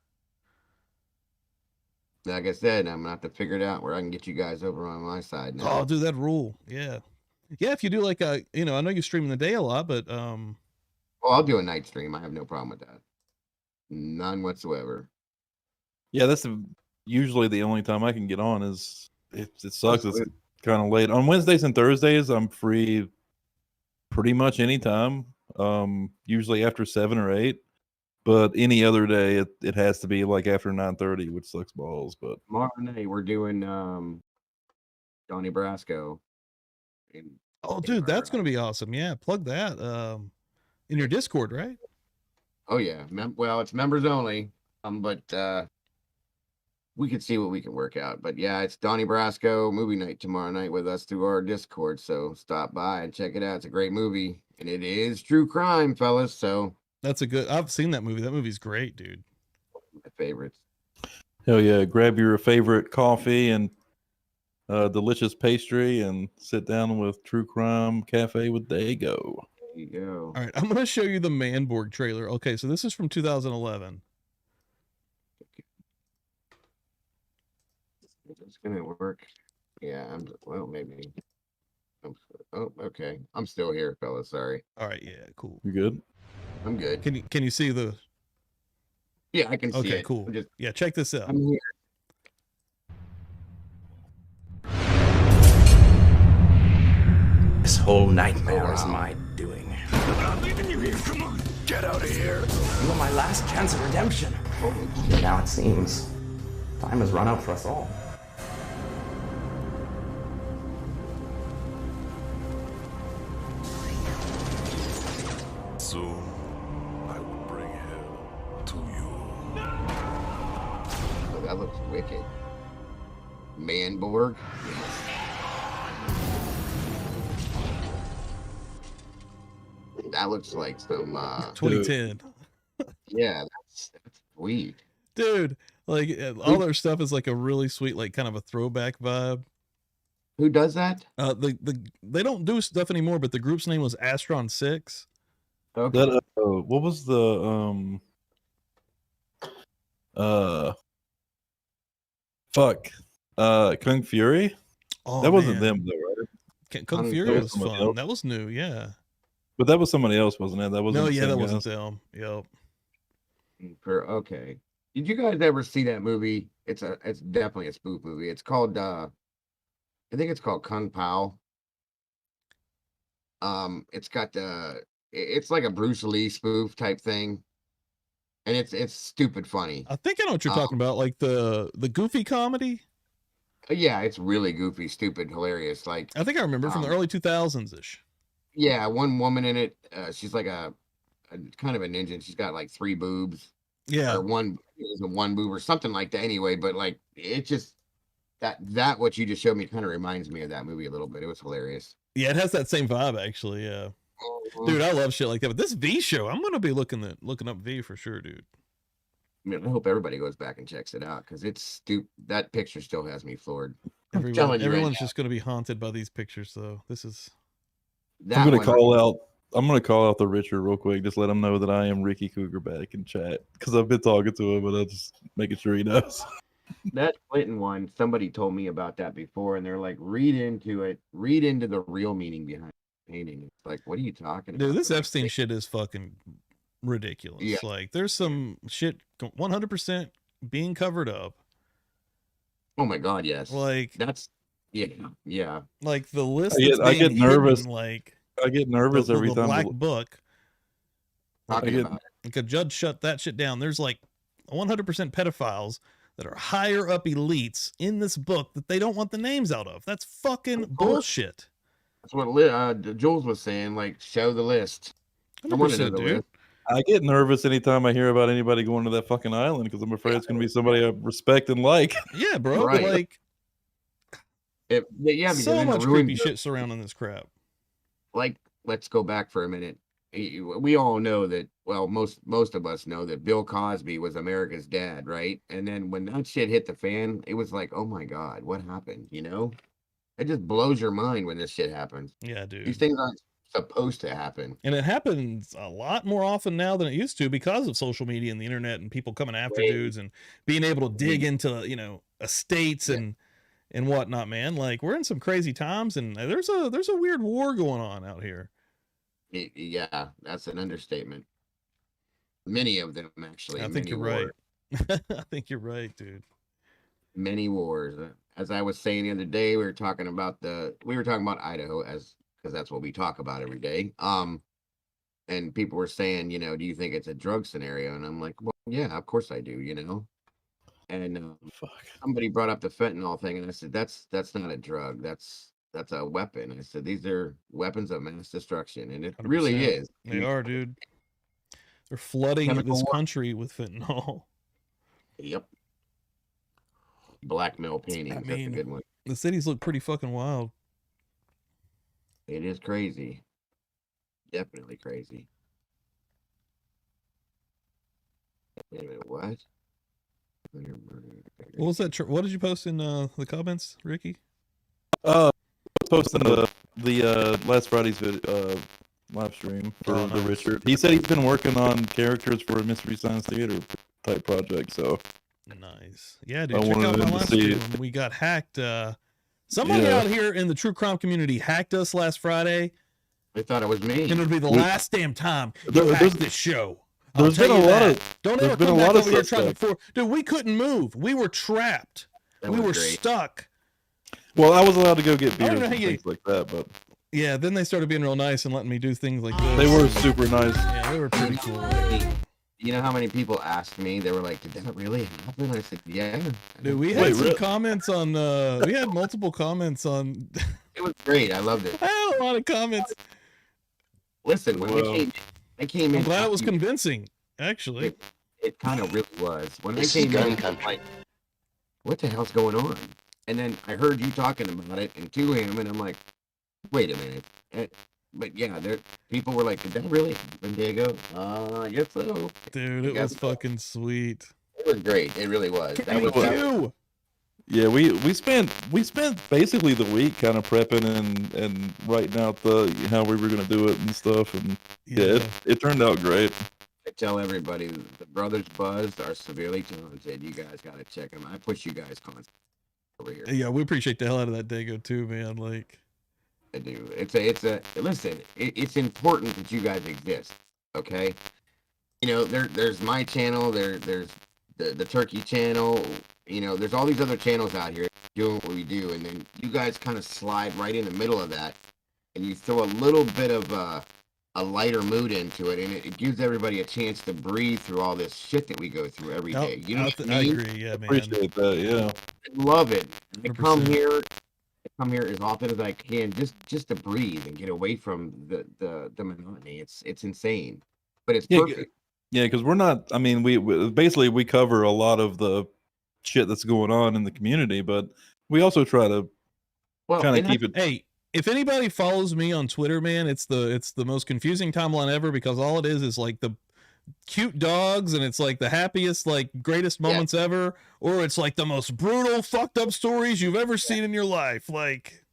Like I said, I'm gonna have to figure it out where I can get you guys over on my side now. Oh, dude, that rule. Yeah. Yeah, if you do like I know you stream in the day a lot, but Well, I'll do a night stream. I have no problem with that. None whatsoever. Yeah, that's usually the only time I can get on. Is it sucks. It's kind of late on Wednesdays and Thursdays. I'm free pretty much anytime. Usually after 7 or 8. But any other day, it has to be like after 9:30, which sucks balls. But Tomorrow night we're doing Donnie Brasco. oh, dude, that's gonna be awesome. Yeah, plug that in your Discord, right? Oh yeah. Well, it's members only. But we could see what we can work out. But yeah, it's Donnie Brasco movie night tomorrow night with us through our Discord. So stop by and check it out. It's a great movie, and it is true crime, fellas. So That's a good. I've seen that movie. That movie's great, dude. my favorites. hell yeah, grab your favorite coffee and delicious pastry and sit down with True Crime Cafe with Dago. There you go. All right, I'm gonna show you the Manborg trailer. Okay, so this is from 2011. It's gonna work. Yeah, well, maybe. Oh, okay. I'm still here, fellas. Sorry. All right, yeah, cool. You good? I'm good. Can you see the? Yeah, I can see it. Okay, cool. Yeah, check this out. I'm here. This whole nightmare is my doing. I'm not leaving you here. Come on. Get out of here. You were my last chance of redemption. Now it seems time has run out for us all. Soon, I will bring hell to you. Oh, that looks wicked. Manborg. That looks like some 2010. yeah, that's sweet. Dude, like all their stuff is like a really sweet, like kind of a throwback vibe. Who does that? They don't do stuff anymore, but the group's name was Astron 6. Okay. That what was the Kung Fury? Oh, That wasn't man. them though, right? Kung Fury That was somebody fun. else. That was new, yeah. But that was somebody else, wasn't it? That wasn't. No, the yeah, same that guys? wasn't them. Yep. Okay. Did you guys ever see that movie? It's definitely a spoof movie. It's called I think it's called Kung Pao. It's got it's like a Bruce Lee spoof type thing. And it's stupid funny. I think I know what you're talking about, like the goofy comedy. Yeah, it's really goofy, stupid, hilarious. Like I think I remember from the early 2000s ish. yeah, one woman in it, she's like a kind of a ninja, and she's got like 3 boobs. Yeah. Or one boob or something like that anyway, but like it just that what you just showed me kind of reminds me of that movie a little bit. It was hilarious. Yeah, it has that same vibe actually, yeah. Dude, I love shit like that. But this V show, I'm gonna be looking up V for sure, dude. mean, I hope everybody goes back and checks it out because it's stupid. That picture still has me floored. I'm telling you right Everyone's now. just going to be haunted by these pictures, though. This is. That I'm gonna one- call out. I'm gonna call out the Richard real quick. Just let him know that I am Ricky Cougar back in chat because I've been talking to him, but I'm just making sure he knows. That Clinton one, somebody told me about that before, and they're like, read into it, read into the real meaning behind the painting. It's like, what are you talking about? Dude, this Like, Epstein shit is fucking ridiculous. Yeah. Like, there's some shit 100% being covered up. oh my god, yes. Like, That's yeah. like the list. I get nervous. Like, I get nervous every the time. black book. Talking get- about it. Like a judge shut that shit down. There's like 100% pedophiles that are higher up elites in this book that they don't want the names out of. That's fucking bullshit. That's what Jules was saying. Like, show the list. I want to know 100%, the dude. list. I get nervous anytime I hear about anybody going to that fucking island because I'm afraid it's going to be somebody I respect and like. Yeah, bro. Right. But like, Yeah, because so then it much ruins creepy the- shit surrounding this crap. Like, let's go back for a minute. We all know that. Well, most of us know that Bill Cosby was America's dad, right? And then when that shit hit the fan, it was like, oh my god, what happened? You know, it just blows your mind when this shit happens. Yeah, dude. These things aren't supposed to happen. And it happens a lot more often now than it used to because of social media and the internet and people coming after Right. dudes and being able to dig into, you know, estates and whatnot, man. Like, we're in some crazy times, and there's a weird war going on out here. Yeah, that's an understatement. Many of them, actually. I think many you're wars. right. I think you're right, dude. Many wars. As I was saying the other day, we were talking about Idaho because that's what we talk about every day. And people were saying, you know, do you think it's a drug scenario? And I'm like, well, yeah, of course I do, you know. And somebody brought up the fentanyl thing, and I said, that's not a drug. That's a weapon. I said, these are weapons of mass destruction, and it really 100%. is. They are, dude. They're flooding Chemical this war- country with fentanyl. Yep. Blackmail paintings. That's a mean, good one. The cities look pretty fucking wild. It is crazy. Definitely crazy. Wait a minute, what? What was that? What did you post in the comments, Ricky? Posting the last Friday's live stream for Oh, the nice. Richard. He said he's been working on characters for a Mystery Science Theater type project. So Nice. Yeah, dude. I Check out wanted my him to live see stream. We got hacked. Somebody Yeah. out here in the true crime community hacked us last Friday, I thought it was me. and it'll be the We- last damn time There- you there's- hack this show. I'll there's tell been you a lot that. of- Don't there's ever been come a back lot of over here trying to suspects. Dude, we couldn't move. We were trapped. That We was were great. stuck. well, I was allowed to go get don't beers know and how you- things like that, but Yeah, then they started being real nice and letting me do things like this. they were super nice. Yeah, they were pretty cool. You know how many people asked me? They were like, "Did that really happen?" I said, "Yeah." Dude, we had Wait, some really? comments on. We had multiple comments on. It was great. I loved it. I had a lot of comments. Listen, when Well, I came in. I'm glad it was after you- convincing. Actually, It kind of really was. When This I is came gun in, I'm country. like, what the hell's going on? And then I heard you talking about it and to him, and I'm like, wait a minute. But yeah, people were like, did that really happen, Diego? I guess so. dude, it Guess was so. fucking sweet. It was great. It really was. That Thank was you. Yeah, we spent basically the week kind of prepping and writing out how we were gonna do it and stuff, and yeah, it turned out great. I tell everybody, the Brothers Buzzed are severely talented. You guys got to check them. I push you guys constantly over here. Yeah, we appreciate the hell out of that Dago too, man. Like, I do. Listen, it's important that you guys exist. Okay. You know, there's my channel. There's the Turkey channel. You know, there's all these other channels out here doing what we do, and then you guys kind of slide right in the middle of that, and you throw a little bit of a lighter mood into it, and it gives everybody a chance to breathe through all this shit that we go through every day. You know what I I mean? agree. Yeah, man. Appreciate that. Yeah. I love it. I come 100%. here. I come here as often as I can, just to breathe and get away from the monotony. It's insane, but it's Yeah, perfect. Yeah, because we're not. I mean, we basically we cover a lot of the shit that's going on in the community, but we also try to Well, kind of and keep it. Hey, if anybody follows me on Twitter, man, it's the most confusing timeline ever because all it is like the cute dogs and it's like the happiest, like greatest moments ever, or it's like the most brutal, fucked up stories you've ever seen in your life. Like,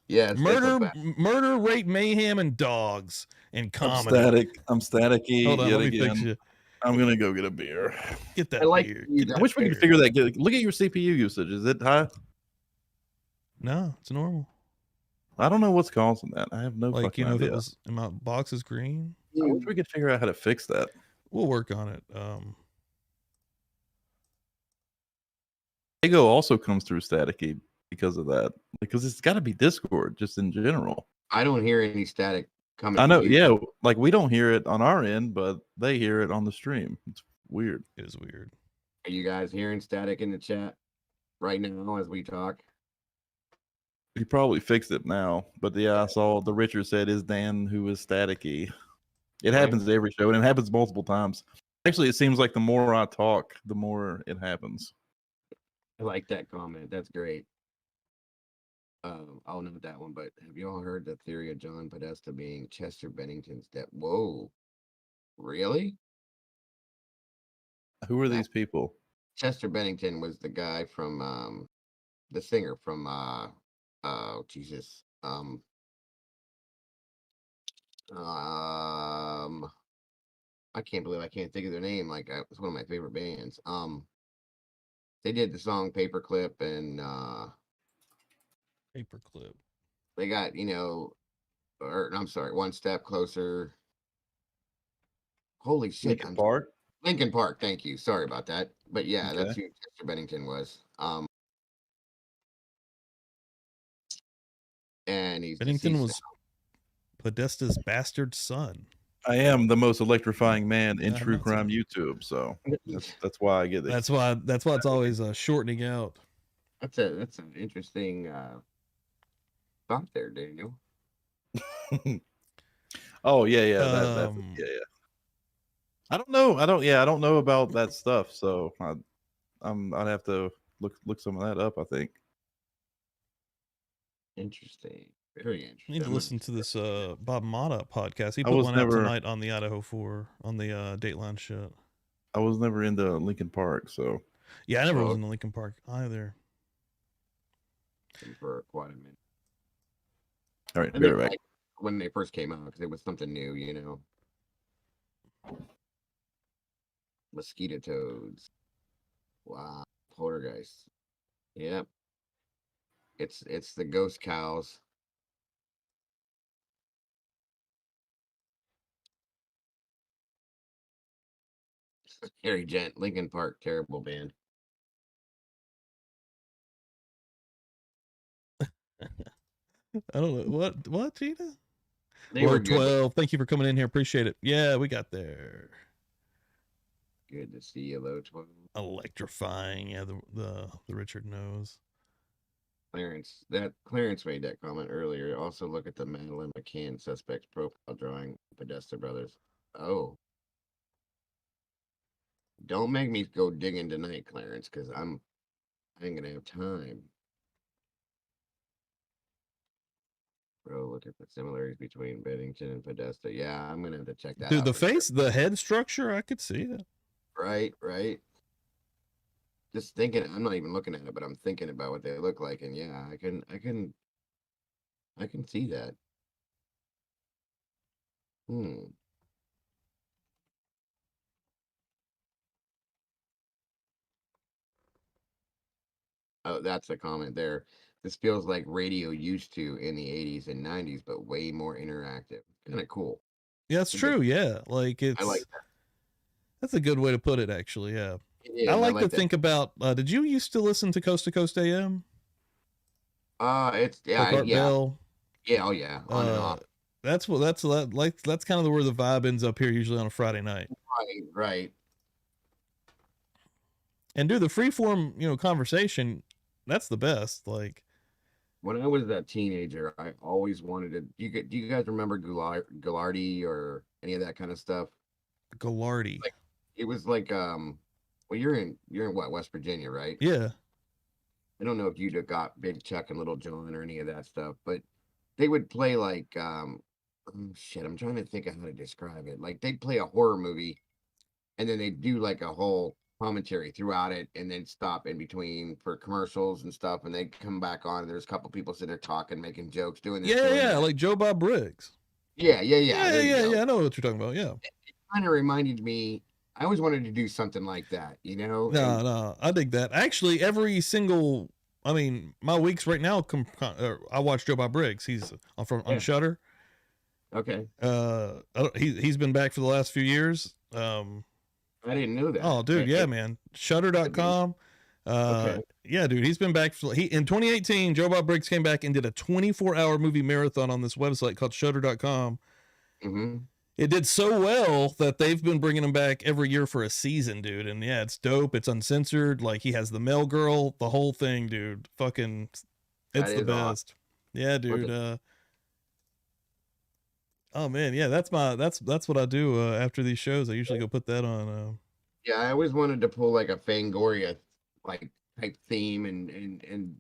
murder, rape, mayhem, and dogs and comedy. I'm staticky. Hold on, yet let me again. fix you. I'm gonna go get a beer. Get that beer. I wish we could figure that. Look at your CPU usage. Is it high? No, it's normal. I don't know what's causing that. I have no like fucking if idea. it was my box is green. I wish we could figure out how to fix that. We'll work on it. Ego also comes through staticky because of that. Because it's got to be Discord just in general. I don't hear any static coming. I know, yeah. Like we don't hear it on our end, but they hear it on the stream. It's weird. It is weird. Are you guys hearing static in the chat right now as we talk? He probably fixed it now, but yeah, I saw the Richard said is Dan who is staticky. It happens every show, and it happens multiple times. Actually, it seems like the more I talk, the more it happens. I like that comment. That's great. I'll note that one. But have you all heard the theory of John Podesta being Chester Bennington's dad? Whoa, really? Who are these people? Chester Bennington was the guy from the singer from oh Jesus. I can't believe I can't think of their name. Like it's one of my favorite bands. They did the song Paperclip and Paperclip. They got, or I'm sorry, One Step Closer. Holy shit. Linkin Park? Linkin Park, thank you. Sorry about that. But yeah, that's who Chester Bennington was. And Bennington was Podesta's bastard son. I am the most electrifying man in true crime YouTube, so that's why I get this. That's why it's always shortening out. That's an interesting thought there, Daniel. Oh yeah. I don't know. I don't know about that stuff, so I'd have to look some of that up, I think. Interesting. Very interesting. I need to listen to this Bob Mata podcast. He put one out tonight on the Idaho 4 on the Dateline shit. I was never into Linkin Park, so yeah, I never was into Linkin Park either. For quite a minute. All right, be right back. Like when they first came out, because it was something new, Mosquito toads. Wow, poltergeist. Yep. It's the ghost cows. Harry Gent, Linkin Park, terrible band. I don't know what Gina. They were 12. Thank you for coming in here. Appreciate it. Yeah, we got there. Good to see you, low 12. Electrifying. Yeah, the Richard knows. Clarence made that comment earlier. Also, look at the Madeline McCann suspect's profile drawing. Podesta brothers. Oh. Don't make me go digging tonight, Clarence, because I ain't gonna have time. Bro, look at the similarities between Bennington and Podesta. Yeah, I'm gonna have to check that out. Dude, the face, the head structure, I could see it. Right. Just thinking, I'm not even looking at it, but I'm thinking about what they look like, and yeah, I can see that. Oh, that's a comment there. This feels like radio used to in the 80s and 90s, but way more interactive. Kind of cool. Yeah, that's true. Yeah, like I like that. That's a good way to put it, actually. Yeah. I like to think about. Did you used to listen to Coast AM? It's Art Bell. Yeah, oh yeah, on and off. That's kind of where the vibe ends up here, usually on a Friday night. Right. And do the freeform, conversation. That's the best. Like when I was a teenager, I always wanted to. Do you guys remember Goulardi or any of that kind of stuff? Goulardi. Like, it was like well, you're in what, West Virginia, right? Yeah. I don't know if you'd have got Big Chuck and Little John or any of that stuff, but they would play like shit, I'm trying to think of how to describe it. Like they play a horror movie, and then they do like a whole commentary throughout it, and then stop in between for commercials and stuff, and they come back on. And there's a couple people sitting there talking, making jokes, doing this. doing Yeah, that. like Joe Bob Briggs. Yeah. There you go. Yeah. I know what you're talking about. Yeah. It kind of reminded me. I always wanted to do something like that, No, I dig that. Actually, every single, I mean, my weeks right now, I watch Joe Bob Briggs. He's on Shudder. Okay. He's been back for the last few years. I didn't know that. Oh, dude, yeah, man. Shudder.com. Okay. Yeah, dude, he's been back in 2018. Joe Bob Briggs came back and did a 24-hour movie marathon on this website called Shudder.com. Mm-hmm. It did so well that they've been bringing him back every year for a season, dude. And yeah, it's dope. It's uncensored. Like he has the mail girl, the whole thing, dude. Fucking, it's the best. Awesome. Yeah, dude. Oh man, yeah, that's what I do after these shows. I usually go put that on. Yeah, I always wanted to pull like a Fangoria like type theme and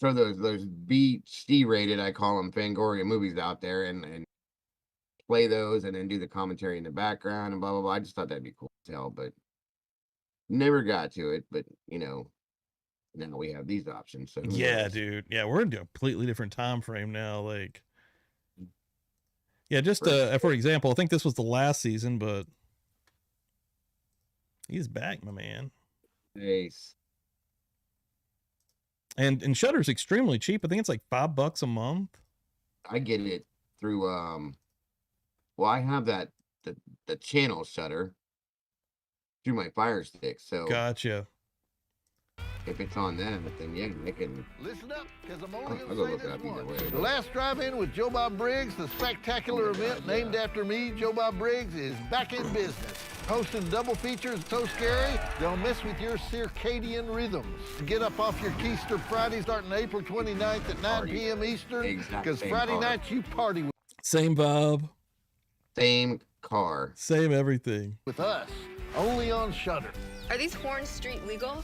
throw those B-C rated, I call them Fangoria movies out there and play those and then do the commentary in the background and blah blah blah. I just thought that'd be cool as hell, but never got to it. But now we have these options. So yeah, dude. Yeah, we're in a completely different time frame now. Like, yeah, just for example, I think this was the last season, but he's back, my man. Nice. And Shudder's extremely cheap. I think it's like $5 a month. I get it through well, I have the channel Shudder through my Fire Stick, so gotcha. If it's on them, then yeah, I can listen up, because I'm only I'll go look it up either way. The last drive-in with Joe Bob Briggs, the spectacular event named after me, Joe Bob Briggs, is back in business. Hosting double features so scary, they'll mess with your circadian rhythms. Get up off your keister Friday starting April 29th at 9 p.m. Eastern, because Friday nights you party with. Same vibe. Same car. Same everything. With us, only on Shudder. Are these Horn Street legal?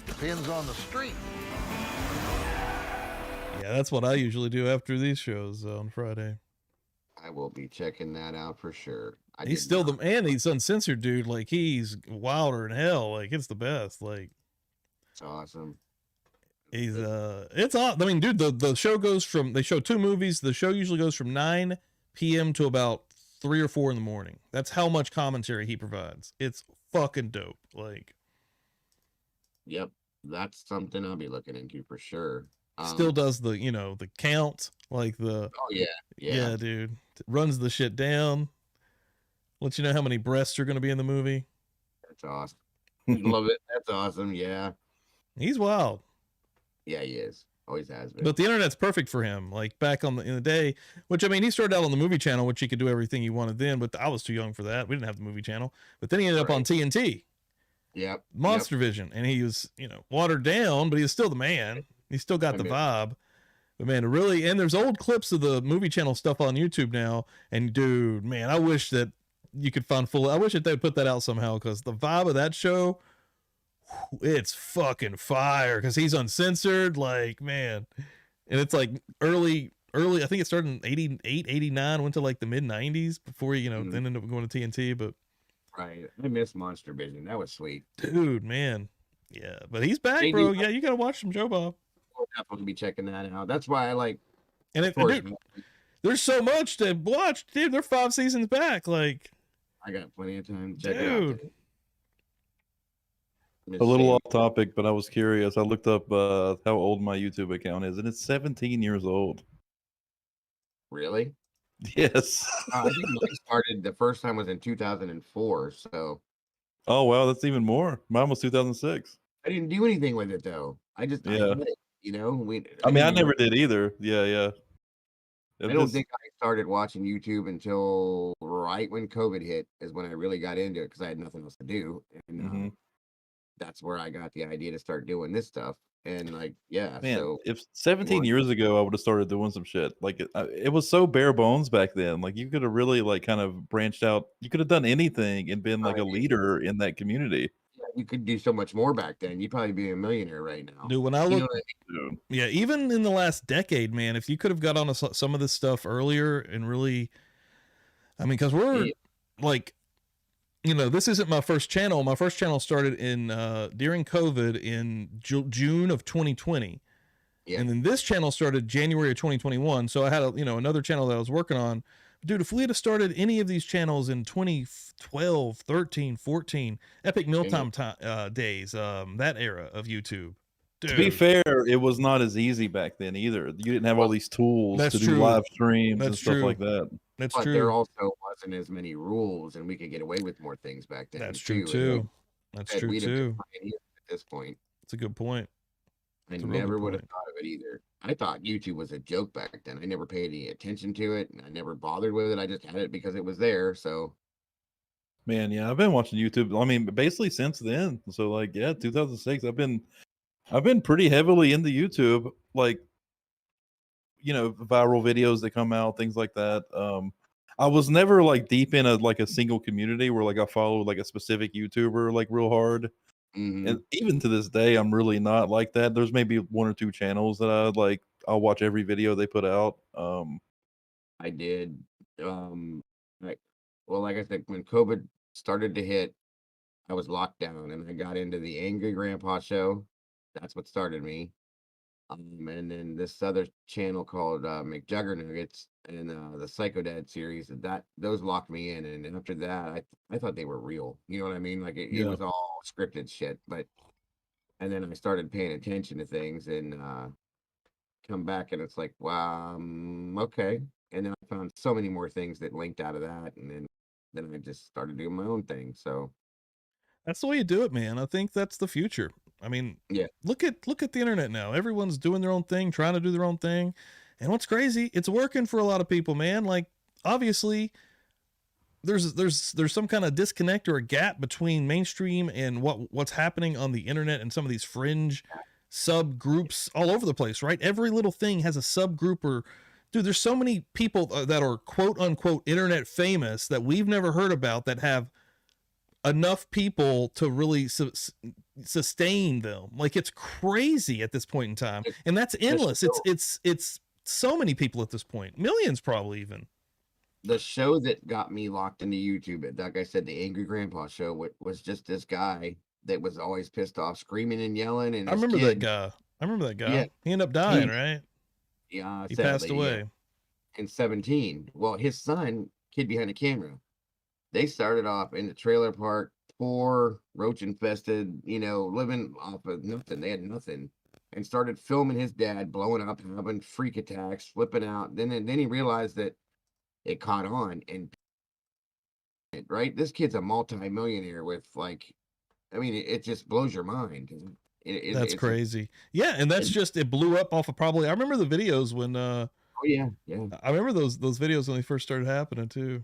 Depends on the street. Yeah, that's what I usually do after these shows on Friday. I will be checking that out for sure. He's still he's uncensored, dude. Like he's wilder than hell. Like it's the best. Like it's awesome. He's it's awesome. I mean, dude, the show goes from, they show 2 movies. The show usually goes from 9 p.m. to about 3 or 4 in the morning. That's how much commentary he provides. It's fucking dope. Like, yep, that's something I'll be looking into for sure. Still does the, you know, the count, like the, oh yeah, dude, runs the shit down. Let you know how many breasts are going to be in the movie. That's awesome. Love it. That's awesome. Yeah, he's wild. Yeah, he is. Always has been. But the internet's perfect for him. Like back in the day, which I mean, he started out on the movie channel, which he could do everything he wanted then. But I was too young for that. We didn't have the movie channel. But then he ended up on TNT. Yep. Monster Vision, and he was, you know, watered down, but he was still the man. He still got the vibe. But man, really, and there's old clips of the movie channel stuff on YouTube now. And dude, man, I wish that you could find I wish that they'd put that out somehow, because the vibe of that show, it's fucking fire, because he's uncensored, like, man. And it's like early, I think it started in 88, 89, went to like the mid 90s before, you know, then ended up going to TNT. But right, I miss Monster Vision. That was sweet, dude, man. Yeah, but he's back, bro. Yeah, you gotta watch some Joe Bob. I'll definitely be checking that out. That's why I like. And dude, there's so much to watch, dude. They're 5 seasons back. Like, I got plenty of time to check it out. A little off topic, but I was curious. I looked up how old my YouTube account is, and it's 17 years old. Really? Yes. I think mine started, the first time was in 2004. So. Oh wow, that's even more. Mine was 2006. I didn't do anything with it though. I just I never did either. Yeah. I don't think I started watching YouTube until right when COVID hit is when I really got into it, because I had nothing else to do, and that's where I got the idea to start doing this stuff. And like, yeah, man, so if 17 years ago I would have started doing some shit, like it was so bare bones back then. Like you could have really like kind of branched out. You could have done anything and been like a leader in that community. you could do so much more back then. You'd probably be a millionaire right now. Dude, when I You know look, what I mean? yeah, even in the last decade, man, if you could have got on some of this stuff earlier and really, I mean, because we're like, you know, this isn't my first channel. My first channel started in during COVID in June of 2020. Yeah. And then this channel started January of 2021. So I had another channel that I was working on. Dude, if we had started any of these channels in 2012, 13, 14, Epic Mealtime days, that era of YouTube. Dude. To be fair, it was not as easy back then either. You didn't have all these tools to do live streams and stuff like that. That's but true. There also wasn't as many rules, and we could get away with more things back then. That's true too. That's true too. At this point, it's a good point. I never would have thought of it either. I thought YouTube was a joke back then. I never paid any attention to it, and I never bothered with it. I just had it because it was there. So, man, yeah, I've been watching YouTube. I mean, basically since then. So, like, yeah, 2006. I've been pretty heavily into YouTube, like, you know, viral videos that come out, things like that. I was never like deep in a single community where like I followed like a specific YouTuber like real hard. And even to this day, I'm really not like that. There's maybe one or two channels that I'll watch every video they put out. I did. Like I said, when COVID started to hit, I was locked down, and I got into the Angry Grandpa show. That's what started me. And then this other channel called McJuggernuggets and the Psycho Dad series, those locked me in. And after that, I thought they were real. You know what I mean? Like it was all scripted shit. And then I started paying attention to things and come back, and it's like, wow, okay. And then I found so many more things that linked out of that, and then I just started doing my own thing. So that's the way you do it, man. I think that's the future. I mean, yeah. Look at the internet now. Everyone's doing their own thing, trying to do their own thing. And what's crazy, it's working for a lot of people, man. Like, obviously, there's some kind of disconnect or a gap between mainstream and what's happening on the internet and some of these fringe subgroups all over the place, right? Every little thing has a subgroup. Or dude, there's so many people that are quote unquote internet famous that we've never heard about that have enough people to really sustain them. Like, it's crazy at this point in time, and that's endless. It's so many people at this point, millions probably even. The show that got me locked into YouTube, like I said, the Angry Grandpa show, was just this guy that was always pissed off, screaming and yelling. And I remember that guy. Yeah. He ended up dying, right? Yeah, he passed away in 17. Well, his son, kid behind the camera, they started off in the trailer park, poor, roach infested, living off of nothing. They had nothing, and started filming his dad blowing up, having freak attacks, flipping out. Then he realized that it caught on, and right, this kid's a multi-millionaire with it just blows your mind. That's crazy. Yeah, and that's it blew up off of probably. I remember the videos when. Oh yeah. I remember those videos when they first started happening too.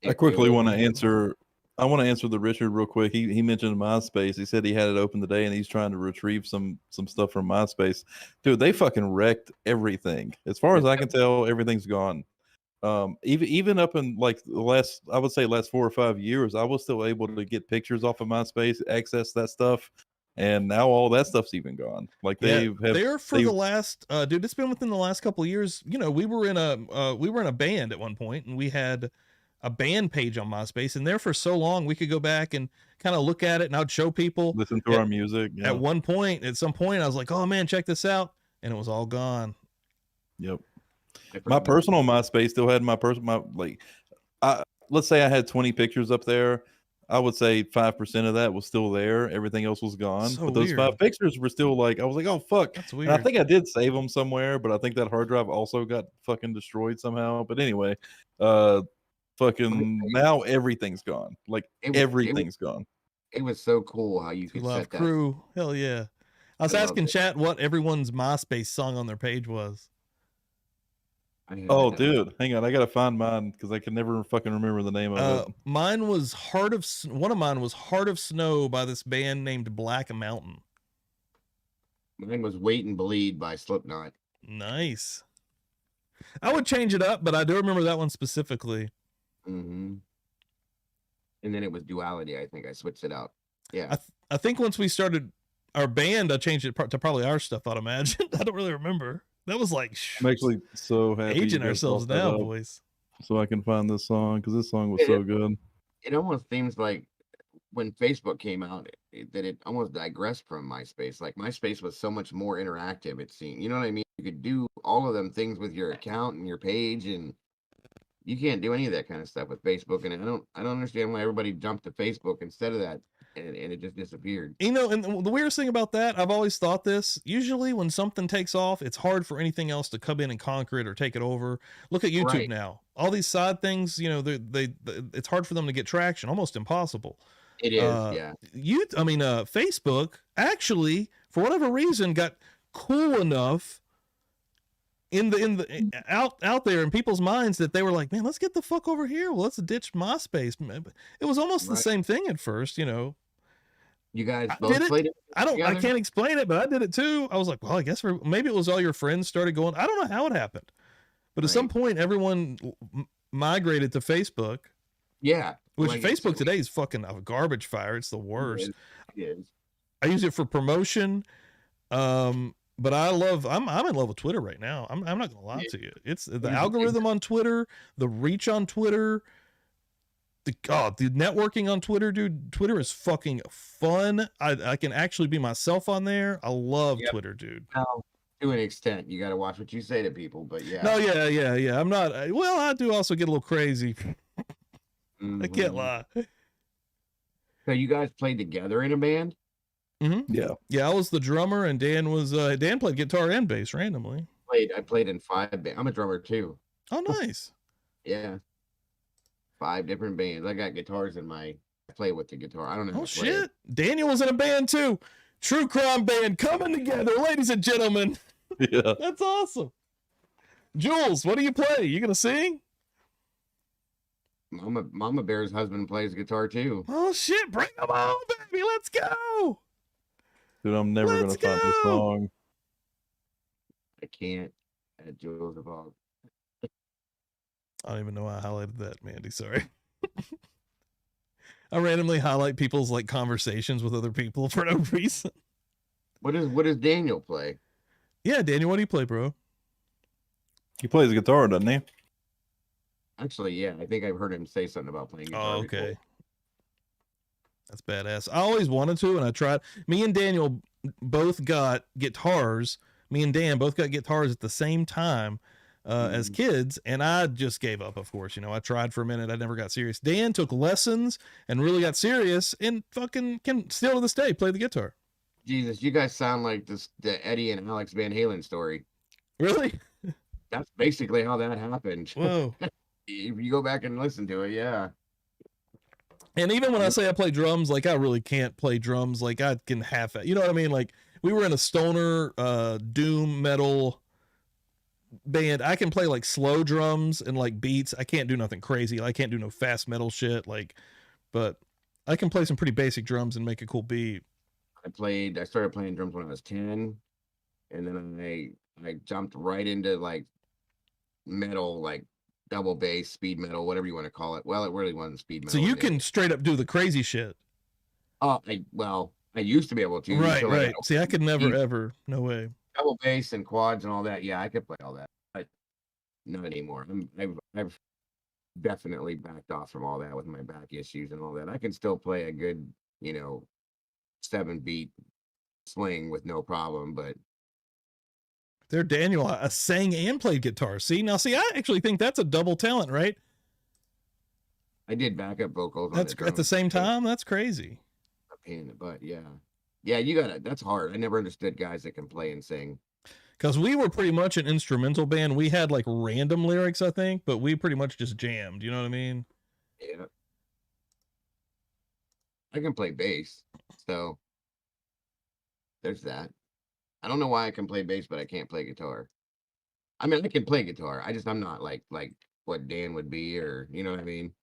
I quickly want to answer. I want to answer the Richard real quick. He mentioned MySpace. He said he had it open today, and he's trying to retrieve some stuff from MySpace. Dude, they fucking wrecked everything. As far as I can tell, everything's gone. Even up in like the last 4 or 5 years, I was still able to get pictures off of MySpace, access that stuff, and now all that stuff's even gone. Like the last dude, it's been within the last couple of years. We were in a band at one point, and we had a band page on MySpace, and there for so long we could go back and kind of look at it, and I'd show people, listen to our music. Yeah. At some point I was like, oh man, check this out, and it was all gone. Yep. My personal MySpace still had let's say I had 20 pictures up there. I would say 5% of that was still there. Everything else was gone. But those 5 pictures were still I was like, oh fuck. That's weird. And I think I did save them somewhere, but I think that hard drive also got fucking destroyed somehow. But anyway, fucking now everything's gone. Everything's gone. It was so cool how you could set that. Crew. Hell yeah. I was asking chat what everyone's MySpace song on their page was. Oh, dude, hang on. I gotta find mine because I can never fucking remember the name of it. Mine was one of mine was Heart of Snow by this band named Black Mountain. Mine was Wait and Bleed by Slipknot. Nice. I would change it up, but I do remember that one specifically. Mm-hmm. And then it was Duality. I think I switched it out. Yeah. I think once we started our band, I changed it to probably our stuff. I'd imagine. I don't really remember. That was like I'm actually so happy aging you guys ourselves brought that now, up, boys. so I can find this song because this song was so good. It almost seems like when Facebook came out, that it almost digressed from MySpace. Like MySpace was so much more interactive. It seemed, you know what I mean? You could do all of them things with your account and your page, and you can't do any of that kind of stuff with Facebook. And I don't understand why everybody jumped to Facebook instead of that, and it just disappeared. You know, and the weirdest thing about that, I've always thought this. Usually, when something takes off, it's hard for anything else to come in and conquer it or take it over. Look at YouTube now. All these side things, you know, it's hard for them to get traction. Almost impossible. It is, yeah. Facebook actually, for whatever reason, got cool enough out there in people's minds that they were like, man, let's get the fuck over here. Well, let's ditch MySpace. It was almost the same thing at first, you know. You guys both played it? I can't explain it, but I did it too. I was like, well, I guess maybe it was all your friends started going. I don't know how it happened, but at some point, everyone migrated to Facebook. Yeah. Which Facebook today is fucking a garbage fire. It's the worst. It is. I use it for promotion. But I'm in love with Twitter right now. I'm not gonna lie to you. It's the algorithm on Twitter, the reach on Twitter, the networking on Twitter, dude. Twitter is fucking fun. I can actually be myself on there. I love Twitter, dude. Now, to an extent, you got to watch what you say to people, but yeah. No, yeah. I'm not. Well, I do also get a little crazy. I can't lie. So you guys played together in a band? Mm-hmm. Yeah. I was the drummer, and Dan was Dan played guitar and bass randomly. I played in 5 bands. I'm a drummer too. Oh, nice. Yeah. 5 different bands. I got guitars in I play with the guitar. I don't know. Oh shit! Daniel was in a band too. True crime band coming together, ladies and gentlemen. Yeah, that's awesome. Jules, what do you play? You gonna sing? Mama Bear's husband plays guitar too. Oh shit! Bring them on, baby. Let's go. Dude, I'm never gonna find this song. I can't. Jules involved. I don't even know why I highlighted that, Mandy. Sorry. I randomly highlight people's like conversations with other people for no reason. What does Daniel play? Yeah, Daniel, what do you play, bro? He plays guitar, doesn't he? Actually, yeah. I think I've heard him say something about playing guitar. Oh, okay. That's badass. I always wanted to, and I tried. Me and Daniel both got guitars. Me and Dan both got guitars at the same time as kids, and I just gave up, of course. You know, I tried for a minute. I never got serious. Dan took lessons and really got serious, and fucking can still to this day play the guitar. Jesus, you guys sound like the Eddie and Alex Van Halen story. Really? That's basically how that happened. Whoa. If you go back and listen to it, yeah. And even when I say I play drums, like I really can't play drums. Like I can half it. You know what I mean? Like we were in a stoner doom metal band. I can play like slow drums and like beats. I can't do nothing crazy. I can't do no fast metal shit. Like, but I can play some pretty basic drums and make a cool beat. I started playing drums when I was 10, and then I jumped right into like metal, like double bass, speed metal, whatever you want to call it. Well, it really wasn't speed metal. So you can straight up do the crazy shit. I used to be able to. Right. See, I could never, ever. No way. Double bass and quads and all that. Yeah, I could play all that, but not anymore. I've definitely backed off from all that with my back issues and all that. I can still play a good, 7-beat swing with no problem, but there, Daniel, I sang and played guitar. See, I actually think that's a double talent, right? I did backup vocals. That's at the same time. That's crazy. A pain in the butt, yeah. Yeah, that's hard. I never understood guys that can play and sing. Because we were pretty much an instrumental band. We had like random lyrics, I think, but we pretty much just jammed. You know what I mean? Yeah. I can play bass, so there's that. I don't know why I can play bass, but I can't play guitar. I mean, I can play guitar. I'm not like what Dan would be, or you know what I mean?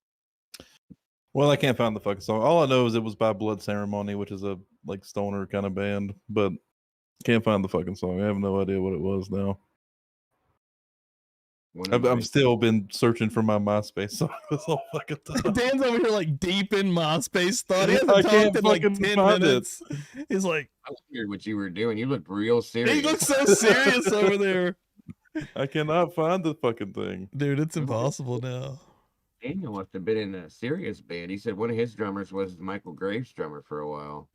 Well, I can't find the fucking song. All I know is it was by Blood Ceremony, which is a like stoner kind of band, but can't find the fucking song. I have no idea what it was now. I've still been searching for my MySpace song this whole fucking time. Dan's over here like deep in MySpace thought. He I hasn't can't talked in like 10 fucking find it. minutes. He's like, I wondered what you were doing. You looked real serious. he looks so serious over there. I cannot find the fucking thing. Dude, it's impossible now. Daniel must have been in a serious band. He said one of his drummers was Michael Graves' drummer for a while.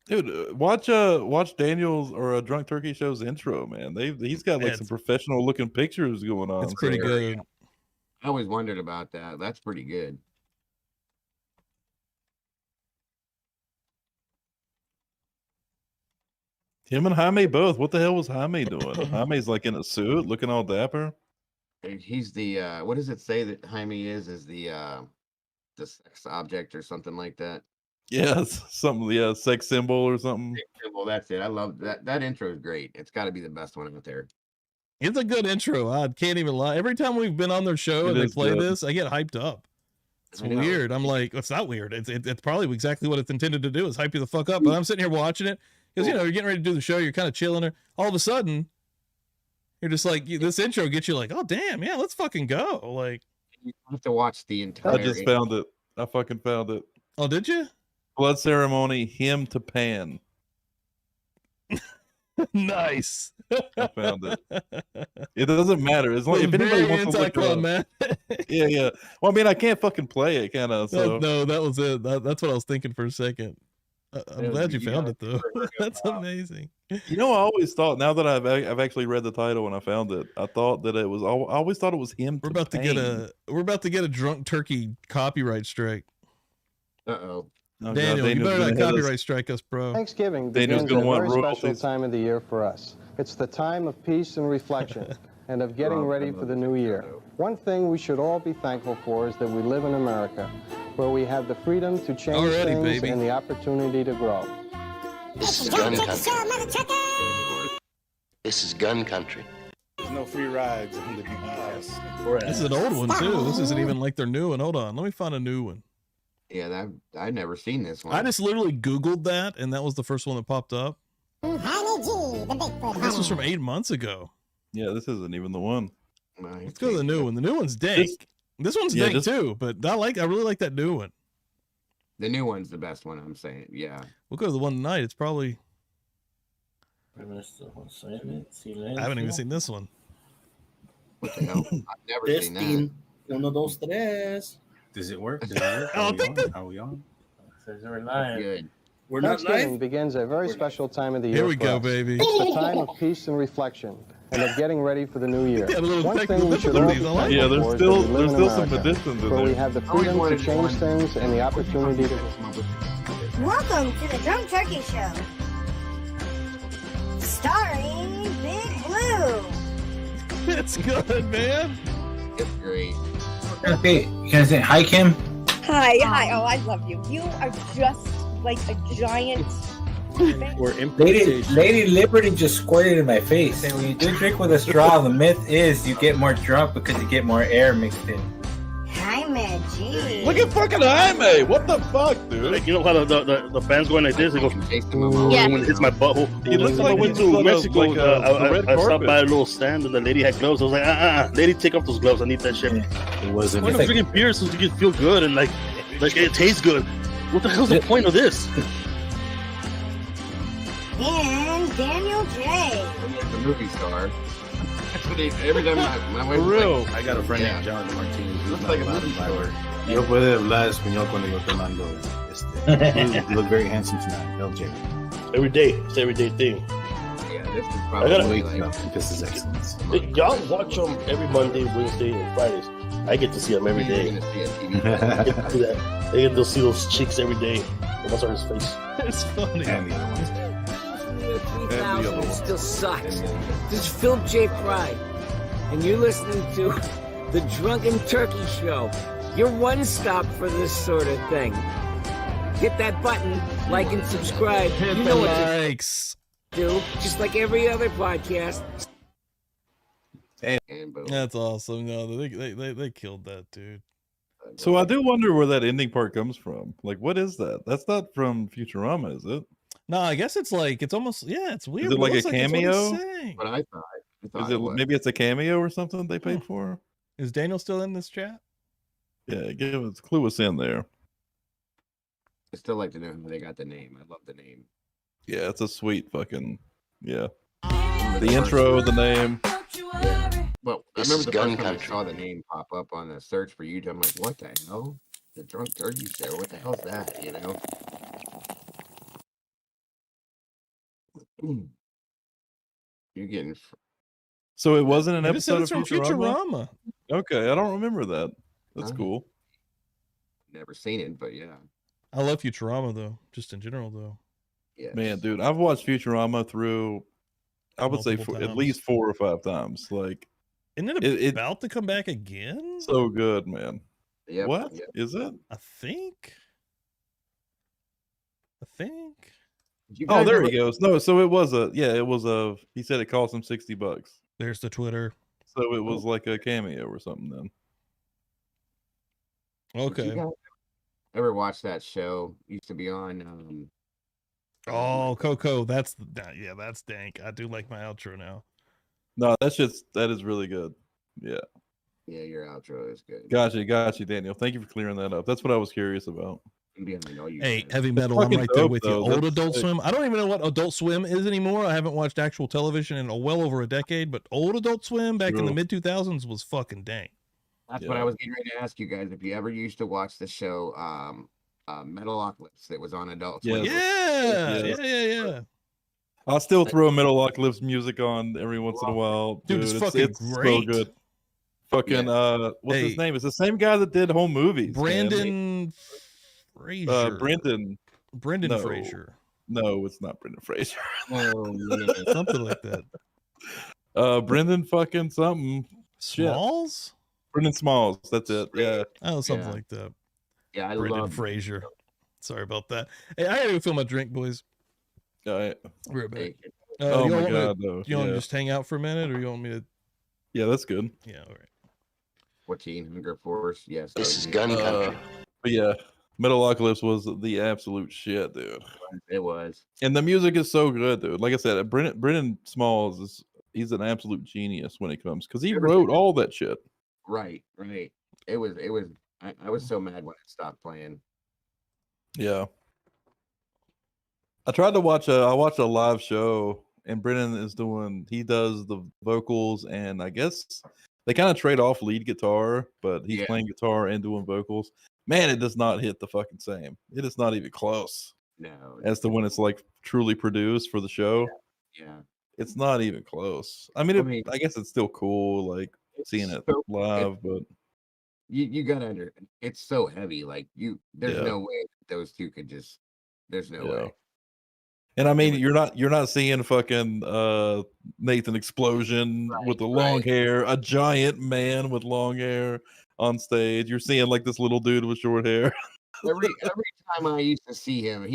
Dude, watch Daniel's or a Drunk Turkey Show's intro, man. He's got like some professional looking pictures going on. It's pretty good. I always wondered about that. That's pretty good. Him and Jaime both. What the hell was Jaime doing? Jaime's like in a suit, looking all dapper. He's the what does it say that Jaime is the sex object or something like that? Yeah, something. Yeah, sex symbol or something. Well, that's it. I love that. That intro is great. It's got to be the best one out there. It's a good intro. I can't even lie. Every time we've been on their show and they play this, I get hyped up. It's weird. I'm like, it's not weird. It's probably exactly what it's intended to do, is hype you the fuck up. But I'm sitting here watching it because you're getting ready to do the show. You're kind of chilling there. All of a sudden, you're just like, this intro gets you like, oh damn, yeah, let's fucking go. Like, you have to watch the entire. I just found it. I fucking found it. Oh, did you? Blood ceremony, hymn to Pan. Nice. I found it. It doesn't matter. As long if anybody wants to look it up. Man. Yeah. Well, I mean, I can't fucking play it, kind of. So no, that was it. That's what I was thinking for a second. I'm glad you found it though. That's amazing. You know, I always thought. Now that I've actually read the title and I found it, I thought that it was. I always thought it was him. We're about to get a Drunk Turkey copyright strike. Uh-oh. Oh, Daniel, you better not copyright strike us, bro. Thanksgiving begins a very special time of the year for us. It's the time of peace and reflection and of getting ready for the new year. One thing we should all be thankful for is that we live in America, where we have the freedom to change things and the opportunity to grow. This is gun country. This is gun country. There's no free rides in the house. This is an old one, too. This isn't even like their new one. Hold on. Let me find a new one. Yeah, I've never seen this one. I just literally Googled that, and that was the first one that popped up. This was from 8 months ago. Yeah, this isn't even the one. Let's go to the new one. The new one's dank. This one's dank too, but I really like that new one. The new one's the best one, I'm saying. Yeah. We'll go to the one tonight. It's probably. I haven't even seen this one. What the hell? I've never seen that. 1, 2, 3. Does it work? Are we on? Says we're live. Good. We're not live. Begins a very special time of the year. Here we go, baby. It's the time of peace and reflection and of getting ready for the new year. Yeah, one thing we should all be thankful yeah, there's for still is that we live in some America, additions in where there. we have the freedom to change things and the opportunity to. Welcome to the Drunk Turkey Show, starring Big Blue. It's good, man. It's great. Okay, can I say hi, Kim? Hi. Oh, I love you. You are just like a giant. Lady Liberty just squirted in my face. And when you do drink with a straw, the myth is you get more drunk because you get more air mixed in. Jaime, gee. Look at fucking Jaime. What the fuck, dude? Like, you know how the fans going like this? They go, Yeah. when it hits my butthole. He looks When I like went he's to Mexico, like a I stopped by a little stand and the lady had gloves. I was like, lady, take off those gloves. I need that shit. It wasn't. When I'm drinking beer so you can feel good and like it tastes good. What the hell's the point of this? And Daniel J. The movie star. Every time I went For real. I got a friend named John Martinez. Looks like a movie star. Yo puedo hablar español cuando yo te mando. You look very handsome tonight, LJ. Every day, it's an everyday thing. Yeah, this is probably This is excellence. Y'all watch them every Monday, Wednesday, and Fridays. I get to see them every day. I get to see that. I get to see those chicks every day. What's on his face? It's funny. And the other ones. 3000 still sucks. This is Phil J. Fry, and you're listening to the Drunken Turkey Show. Your one stop for this sort of thing. Hit that button, like and subscribe. Hit you the know what likes. to do, just like every other podcast. That's awesome. No, they killed that, dude. So I do wonder where that ending part comes from. Like, what is that? That's not from Futurama, is it? No, I guess it's almost, it's weird. Is it like a It's what it's cameo? saying. What I thought. Is it maybe it's a cameo or something they paid for? Is Daniel still in this chat? Yeah, give us clue us in there. I still like to know how they got the name. I love the name. Yeah, it's a sweet fucking The intro, the name. Yeah. But I This remember is the gun first time I country. saw the name pop up on the search for YouTube. I'm like, what the hell? The Drunk Turkey Show? What the hell's that? You know? You're getting. So it wasn't an They just said episode it's of from Futurama? Okay, I don't remember that. That's cool. Never seen it, but yeah. I love Futurama though, just in general though. Yeah. Man, dude, I've watched Futurama through, I would say, Multiple at times. least 4 or 5 times. Like, Isn't it about to come back again? so good, man. Yep, What yep. is it? I think. Oh, there he goes. No, so it was he said it cost him $60. There's the Twitter. So it was like a cameo or something then. Did you Okay. guys ever watch that show? Used to be on. Oh, Coco, that's dank. I do like my outro now. No, that is really good. Yeah. Yeah, your outro is good. Got you, Daniel. Thank you for clearing that up. That's what I was curious about. Hey, heavy metal, I'm right there with you. Old Adult Swim. I don't even know what Adult Swim is anymore. I haven't watched actual television in well over a decade, but old Adult Swim back in the mid 2000s was fucking dank. That's what I was getting ready to ask you guys. If you ever used to watch the show Metalocalypse that was on Adult Swim. Yeah. I'll still throw Metalocalypse music on every once in a while. Dude, it's fucking great. So good. Fucking what's his name? It's the same guy that did home movies. Brandon Fraser. Brendan No. Fraser. No, it's not Brendan Fraser. Something like that. Brendan fucking something. Smalls? Brendan Smalls. That's it. Yeah. Oh, something like that. Yeah, I Brendan love Fraser. Sorry about that. Hey, I gotta go fill my drink, boys. All right. We're back. Oh you my want god, me to, though. you want to Yeah. just hang out for a minute, or you want me to? Yeah, that's good. Yeah, all right. 14 Hunger Force. Yes. This is gun country. But yeah, Metalocalypse was the absolute shit, dude. It was. And the music is so good, dude. Like I said, Brendan Smalls he's an absolute genius when it comes, because he wrote all that shit. Right. It was. I was so mad when it stopped playing. Yeah. I tried to watch I watched a live show, and Brennan he does the vocals, and I guess they kind of trade off lead guitar, but he's playing guitar and doing vocals. Man, it does not hit the fucking same. It is not even close. No. As to when it's like truly produced for the show. Yeah. It's not even close. I mean, I guess it's still cool, like seeing it live, but you gotta it's so heavy. Like there's Yeah. no way those two could just. There's no way. And I mean, you're not seeing fucking Nathan Explosion with the long hair, a giant man with long hair on stage. You're seeing like this little dude with short hair. Every time I used to see him,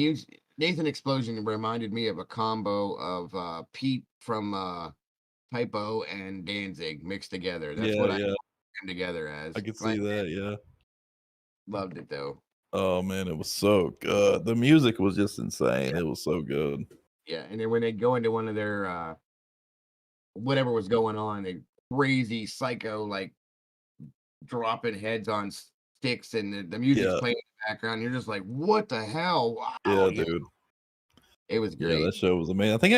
Nathan Explosion reminded me of a combo of Pete from Typo and Danzig mixed together. That's what I put him together as. I could see that, yeah. Loved it though. Oh man, it was so good. The music was just insane. It was so good. Yeah, and then when they go into one of their whatever was going on, a crazy psycho like dropping heads on sticks, and the music's playing in the background. You're just like, what the hell? Wow, Yeah, dude. It was great. Yeah, that show was amazing. I think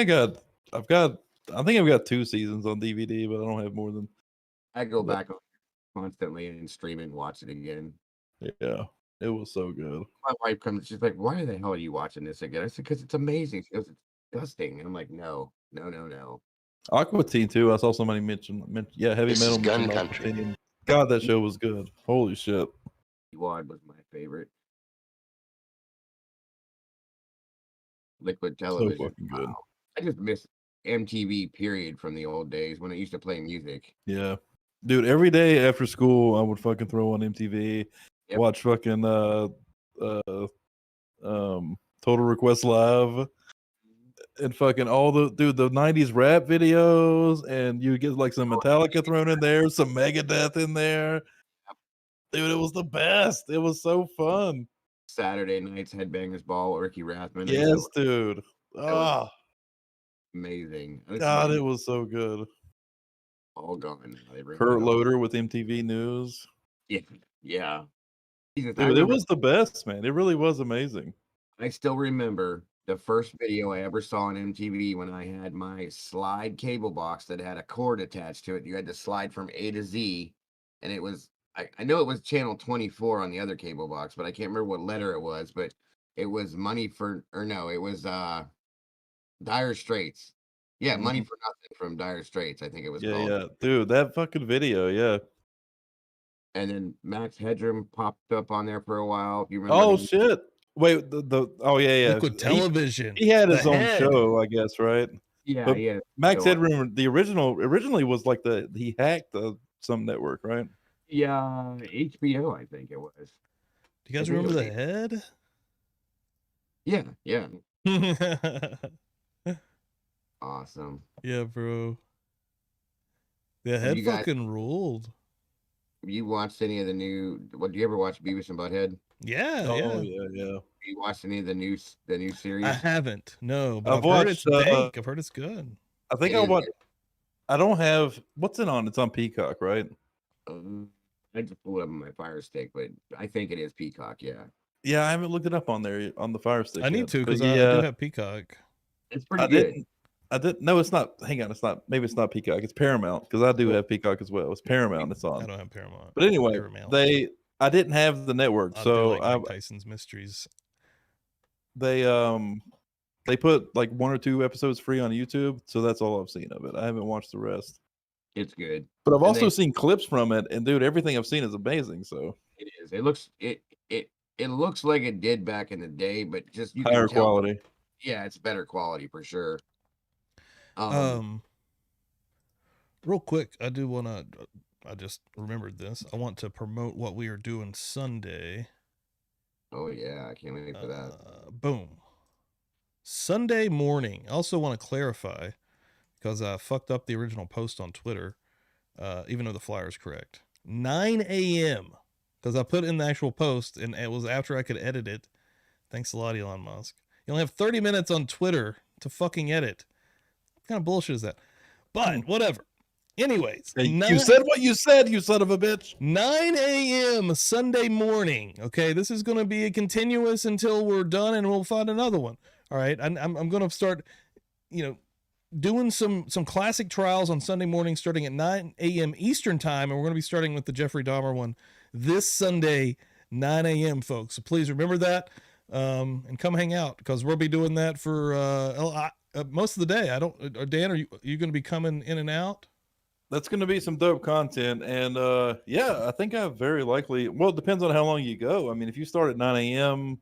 I've got 2 seasons on DVD, but I don't have more than. I go back constantly and stream it and watch it again. Yeah, it was so good. My wife comes, she's like, why the hell are you watching this again? I said, because it's amazing. She goes, it's disgusting. And I'm like, no. Aqua Teen too. I saw somebody mention heavy This metal. is gun mention Aqua country. Teen. God, that show was good. Holy shit. Wad was my favorite. Liquid television. So fucking good. I just miss MTV period from the old days when it used to play music. Yeah. Dude, every day after school I would fucking throw on MTV, watch fucking Total Request Live, and fucking all the 90s rap videos, and you get like some Metallica thrown in there, some Megadeth in there. Dude, it was the best. It was so fun. Saturday nights, Headbangers Ball, Ricky Rathman. Yes, dude. was amazing. God, it was so good. all gone now. They Kurt Loder with MTV News. Yeah, yeah. Jesus, Dude, it was the best, man. It really was amazing. I still remember the first video I ever saw on MTV when I had my slide cable box that had a cord attached to it. You had to slide from A to Z, and it was I know it was channel 24 on the other cable box, but I can't remember what letter it was, but it was it was Dire Straits. Yeah, Money for Nothing from Dire Straits, I think it was called. Yeah. Dude, that fucking video, yeah. And then Max Headroom popped up on there for a while. You remember? Oh shit. Wait, yeah. Liquid Television. He had his The own Head. show, I guess, right? Yeah, but yeah. Max Headroom, originally was like he hacked some network, right? Yeah, HBO, I think it was. Do you guys remember The Head? Yeah, yeah. Awesome. Yeah, bro. The Head fucking ruled. You watched any of the new? What do you ever watch Beavis and Butthead? Yeah, yeah. You watched any of the new series? I haven't. No, but I've I've heard it's watched, dank. I've heard it's good. I think I watched. I don't have. What's it on? It's on Peacock, right? I just pulled it up on my Fire Stick, but I think it is Peacock. Yeah. Yeah, I haven't looked it up on there on the Fire Stick. I need to because yeah, I do have Peacock. It's pretty good. I didn't. No, it's not. Hang on, it's not. Maybe it's not Peacock. It's Paramount because I do have Peacock as well. It's Paramount. It's on. I don't have Paramount. But anyway, Paramount. I didn't have the network, I so do like Mike Tyson's Mysteries. They put like 1 or 2 episodes free on YouTube, so that's all I've seen of it. I haven't watched the rest. It's good. But I've also seen clips from it, and dude, everything I've seen is amazing. So it is. It looks like it did back in the day, but just you higher can tell, quality. Yeah, it's better quality for sure. Real quick, I do want to. I just remembered this. I want to promote what we are doing Sunday. Oh yeah, I can't wait for that. Boom. Sunday morning. I also want to clarify because I fucked up the original post on Twitter, even though the flyer is correct. 9 a.m. because I put in the actual post and it was after I could edit it. Thanks a lot, Elon Musk. You only have 30 minutes on Twitter to fucking edit. What kind of bullshit is that? But whatever. Anyways, you said what you said, you son of a bitch. 9 a.m. Sunday morning. Okay, this is going to be a continuous until we're done, and we'll find another one. All right, I'm going to start, doing some classic trials on Sunday morning, starting at 9 a.m. Eastern time, and we're going to be starting with the Jeffrey Dahmer one this Sunday, 9 a.m. folks. So please remember that, and come hang out because we'll be doing that for most of the day. Dan, are you going to be coming in and out? That's going to be some dope content. And yeah, I think I very likely, well, it depends on how long you go. I mean, if you start at 9 a.m.,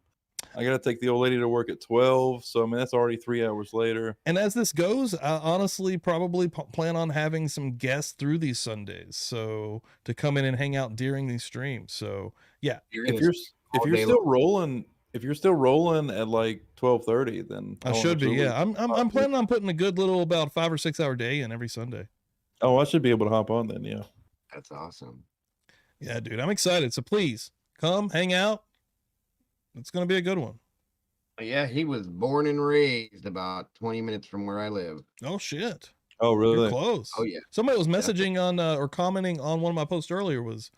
I got to take the old lady to work at 12. So, I mean, that's already 3 hours later. And as this goes, I honestly probably plan on having some guests through these Sundays. So to come in and hang out during these streams. So yeah, if you're still rolling at like 12:30, then I should be. Yeah. I'm planning on putting a good little about 5 or 6 hour day in every Sunday. Oh, I should be able to hop on then. Yeah. That's awesome. Yeah, dude, I'm excited. So please come hang out. It's going to be a good one. Yeah, he was born and raised about 20 minutes from where I live. Oh, shit. Oh, really? You're close. Oh, yeah. Somebody was messaging on or commenting on one of my posts earlier was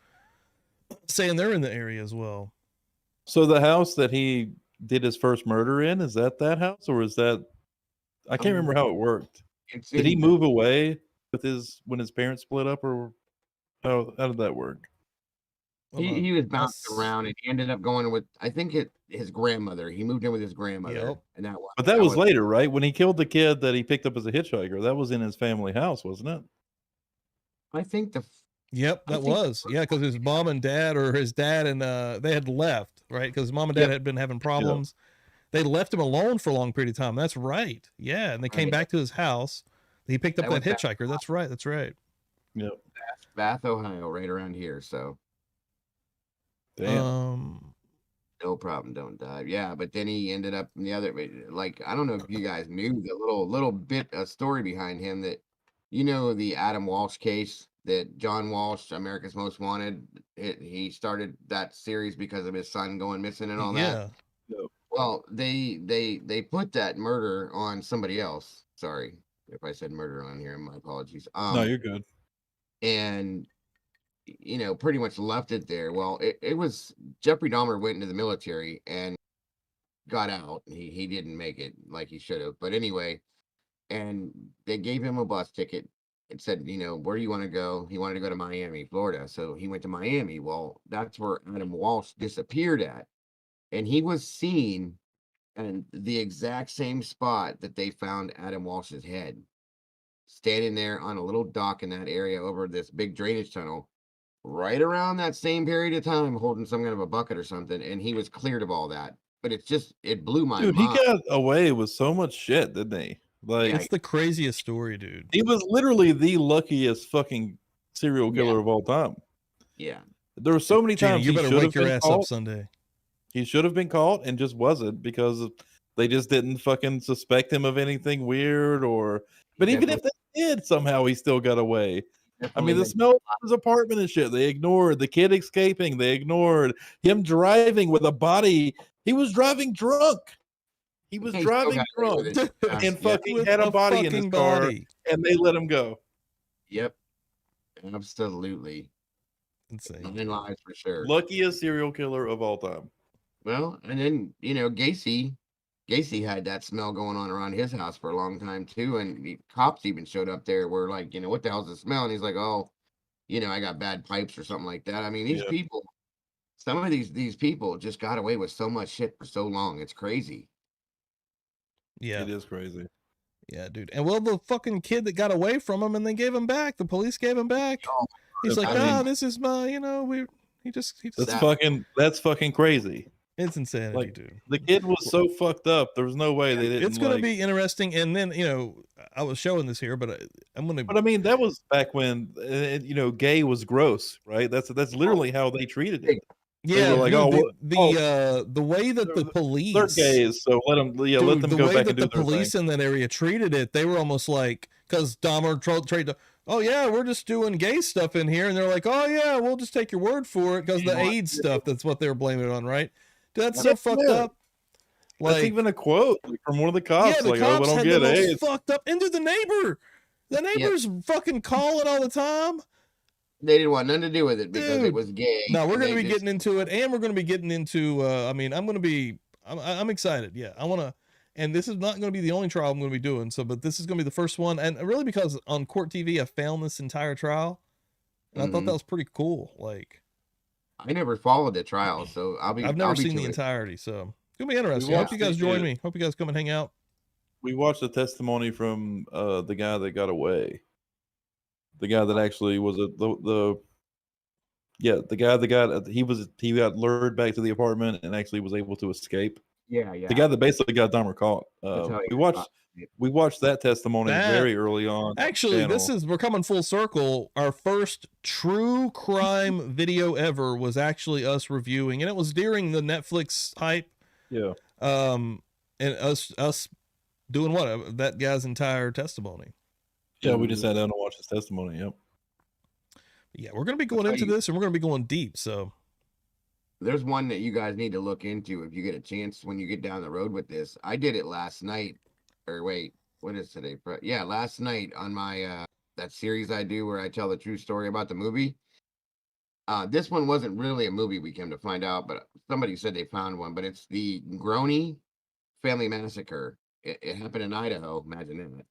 saying they're in the area as well. So the house that he did his first murder in, is that house or is that, I can't remember how it worked. Did he move away with when his parents split up, or how did that work? He was bounced around and he ended up going with, I think his grandmother. He moved in with his grandmother. And But that was later, right? When he killed the kid that he picked up as a hitchhiker, that was in his family house, wasn't it? I think Yep, that was. Yeah, because his mom and dad, or his dad and they had left, right? Because mom and dad had been having problems. They left him alone for a long period of time. That's right. Yeah, and they came back to his house. He picked up that hitchhiker. That's right. That's right. Yep. Bath, Ohio, right around here. So. Damn. No problem. Don't die. Yeah, but then he ended up in the other. Like, I don't know if you guys knew the little bit of story behind him that, the Adam Walsh case that John Walsh, America's Most Wanted. He started that series because of his son going missing and all that. Yeah. Well, they put that murder on somebody else. Sorry if I said murder on here. My apologies. No, you're good. and pretty much left it there. Well, it was Jeffrey Dahmer went into the military and got out. He didn't make it like he should have. But anyway, and they gave him a bus ticket. It said, where do you want to go? He wanted to go to Miami, Florida. So he went to Miami. Well, that's where Adam Walsh disappeared at. And he was seen in the exact same spot that they found Adam Walsh's head, standing there on a little dock in that area over this big drainage tunnel, right around that same period of time, holding some kind of a bucket or something. And he was cleared of all that. But it blew my mind. Dude, he got away with so much shit, didn't he? Like, it's the craziest story, dude. He was literally the luckiest fucking serial killer of all time. Yeah. There were so many times you he better should have wake your been ass caught. up Sunday. He should have been caught and just wasn't, because they just didn't fucking suspect him of anything weird. But even if they did, somehow he still got away. I mean, the smell of his apartment and shit, they ignored. The kid escaping, they ignored. Him driving with a body. He was driving drunk. He was driving drunk and fucking had a body in his car, and they let him go. Yep. Absolutely. Insane. 9 lives for sure. Luckiest serial killer of all time. Well, and then, Gacy had that smell going on around his house for a long time too. And the cops even showed up there, were like, what the hell's the smell? And he's like, oh, I got bad pipes or something like that. I mean, these people, some of these people just got away with so much shit for so long. It's crazy. Yeah. It is crazy. Yeah, dude. And well, the fucking kid that got away from him and they gave him back. The police gave him back. He's like, this is my, he just That's fucking crazy. It's insanity, dude. The kid was so fucked up. There was no way they didn't. It's going to be interesting. And then, I was showing this here, but I'm going to. But I mean, that was back when, gay was gross, right? That's literally how they treated it. Yeah, like, the way that the police, they're gays, so let them go back and do their thing. The police in that area treated it, they were almost like, because Dahmer tried to, oh yeah, we're just doing gay stuff in here, and they're like, oh yeah, we'll just take your word for it, because the AIDS stuff, that's what they were blaming it on, right? Dude, that's so fucked up. Like, that's even a quote from one of the cops. Yeah, the like, cops I don't had get the most AIDS. fucked up, and the neighbor's fucking calling all the time. They didn't want nothing to do with it because it was gay. No, we're going to be getting into it, and we're going to be getting into. I'm excited. Yeah, I want to. And this is not going to be the only trial I'm going to be doing. But this is going to be the first one, and really because on Court TV I found this entire trial, and I thought that was pretty cool. Like, I never followed the trial, so I've never seen the entirety, so it's gonna be interesting. I hope you guys join me. Hope you guys come and hang out. We watched the testimony from the guy that got away. The guy that actually was the guy that he got lured back to the apartment and actually was able to escape. Yeah. The guy that basically got Dahmer caught. We watched that testimony very early on. Actually, we're coming full circle. Our first true crime video ever was actually us reviewing, and it was during the Netflix hype. Yeah. And us doing that guy's entire testimony. Yeah, we just sat down to watch his testimony. Yep. Yeah, we're going to be going into this, and we're going to be going deep. So there's one that you guys need to look into if you get a chance when you get down the road with this. I did it last night, or wait, what is today? Yeah, last night on my that series I do where I tell the true story about the movie. This one wasn't really a movie, we came to find out, but somebody said they found one. But it's the Groene family massacre. It happened in Idaho. Imagine that.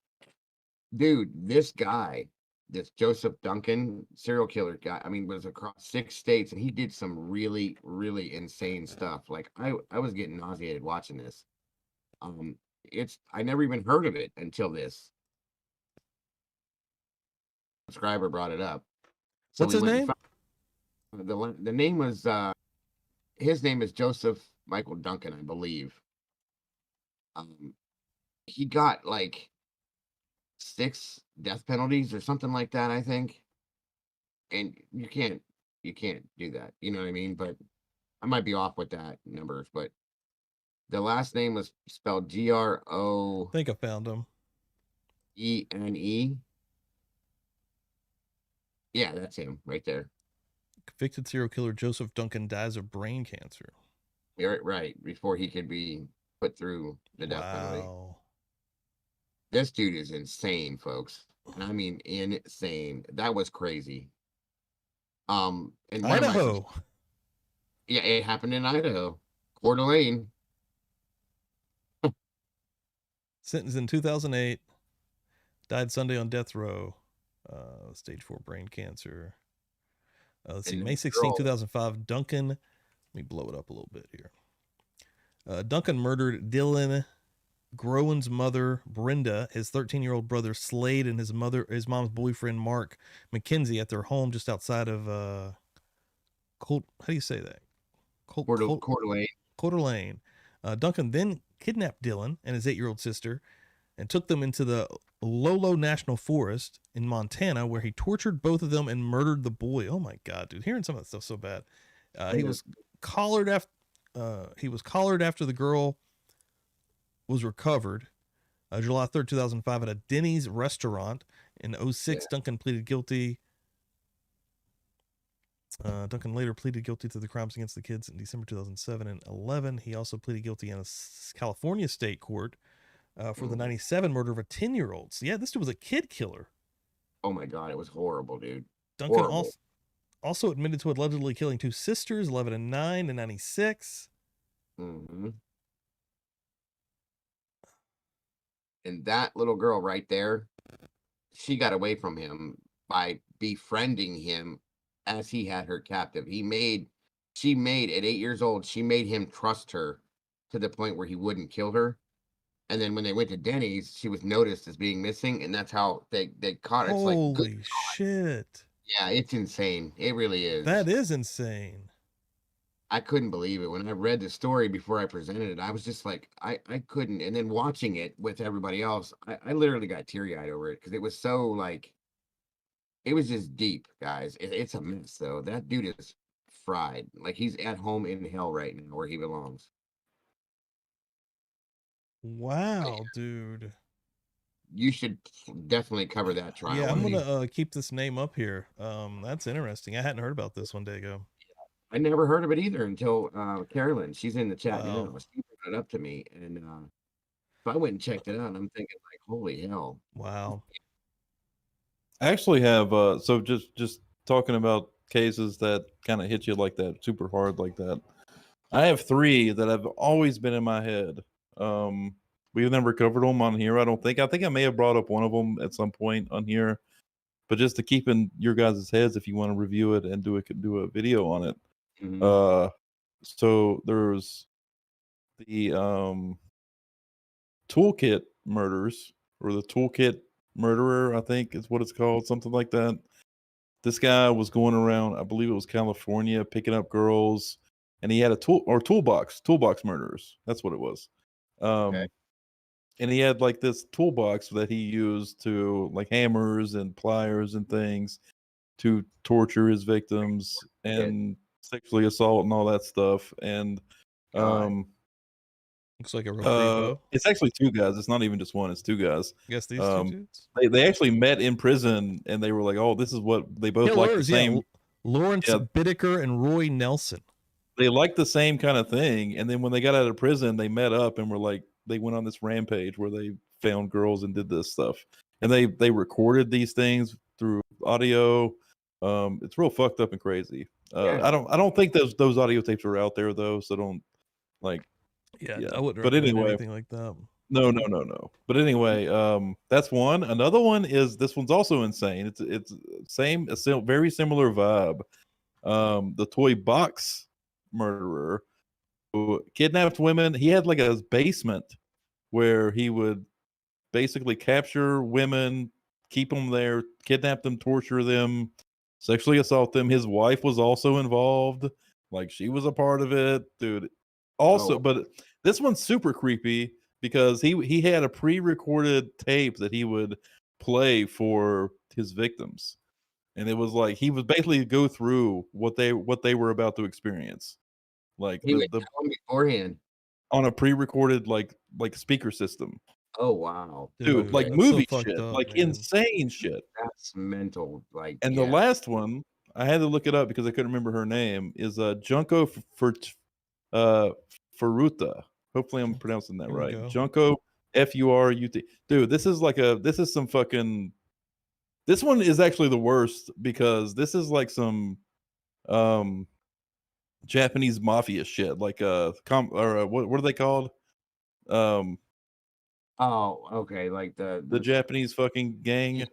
Dude, this guy, this Joseph Duncan serial killer guy, was across 6 states, and he did some really, really insane stuff. Like I was getting nauseated watching this. I never even heard of it until this subscriber brought it up. So what's his name? The name was his name is Joseph Michael Duncan, I believe. He got like 6 death penalties or something like that, I think. And you can't do that. You know what I mean? But I might be off with that numbers, but the last name was spelled Gro. I think I found him. Ene. Yeah, that's him right there. Convicted serial killer Joseph Duncan dies of brain cancer. Right, before he could be put through the death penalty. This dude is insane, folks. And I mean insane. That was crazy. And Idaho. Yeah, it happened in Idaho. Coeur d'Alene. Sentenced in 2008. Died Sunday on death row. Stage 4 brain cancer. Let's see. May 16, 2005. Duncan. Let me blow it up a little bit here. Duncan murdered Dylan Groen's mother, Brenda, his 13-year-old brother, Slade, and his mom's boyfriend, Mark McKenzie, at their home just outside of how do you say that? Coeur d'Alene. Coeur d'Alene. Duncan then kidnapped Dylan and his 8-year-old sister and took them into the Lolo National Forest in Montana, where he tortured both of them and murdered the boy. Oh my God, dude! Hearing some of that stuff so bad. He was collared after the girl was recovered. July 3rd, 2005, at a Denny's restaurant. In 2006, Duncan pleaded guilty. Duncan later pleaded guilty to the crimes against the kids in December 2007 and 2011. He also pleaded guilty in a California state court for the 1997 murder of a 10-year-old. So yeah, this dude was a kid killer. Oh my God, it was horrible, dude. Duncan also admitted to allegedly killing 2 sisters, 11 and 9, in 1996. Mm-hmm. And that little girl right there, she got away from him by befriending him as he had her captive. She made at 8 years old, she made him trust her to the point where he wouldn't kill her. And then when they went to Denny's, she was noticed as being missing, and that's how they caught her. It's Holy shit. Yeah, it's insane. It really is. That is insane. I couldn't believe it. When I read the story before I presented it, I was just like, I couldn't. And then watching it with everybody else, I literally got teary-eyed over it because it was so like, it was just deep, guys. It's a mess, though. That dude is fried. Like, he's at home in hell right now where he belongs. Wow, dude. You should definitely cover that trial. Yeah, I'm gonna keep this name up here. That's interesting. I hadn't heard about this one, Dago. I never heard of it either until Carolyn. She's in the chat now. She brought it up to me, and so I went and checked it out. And I'm thinking, like, holy hell! Wow. I actually have so just talking about cases that kind of hit you like that, super hard like that. I have 3 that have always been in my head. We've never covered them on here, I don't think. I think I may have brought up one of them at some point on here, but just to keep in your guys' heads if you want to review it and do a video on it. Mm-hmm. So there's the toolkit murders, or the toolkit murderer, I think is what it's called, something like that. This guy was going around, I believe it was California, picking up girls, and he had a toolbox murderers. That's what it was. Okay. And he had like this toolbox that he used to, like, hammers and pliers and things to torture his victims and sexually assault and all that stuff. And looks like a real it's actually 2 guys. It's not even just one, it's 2 guys. I guess these 2 dudes. They actually met in prison, and they were like, oh, this is what they both like the same. Yeah. Lawrence Bittaker and Roy Nelson. They liked the same kind of thing, and then when they got out of prison, they met up and were like, they went on this rampage where they found girls and did this stuff, and they recorded these things through audio. It's real fucked up and crazy. I don't think those audio tapes are out there though, so don't like. Yeah, I wouldn't. But anyway, anything like that. No. But anyway, that's one. Another one is, this one's also insane. It's very similar vibe. The toy box murderer who kidnapped women. He had like a basement where he would basically capture women, keep them there, kidnap them, torture them, sexually assault them. His wife was also involved. Like, she was a part of it, dude. Also, but this one's super creepy because he had a pre-recorded tape that he would play for his victims. And it was like, he would basically go through what they were about to experience. Like, he would tell them beforehand on a pre-recorded like speaker system. Oh wow, dude, like movie shit, like insane shit. That's mental. Like, and the last one, I had to look it up because I couldn't remember her name, is Junko Furuta. Hopefully I'm pronouncing that right. Junko FURUT. Dude, this is some fucking. This one is actually the worst because this is like some Japanese mafia shit, like what are they called? Oh, okay, like the Japanese fucking gang. Yeah,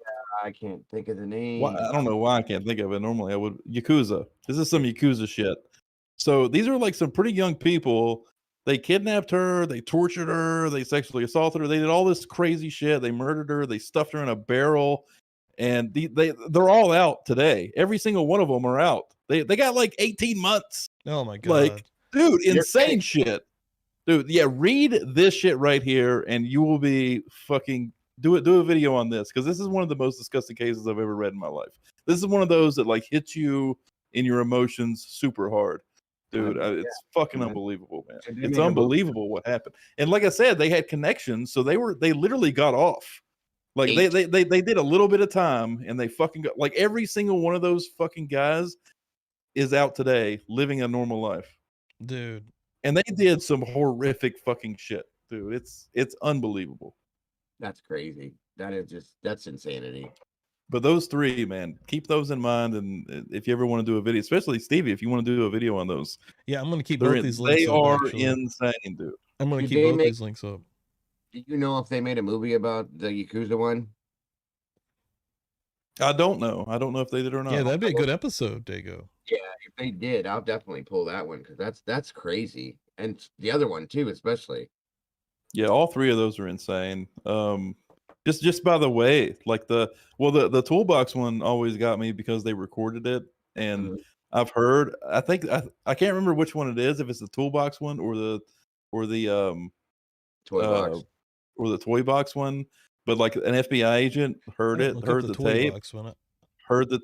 I can't think of the name. I don't know why I can't think of it. Normally I would. Yakuza. This is some Yakuza shit. So these are like some pretty young people. They kidnapped her, they tortured her, they sexually assaulted her, they did all this crazy shit. They murdered her, they stuffed her in a barrel, and they're all out today. Every single one of them are out. They got like 18 months. Oh my god. Like, dude, insane shit. Dude, yeah, read this shit right here and you will be fucking do a video on this, because this is one of the most disgusting cases I've ever read in my life. This is one of those that like hits you in your emotions super hard. Dude, it's fucking unbelievable, man. It's unbelievable what happened. And like I said, they had connections, so they literally got off. Like they did a little bit of time, and they fucking got, like, every single one of those fucking guys is out today living a normal life, dude. And they did some horrific fucking shit, dude. It's unbelievable. That's crazy. That's insanity. But those three, man, keep those in mind. And if you ever want to do a video, especially Stevie, if you want to do a video on those. Yeah, I'm going to keep both these links up. They are insane, dude. I'm going to keep both these links up. Do you know if they made a movie about the Yakuza one? I don't know. I don't know if they did or not. Yeah, that'd be a good episode, Dago. Yeah, if they did, I'll definitely pull that one, because that's crazy. And the other one too, especially. Yeah, all three of those are insane. Just by the way, like the toolbox one always got me because they recorded it, and I've heard, I think I can't remember which one it is, if it's the toolbox one or the toy box or the toy box one, but like an FBI agent heard the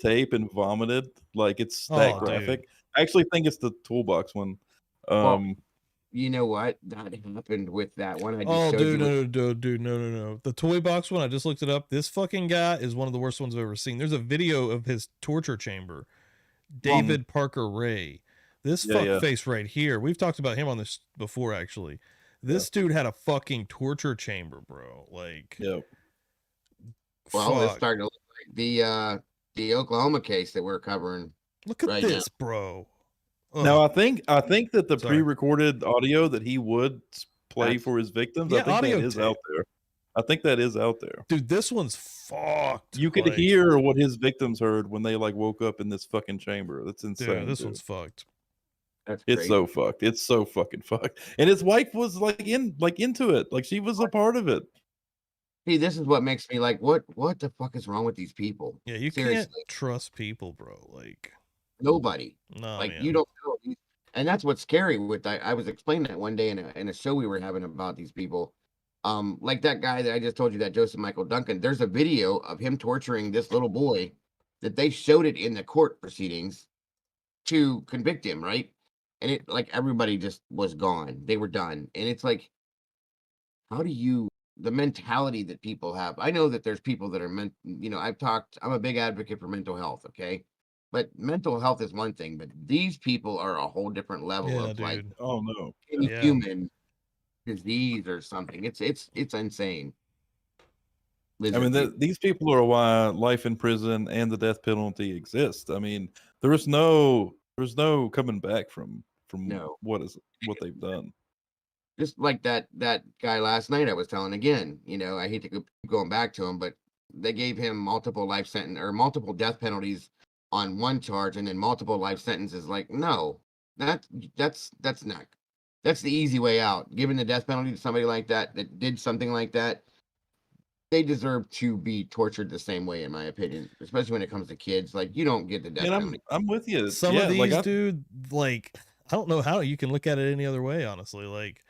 tape and vomited. Like, it's that graphic. Dude. I actually think it's the toolbox one. You know what? That happened with that one. No. The toy box one, I just looked it up. This fucking guy is one of the worst ones I've ever seen. There's a video of his torture chamber. David Parker Ray. This face right here. We've talked about him on this before, actually. This dude had a fucking torture chamber, bro. Like, well, it's starting to look like the Oklahoma case that we're covering. Look at this, bro. Now, I think that the pre-recorded audio that he would play for his victims, I think that is out there. I think that is out there. Dude, this one's fucked. You could hear what his victims heard when they like woke up in this fucking chamber. That's insane. Dude, this one's fucked. It's so fucked. It's so fucking fucked. And his wife was into it. Like, she was a part of it. See, this is what makes me like, what the fuck is wrong with these people? Yeah, you can't trust people, bro. Like, nobody. No, like, man. you don't know. And that's what's scary with I was explaining that one day in a show we were having about these people. Like that guy that I just told you, that Joseph Michael Duncan, there's a video of him torturing this little boy that they showed it in the court proceedings to convict him, right? And it, like, everybody just was gone. They were done. And it's like, how do you, the mentality that people have? I know that there's people that are I'm a big advocate for mental health, okay? But mental health is one thing, but these people are a whole different level of, dude. like, oh no, human disease or something. It's insane. I mean, these people are why life in prison and the death penalty exist. I mean, there's no coming back from what they've done. Just like that guy last night I was telling again, I hate to keep going back to him, but they gave him multiple life sentence or multiple death penalties on one charge and then multiple life sentences. Like, no, that's not, that's the easy way out. Giving the death penalty to somebody like that did something like that, they deserve to be tortured the same way, in my opinion, especially when it comes to kids. Like, you don't get the death penalty. I'm with you. Some of these, dude, like, I don't know how you can look at it any other way, honestly. Like,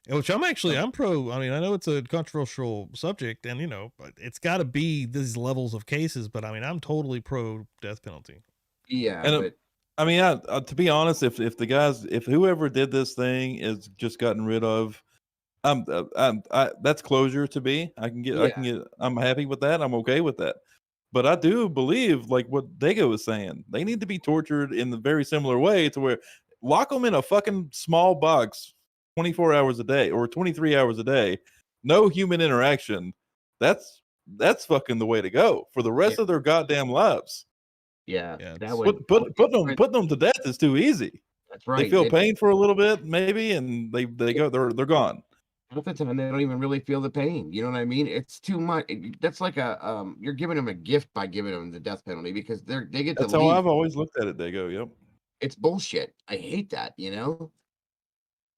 which I'm pro. I mean, I know it's a controversial subject, and but it's got to be these levels of cases. But I mean, I'm totally pro death penalty. Yeah, and I mean, to be honest, if whoever did this thing is just gotten rid of, that's closure to me. I'm happy with that. I'm okay with that. But I do believe, like what Dago was saying, they need to be tortured in the very similar way, to where lock them in a fucking small box 24 hours a day or 23 hours a day. no human interaction, that's fucking the way to go for the rest of their goddamn lives. Yeah, that would would putting them to death is too easy. That's right. They feel pain for a little bit, maybe, and they're gone. Half the time, they don't even really feel the pain. You know what I mean? It's too much. That's like you're giving them a gift by giving them the death penalty because they get That's to how leave. I've always looked at it. Dago, yep. It's bullshit. I hate that. You know.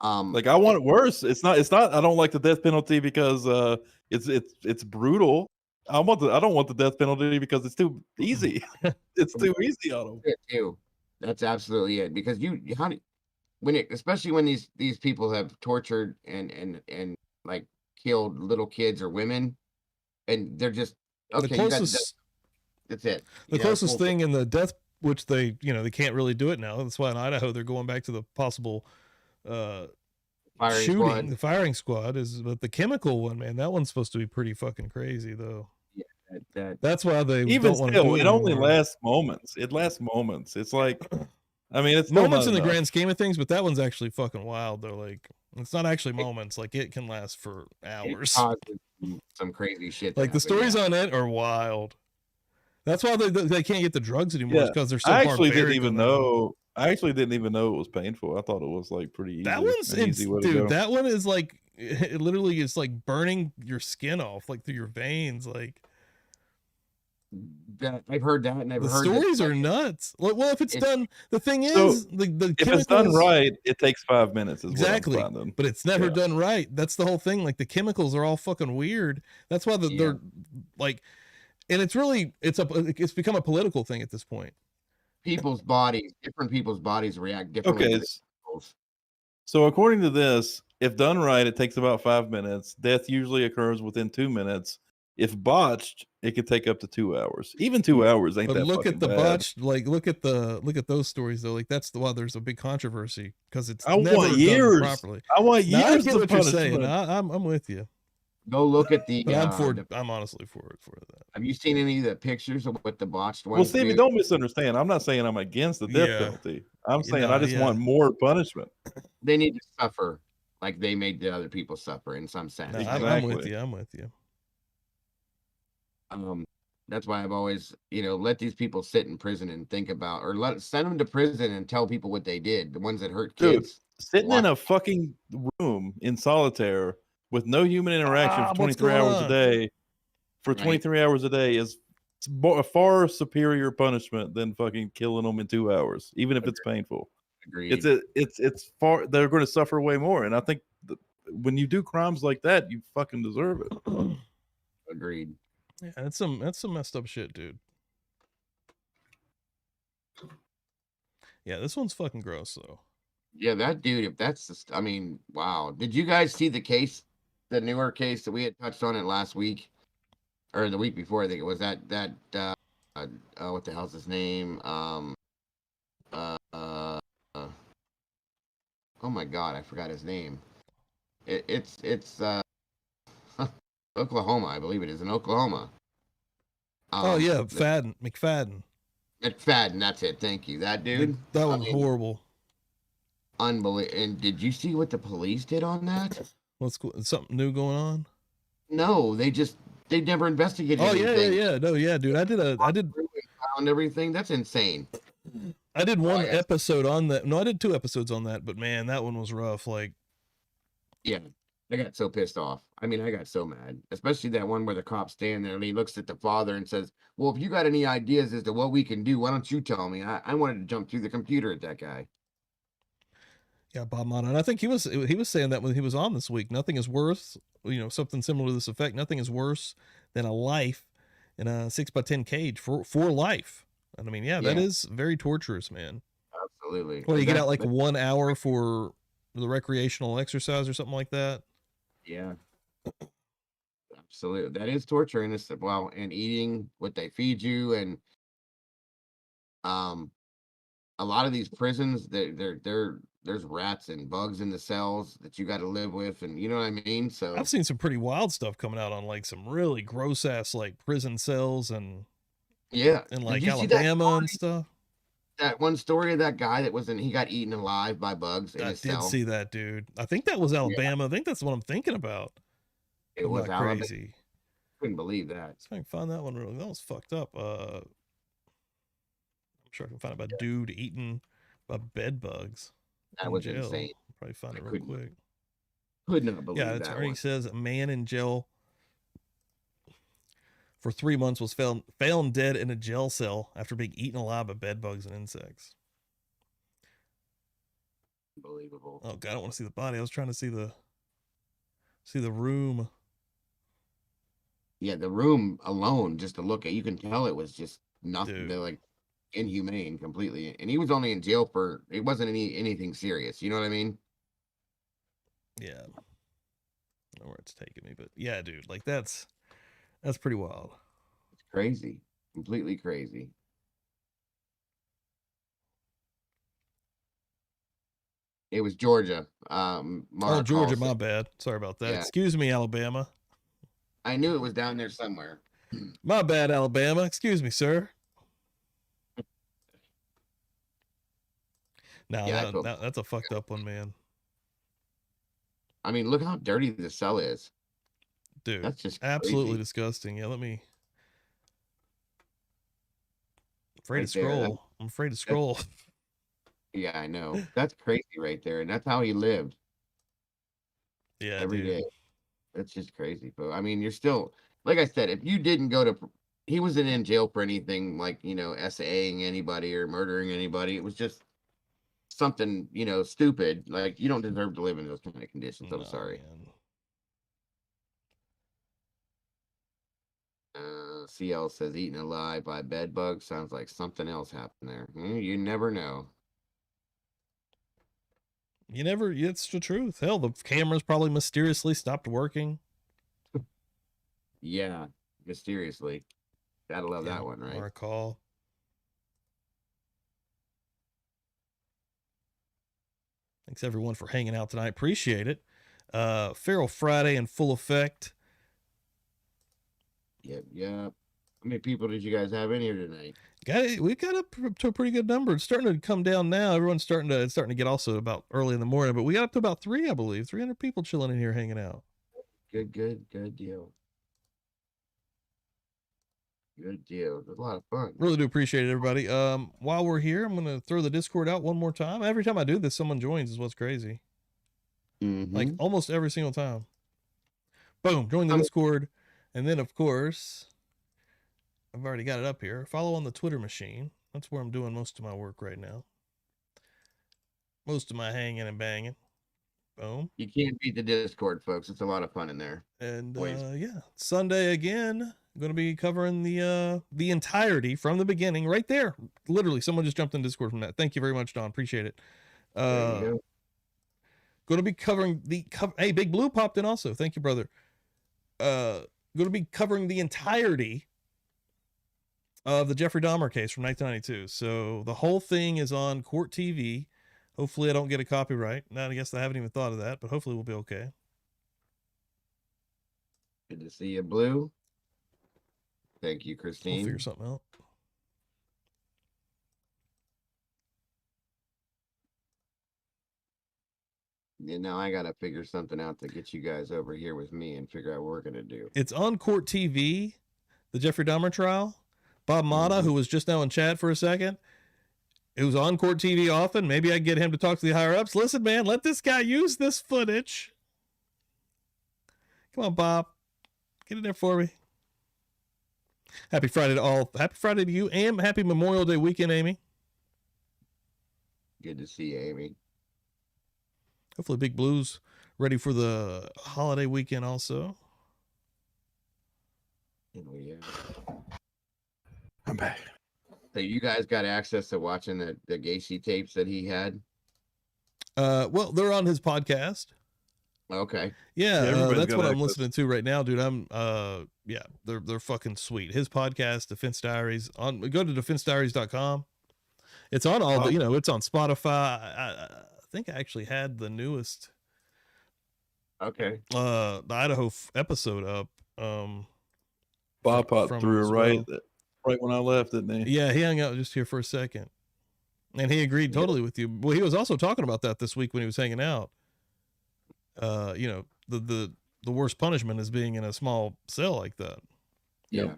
Like I want it worse. It's not. I don't like the death penalty because it's brutal. I don't want the death penalty because it's too easy. It's too easy on them. Too. That's absolutely it. Because especially when these people have tortured and like killed little kids or women, and they're just okay. That's it. The closest thing in the death, which they can't really do it now. That's why in Idaho they're going back to the possible firing squad but the chemical one, man, that one's supposed to be pretty fucking crazy though. Yeah, that's why they even don't want still, to do it only anymore. lasts moments. It lasts moments. It's like, I mean, it's moments in the grand scheme of things, but that one's actually fucking wild though. Like it's not actually moments. Like it can last for hours. Some crazy shit. Like the stories on it are wild. That's why they can't get the drugs anymore because they're so I far actually didn't buried even in them. know. I actually didn't even know it was painful. I thought it was like pretty easy. That one's an easy way to go. dude. That one is like it literally is like burning your skin off, like through your veins. Like I've heard that, and I've the heard stories are nuts. Well, if it's done, the thing is, the if it's done chemicals- right, it takes 5 minutes. Is Exactly, what I'm finding. but it's never done right. That's the whole thing. Like the chemicals are all fucking weird. That's why they're like, and it's become a political thing at this point. Different people's bodies react differently. Okay, so according to this, if done right, it takes about 5 minutes. Death usually occurs within 2 minutes. If botched, it could take up to 2 hours. Even 2 hours ain't But that look fucking at the bad. botched, like look at those stories though. Like that's why there's a big controversy because it's I never want done years. properly. I want No, I years get of what you're saying. punishment. I'm with you. Go look at the. But I'm honestly for that. Have you seen any of the pictures of what the botched ones? Well, Stevie, don't misunderstand. I'm not saying I'm against the death Yeah. penalty. I'm saying I just want more punishment. They need to suffer like they made the other people suffer in some sense. No, I'm with you. I'm with you. That's why I've always, let these people sit in prison and think about, or send them to prison and tell people what they did. The ones that hurt kids. Dude, sitting in a fucking room in solitaire with no human interaction for 23 hours a day, for 23 hours a day is a far superior punishment than fucking killing them in 2 hours, even if it's painful. Agreed. It's far. They're going to suffer way more, and I think when you do crimes like that, you fucking deserve it. Agreed. Yeah, that's some messed up shit, dude. Yeah, this one's fucking gross though. Yeah, that dude. If that's, wow. Did you guys see the case, the newer case that we had touched on it last week, or the week before? I think it was that. What the hell's his name? Oh my god, I forgot his name. It's Oklahoma, I believe it is in Oklahoma. Oh yeah, McFadden. McFadden, that's it. Thank you. That dude. That one's horrible. Unbelievable. And did you see what the police did on that? What's something new going on? No, they never investigated. Oh anything. yeah. No, yeah, dude. I did found everything. That's insane. I did one episode on that. No, I did 2 episodes on that, but man, that one was rough. Like, yeah, I got so pissed off. I got so mad, especially that one where the cop stand there and he looks at the father and says, "Well, if you got any ideas as to what we can do, why don't you tell me?" I wanted to jump through the computer at that guy. Yeah, Bob Mott. And I think he was saying that when he was on this week. Nothing is worse, something similar to this effect. Nothing is worse than a life in a 6x10 cage for life. And that is very torturous, man. Absolutely. Well, you get out like 1 hour for the recreational exercise or something like that. Yeah. Absolutely. That is torture, and and eating what they feed you, and a lot of these prisons, there's rats and bugs in the cells that you got to live with, and you know what I mean. So I've seen some pretty wild stuff coming out on like some really gross ass like prison cells and like Alabama and stuff. That one story of that guy he got eaten alive by bugs in his cell. I did see that, dude. I think that was Alabama. I think that's what I'm thinking about. It was not Alabama. crazy. Couldn't believe that. Let's see if I can find that one really. That was fucked up. I'm sure I can find about dude eating by bed bugs. That was insane. Probably find it real quick. Could not believe Yeah, that. attorney says a man in jail for 3 months was found dead in a jail cell after being eaten alive by bed bugs and insects. Unbelievable. Oh God, I don't want to see the body. I was trying to see the room. Yeah, the room alone, just to look at, you can tell it was just nothing. Dude. They're like inhumane completely. And he was only in jail for, it wasn't anything serious. You know what I mean? Yeah. I don't know where it's taking me, but yeah, dude, like that's pretty wild. It's crazy. Completely crazy. It was Georgia. Oh, Georgia, my bad. Sorry about that. Yeah. Excuse me, Alabama. I knew it was down there somewhere. My bad, Alabama. Excuse me, sir. No, Yeah, that's a fucked up one, man. I mean, look how dirty the cell is. Dude, that's just absolutely crazy. disgusting. Yeah, let me. Afraid Right to there, scroll. I'm afraid to scroll. Yeah, I know. That's crazy right there. And that's how he lived. Yeah, every dude. day. That's just crazy. But I mean, you're still, like I said, if you didn't go to, he wasn't in jail for anything like, SAing anybody or murdering anybody. It was just something, stupid. Like, you don't deserve to live in those kind of conditions. I'm sorry. CL says eaten alive by bed bugs sounds like something else happened there. You never know. It's the truth. Hell, the cameras probably mysteriously stopped working. Yeah, mysteriously. Gotta love that one, right? Or a call. Thanks everyone for hanging out tonight. Appreciate it. Feral Friday in full effect. Yep. How many people did you guys have in here tonight? We got up to a pretty good number. It's starting to come down now. Everyone's starting to get also about early in the morning, but we got up to about 3, I believe. 300 people chilling in here hanging out. Good deal. Good deal. It was a lot of fun. Really do appreciate it, everybody. While we're here, I'm going to throw the Discord out one more time. Every time I do this, someone joins is what's crazy. Like almost every single time. Boom, join the Discord. And then, of course, I've already got it up here. Follow on the Twitter machine. That's where I'm doing most of my work right now. Most of my hanging and banging. Boom. You can't beat the Discord, folks. It's a lot of fun in there. And yeah, Sunday again. I'm going to be covering the entirety from the beginning right there. Literally, someone just jumped in Discord from that. Thank you very much, Don. Appreciate it. There you go. Going to be covering hey, Big Blue popped in also. Thank you, brother. Going to be covering the entirety of the Jeffrey Dahmer case from 1992. So the whole thing is on Court TV. Hopefully I don't get a copyright. Now, I guess I haven't even thought of that, but hopefully we'll be okay. Good to see you, Blue. Thank you, Christine. I'll figure something out. Yeah, now I got to figure something out to get you guys over here with me and figure out what we're going to do. It's on Court TV, the Jeffrey Dahmer trial. Bob Mata, who was just now in chat for a second, it was on Court TV often. Maybe I get him to talk to the higher ups. Listen, man, let this guy use this footage. Come on, Bob. Get in there for me. Happy Friday to all. Happy Friday to you, and happy Memorial Day weekend, Amy. Good to see you, Amy. Hopefully Big Blue's ready for the holiday weekend also. Oh, yeah. I'm back. So you guys got access to watching the Gacy tapes that he had? Well, they're on his podcast. Okay. Yeah, everybody's that's got what I'm access. listening to right now, dude. Yeah, they're fucking sweet. His podcast, Defense Diaries, go to defensediaries.com. It's on all the, it's on Spotify. I think I actually had the newest Okay. the Idaho episode up. Bob popped from through as right well. when I left, didn't he? Yeah, he hung out just here for a second. And he agreed totally with you. Well, he was also talking about that this week when he was hanging out. The the worst punishment is being in a small cell like that. Yeah.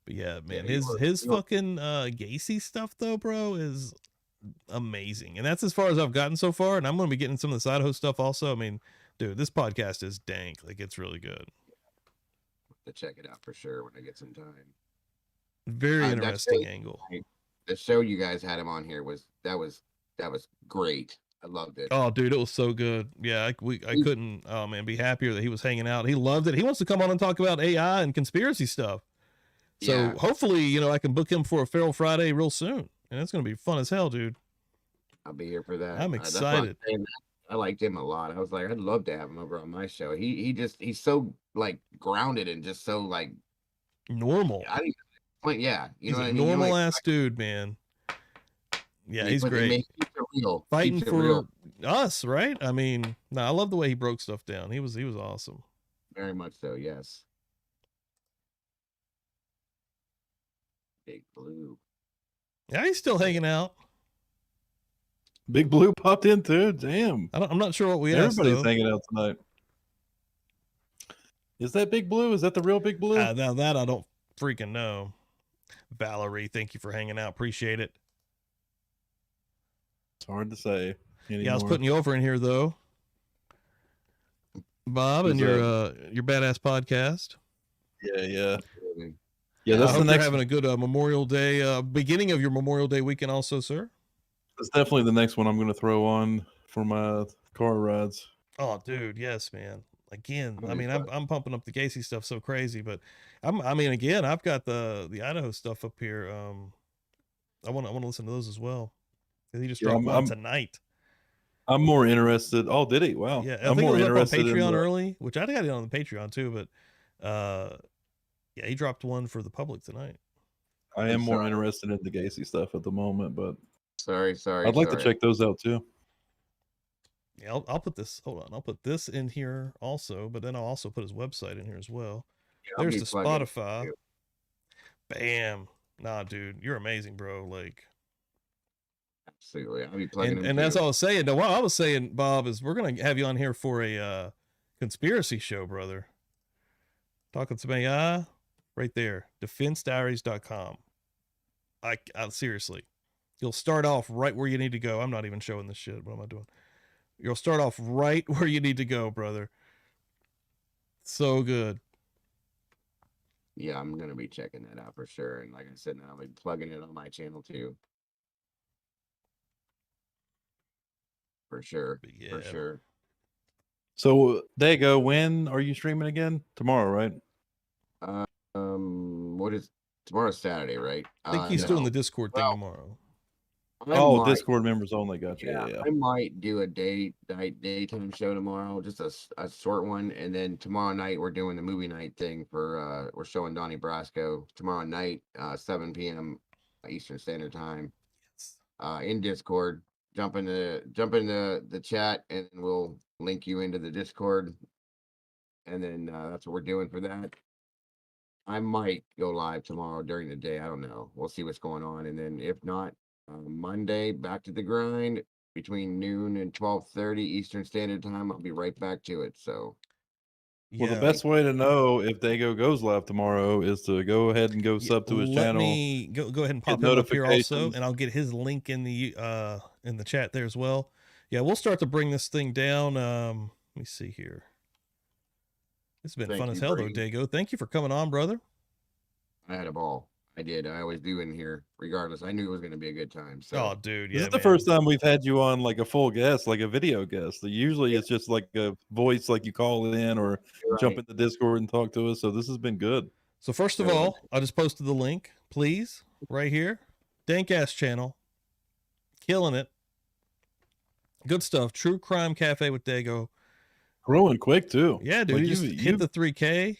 But yeah, man, Yeah, his fucking Gacy stuff though, bro, is amazing. And that's as far as I've gotten so far. And I'm gonna be getting some of the Idaho stuff also. I mean, dude, this podcast is dank. Like, it's really good. To check it out for sure when I get some time. Very interesting angle. The show you guys had him on here was great. I loved it. Oh, dude, it was so good. Yeah, I couldn't, be happier that he was hanging out. He loved it. He wants to come on and talk about AI and conspiracy stuff. So hopefully, I can book him for a Feral Friday real soon, and it's gonna be fun as hell, dude. I'll be here for that. I'm excited. I liked him a lot. I was like, I'd love to have him over on my show. He's so like grounded and just so like normal. Yeah, He's a normal ass dude, man. Yeah, he's great. Fighting for us, right? I mean, no, I love the way he broke stuff down. He was awesome. Very much so, yes. Big Blue. Yeah, he's still hanging out. Big Blue popped in too. Damn. I'm not sure what we asked. Everybody's though. hanging out tonight. Is that Big Blue? Is that the real Big Blue? Now that I don't freaking know. Valerie, thank you for hanging out. Appreciate it. It's hard to say anymore. Yeah, I was putting you over in here though, Bob, and your badass podcast. Yeah. That's the next. You're having a good Memorial Day, beginning of your Memorial Day weekend, also, sir. That's definitely the next one I'm going to throw on for my car rides. Oh, dude, yes, man. Again, I mean, I'm pumping up the Gacy stuff so crazy, but again, I've got the Idaho stuff up here. I want to listen to those as well. He just dropped one tonight. I'm more interested. Oh, did he? Wow. Yeah, I think more interested on Patreon early, which I got it on the Patreon too. But yeah, he dropped one for the public tonight. I am more interested in the Gacy stuff at the moment, but sorry. I'd like to check those out too. Yeah, I'll put this. Hold on, I'll put this in here also, but then I'll also put his website in here as well. Yeah, there's the Spotify. Bam. Nah, dude, you're amazing, bro. Like. Absolutely. I'll be plugging and that's all I was saying. Now, what I was saying, Bob, is we're going to have you on here for a conspiracy show, brother. Talking some AI right there. DefenseDiaries.com. I seriously, you'll start off right where you need to go. I'm not even showing this shit. What am I doing? You'll start off right where you need to go, brother. So good. Yeah, I'm going to be checking that out for sure. And like I said, I'll be plugging it on my channel too. For sure. Yeah. For sure. So there you go. When are you streaming again? Tomorrow, right? What is tomorrow's Saturday, right? I think he's doing the Discord thing tomorrow. Discord members only. Gotcha. Yeah. I might do a daytime show tomorrow, just a short one, and then tomorrow night we're doing the movie night thing for we're showing Donnie Brasco tomorrow night, 7 p.m. Eastern Standard Time. Yes. In Discord. Jump into the chat, and we'll link you into the Discord, and then that's what we're doing for that. I might go live tomorrow during the day. I don't know. We'll see what's going on, and then if not, Monday back to the grind between noon and 12:30 Eastern Standard Time. I'll be right back to it. So, well, the best way to know if Dago goes live tomorrow is to go ahead and go sub to his channel. Let me go ahead and pop him up here also, and I'll get his link in the chat there as well. Yeah, we'll start to bring this thing down. Let me see here. It's been fun as hell though, Dago. Thank you for coming on, brother. I had a ball. I did. I always do in here, regardless. I knew it was going to be a good time. So. Oh, dude, yeah. This is the first time we've had you on like a full guest, like a video guest. Usually it's just like a voice, like you call in or jump into Discord and talk to us. So this has been good. So first of all, I just posted the link, please, right here. Dank ass channel, killing it. Good stuff. True Crime Cafe with Dago. Growing quick too. Yeah, dude. Like he just hit the 3K.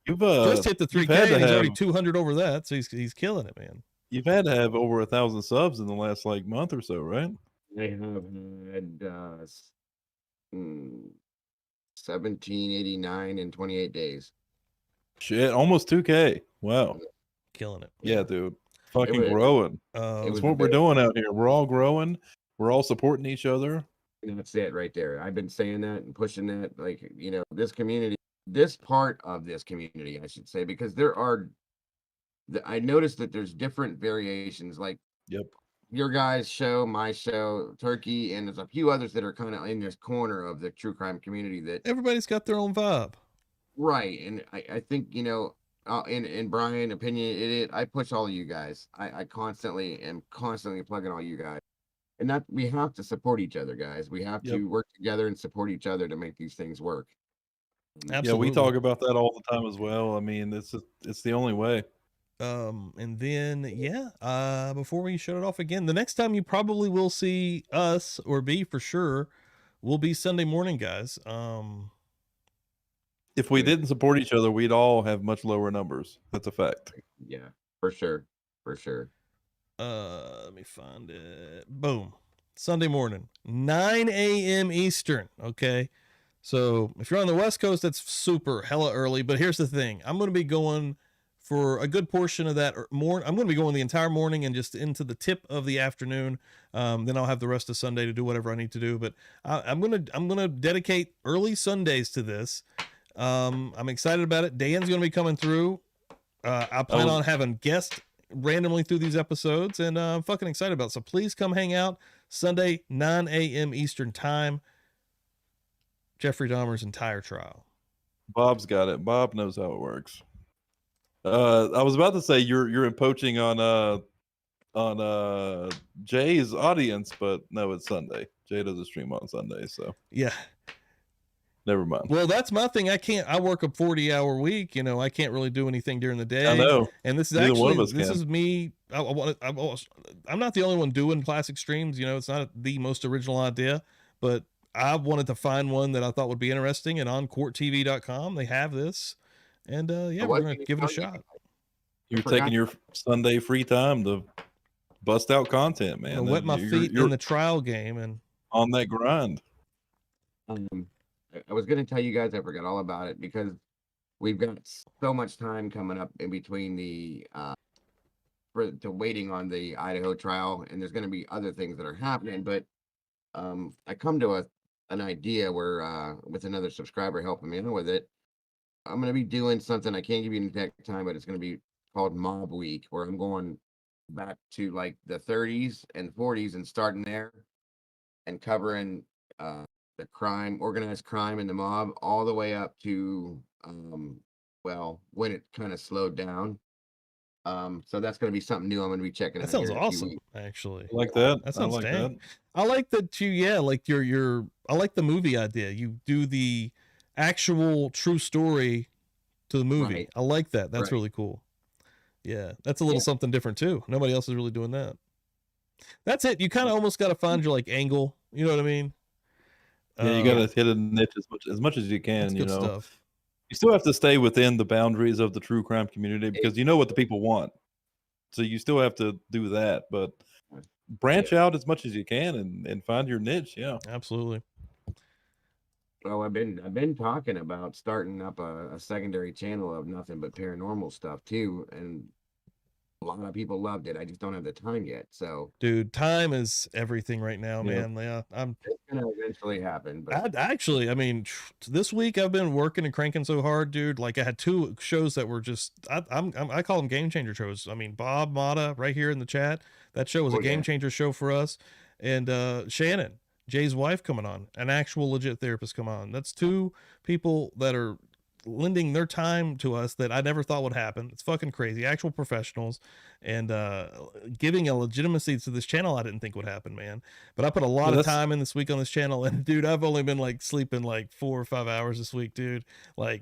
You've just hit the 3K, and he's already 200 over that, so he's killing it, man. You've had to have over 1,000 subs in the last like month or so, right? I have had 1789 in 28 days. Shit, almost 2K. Wow, killing it. Yeah, dude, fucking growing. That's what we're doing out here. We're all growing. We're all supporting each other. And that's it right there. I've been saying that and pushing that, like, this community, this part of this community, I should say, because I noticed that there's different variations, like your guys' show, my show, Turkey, and there's a few others that are kind of in this corner of the true crime community that everybody's got their own vibe. Right. And I think, in Bryan opinion, I push all of you guys. I constantly am plugging all you guys. And that we have to support each other, guys. We have to work together and support each other to make these things work. Absolutely. Yeah, we talk about that all the time as well. I mean, it's the only way. And then before we shut it off again, the next time you probably will see us or be for sure will be Sunday morning, guys. If we didn't support each other, we'd all have much lower numbers. That's a fact. Yeah, for sure. For sure. Let me find it. Boom. Sunday morning, 9 a.m. Eastern. Okay. So if you're on the West Coast, that's super hella early. But here's the thing. I'm going to be going for a good portion of that morning. I'm going to be going the entire morning and just into the tip of the afternoon. Then I'll have the rest of Sunday to do whatever I need to do. But I'm going to dedicate early Sundays to this. I'm excited about it. Dan's going to be coming through. I plan on having guests randomly through these episodes, and I'm fucking excited about it. So please come hang out Sunday, 9 a.m. Eastern time. Jeffrey Dahmer's entire trial. Bob's got it. Bob knows how it works. I was about to say you're poaching on Jay's audience, but no, it's Sunday. Jay does a stream on Sunday, so yeah. Never mind. Well, that's my thing. I work a 40-hour week. I can't really do anything during the day. I know. And this is Neither actually, one of us this can. is me. I'm not the only one doing classic streams. It's not the most original idea, but I wanted to find one that I thought would be interesting. And on courttv.com, they have this. And we're going to give it a shot. You're taking your Sunday free time to bust out content, man. I wet my feet in the trial game and on that grind. I was going to tell you guys, I forgot all about it because we've got so much time coming up in between waiting on the Idaho trial, and there's going to be other things that are happening. But I come to an idea where with another subscriber helping me out with it, I'm going to be doing something. I can't give you an exact time, but it's going to be called Mob Week, where I'm going back to like the 30s and 40s and starting there and covering the organized crime in the mob all the way up to when it kind of slowed down. So that's going to be something new I'm going to be checking out. That sounds awesome, actually. I like that. That sounds I like dang. that. I like that I like the movie idea. You do the actual true story to the movie. Right. I like that. That's Right. really cool. Yeah, that's a little something different too. Nobody else is really doing that. That's it. You kind of almost got to find your angle. You know what I mean? Yeah, you got to hit a niche as much as you can. That's good stuff. You still have to stay within the boundaries of the true crime community because you know what the people want. So you still have to do that, but branch out as much as you can and find your niche. Yeah, absolutely. Well, I've been talking about starting up a secondary channel of nothing but paranormal stuff too, and a lot of people loved it. I just don't have the time yet. So, dude, time is everything right now, man. Yeah, it's gonna eventually happen. But this week I've been working and cranking so hard, dude. Like I had 2 shows that were just I call them game changer shows. I mean, Bob Mata right here in the chat. That show was a game changer show for us, and Shannon, Jay's wife, coming on, an actual legit therapist come on. That's 2 people that are lending their time to us that I never thought would happen. It's fucking crazy. Actual professionals, and giving a legitimacy to this channel I didn't think would happen, man. But I put a lot of time in this week on this channel, and dude, I've only been sleeping 4 or 5 hours this week, dude.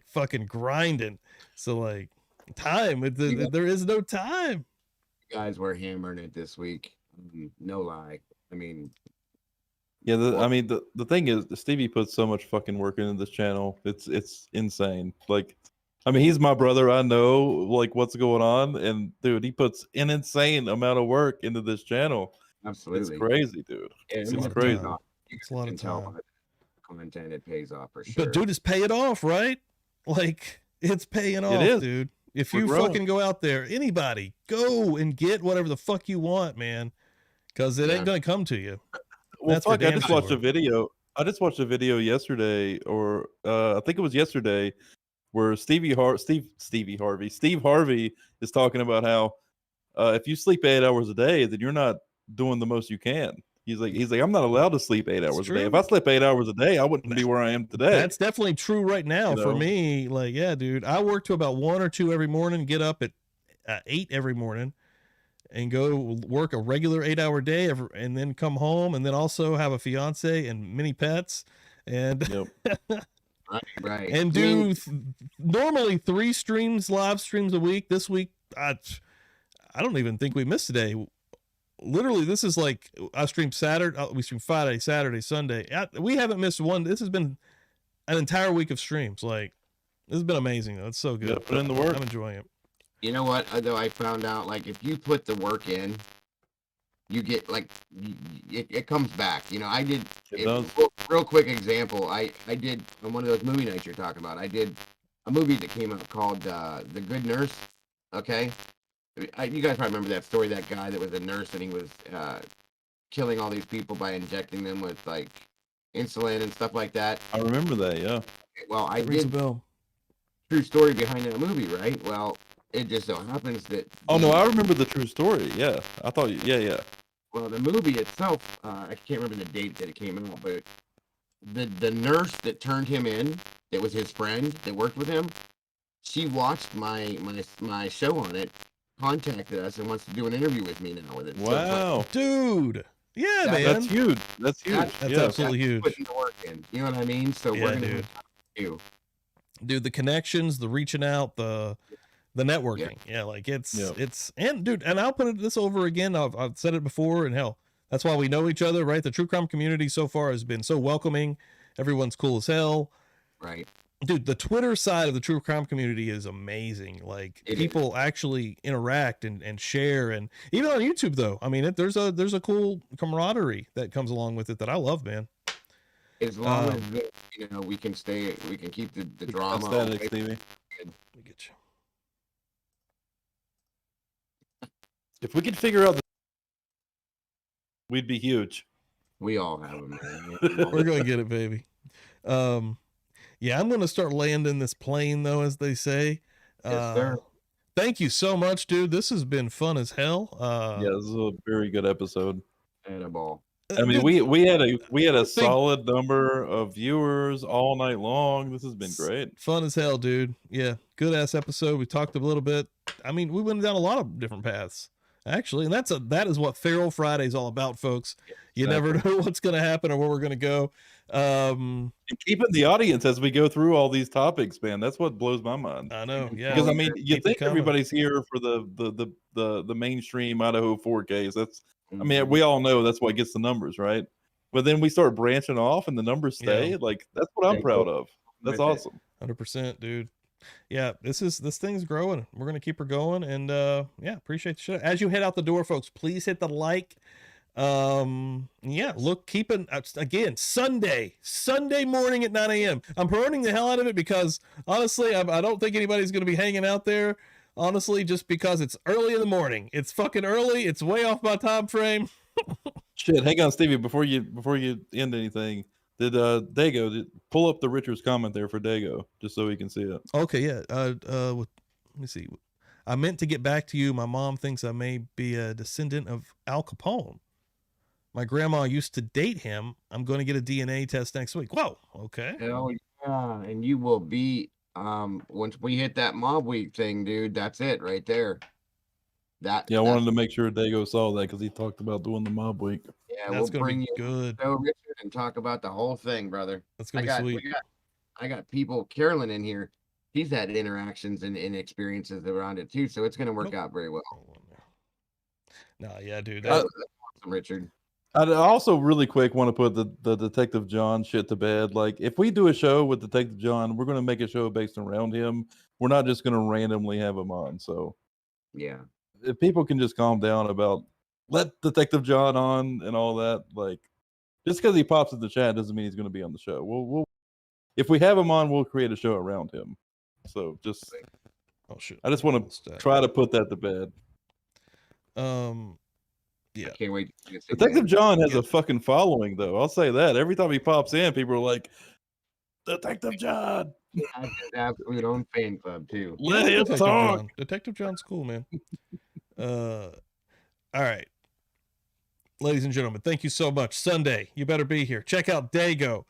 Fucking grinding. So time, there is no time. You guys were hammering it this week. No lie. I mean, yeah. The thing is, Stevie puts so much fucking work into this channel. It's insane. He's my brother. I know what's going on, and dude, he puts an insane amount of work into this channel. Absolutely, it's crazy, dude. It's crazy. It's a lot of time. Content, it pays off for sure. But dude, it's paying off, right? It's paying off, dude. If you fucking go out there, anybody, go and get whatever the fuck you want, man, because it ain't gonna come to you. Well, That's for fuck, I damn just watched sure. a video. I just watched a video yesterday, or I think it was yesterday, where Steve Harvey is talking about how if you sleep 8 hours a day, then you're not doing the most you can. He's like, I'm not allowed to sleep 8 hours a day. If I slept 8 hours a day, I wouldn't be where I am today. That's definitely true right now You for know? me. Like, yeah, dude, I work to about 1 or 2 every morning, get up at 8 every morning and go work a regular 8-hour day and then come home and then also have a fiance and many pets and right. and do normally 3 live streams a week. This week, I don't even think we missed a day. Literally, this is like I stream Saturday, we stream Friday, Saturday, Sunday. We haven't missed one. This has been an entire week of streams. Like, this has been amazing. Though. It's so good. Yeah, put in the work. I'm enjoying it. You know what? Though I found out, like, if you put the work in, you get like it comes back. You know, I did. Real quick example. I did on one of those movie nights you're talking about. I did a movie that came out called The Good Nurse. Okay. You guys probably remember that story, that guy that was a nurse and he was killing all these people by injecting them with like insulin and stuff like that. I remember that, yeah. Well, I did true story behind that movie, right? Well, it just so happens that... Oh, no, I remember the true story, yeah. I thought, yeah. Well, the movie itself, I can't remember the date that it came out, but the nurse that turned him in, that was his friend that worked with him, she watched my show on it, contacted us and wants to do an interview with me now with it. Wow. Dude. Yeah, man. That's huge. That's huge. That's absolutely huge. Putting the work in. You know what I mean? So we're going to do. Dude, the connections, the reaching out, the networking. Yeah, like it's and dude, and I'll put this over again. I've said it before, and hell, that's why we know each other, right? The true crime community so far has been so welcoming. Everyone's cool as hell. Right. Dude, the Twitter side of the true crime community is amazing. Like people actually interact and share, and even on YouTube though. I mean, there's a cool camaraderie that comes along with it that I love, man. As long as we can keep the drama. Static, Stevie. Let me get you. If we could figure out, we'd be huge. We all have them, man. We're gonna get it, baby. Yeah, I'm gonna start landing this plane though, as they say. Yes, sir. Thank you so much, dude. This has been fun as hell. Yeah, this is a very good episode. And a ball. I mean, we had a solid number of viewers all night long. This has been great. Fun as hell, dude. Yeah, good ass episode. We talked a little bit. I mean, we went down a lot of different paths, actually, and that is what Feral Friday is all about, folks. You never know what's going to happen or where we're going to go. And keeping the audience as we go through all these topics, man. That's what blows my mind. I know, yeah. Because I mean, you think everybody's here for the mainstream Idaho 4Ks. That's I mean, we all know that's what gets the numbers, right? But then we start branching off and the numbers stay. Like, that's what I'm proud of. That's awesome. 100%, dude. Yeah, this thing's growing. We're going to keep her going. And yeah, appreciate the show. As you head out the door, folks, please hit the like. Yeah, look, keeping again, Sunday morning at 9 a.m. I'm promoting the hell out of it because honestly, I don't think anybody's going to be hanging out there. Honestly, just because it's early in the morning. It's fucking early. It's way off my time frame. Shit, hang on, Stevie. Before you end anything, did Dago pull up the Richards comment there for Dago just so he can see it? Okay, yeah. Let me see. I meant to get back to you. My mom thinks I may be a descendant of Al Capone. My grandma used to date him. I'm going to get a DNA test next week. Whoa. Okay. Hell yeah, and you will be. Once we hit that mob week thing, dude, that's it right there. I wanted to make sure Dago saw that because he talked about doing the mob week. Yeah, we'll bring you good. So Richard and talk about the whole thing, brother. That's gonna be sweet. I got people, Carolyn in here. She's had interactions and experiences around it too, so it's gonna work out very well. No, yeah, dude. That's awesome, Richard. I also really quick want to put the Detective John shit to bed. Like, if we do a show with Detective John, we're going to make a show based around him. We're not just going to randomly have him on. So, yeah, if people can just calm down about let Detective John on and all that, like, just because he pops in the chat doesn't mean he's going to be on the show. We'll if we have him on, we'll create a show around him. So just, oh shit, I just want to try to put that to bed. Yeah. I can't wait to see this Detective again. John has a fucking following, though. I'll say that. Every time he pops in, people are like, Detective John. He has his absolute own fan club too. Let him Detective talk. John. Detective John's cool, man. All right. Ladies and gentlemen, thank you so much. Sunday, you better be here. Check out Dago.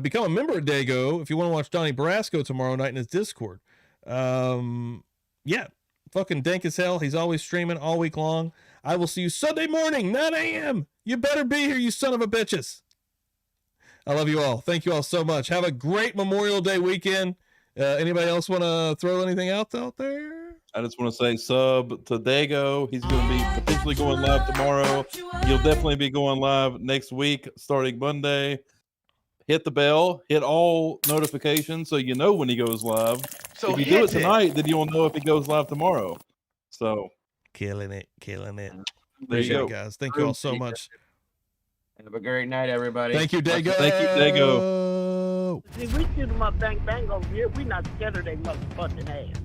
Become a member of Dago if you want to watch Donnie Brasco tomorrow night in his Discord. Yeah, fucking dank as hell. He's always streaming all week long. I will see you Sunday morning, 9 a.m. You better be here, you son of a bitches. I love you all. Thank you all so much. Have a great Memorial Day weekend. Anybody else want to throw anything out there? I just want to say sub to Dago. He's going to be potentially going live tomorrow. He'll definitely be going live next week, starting Monday. Hit the bell. Hit all notifications so you know when he goes live. So if you do it tonight, then you'll know if he goes live tomorrow. So killing it. There Appreciate you it, go. guys. Thank you all so much. Have a great night, everybody. Thank you, Dago. Thank you, Dago. See, we shoot them up bang bang over here. We not scared of their motherfucking ass.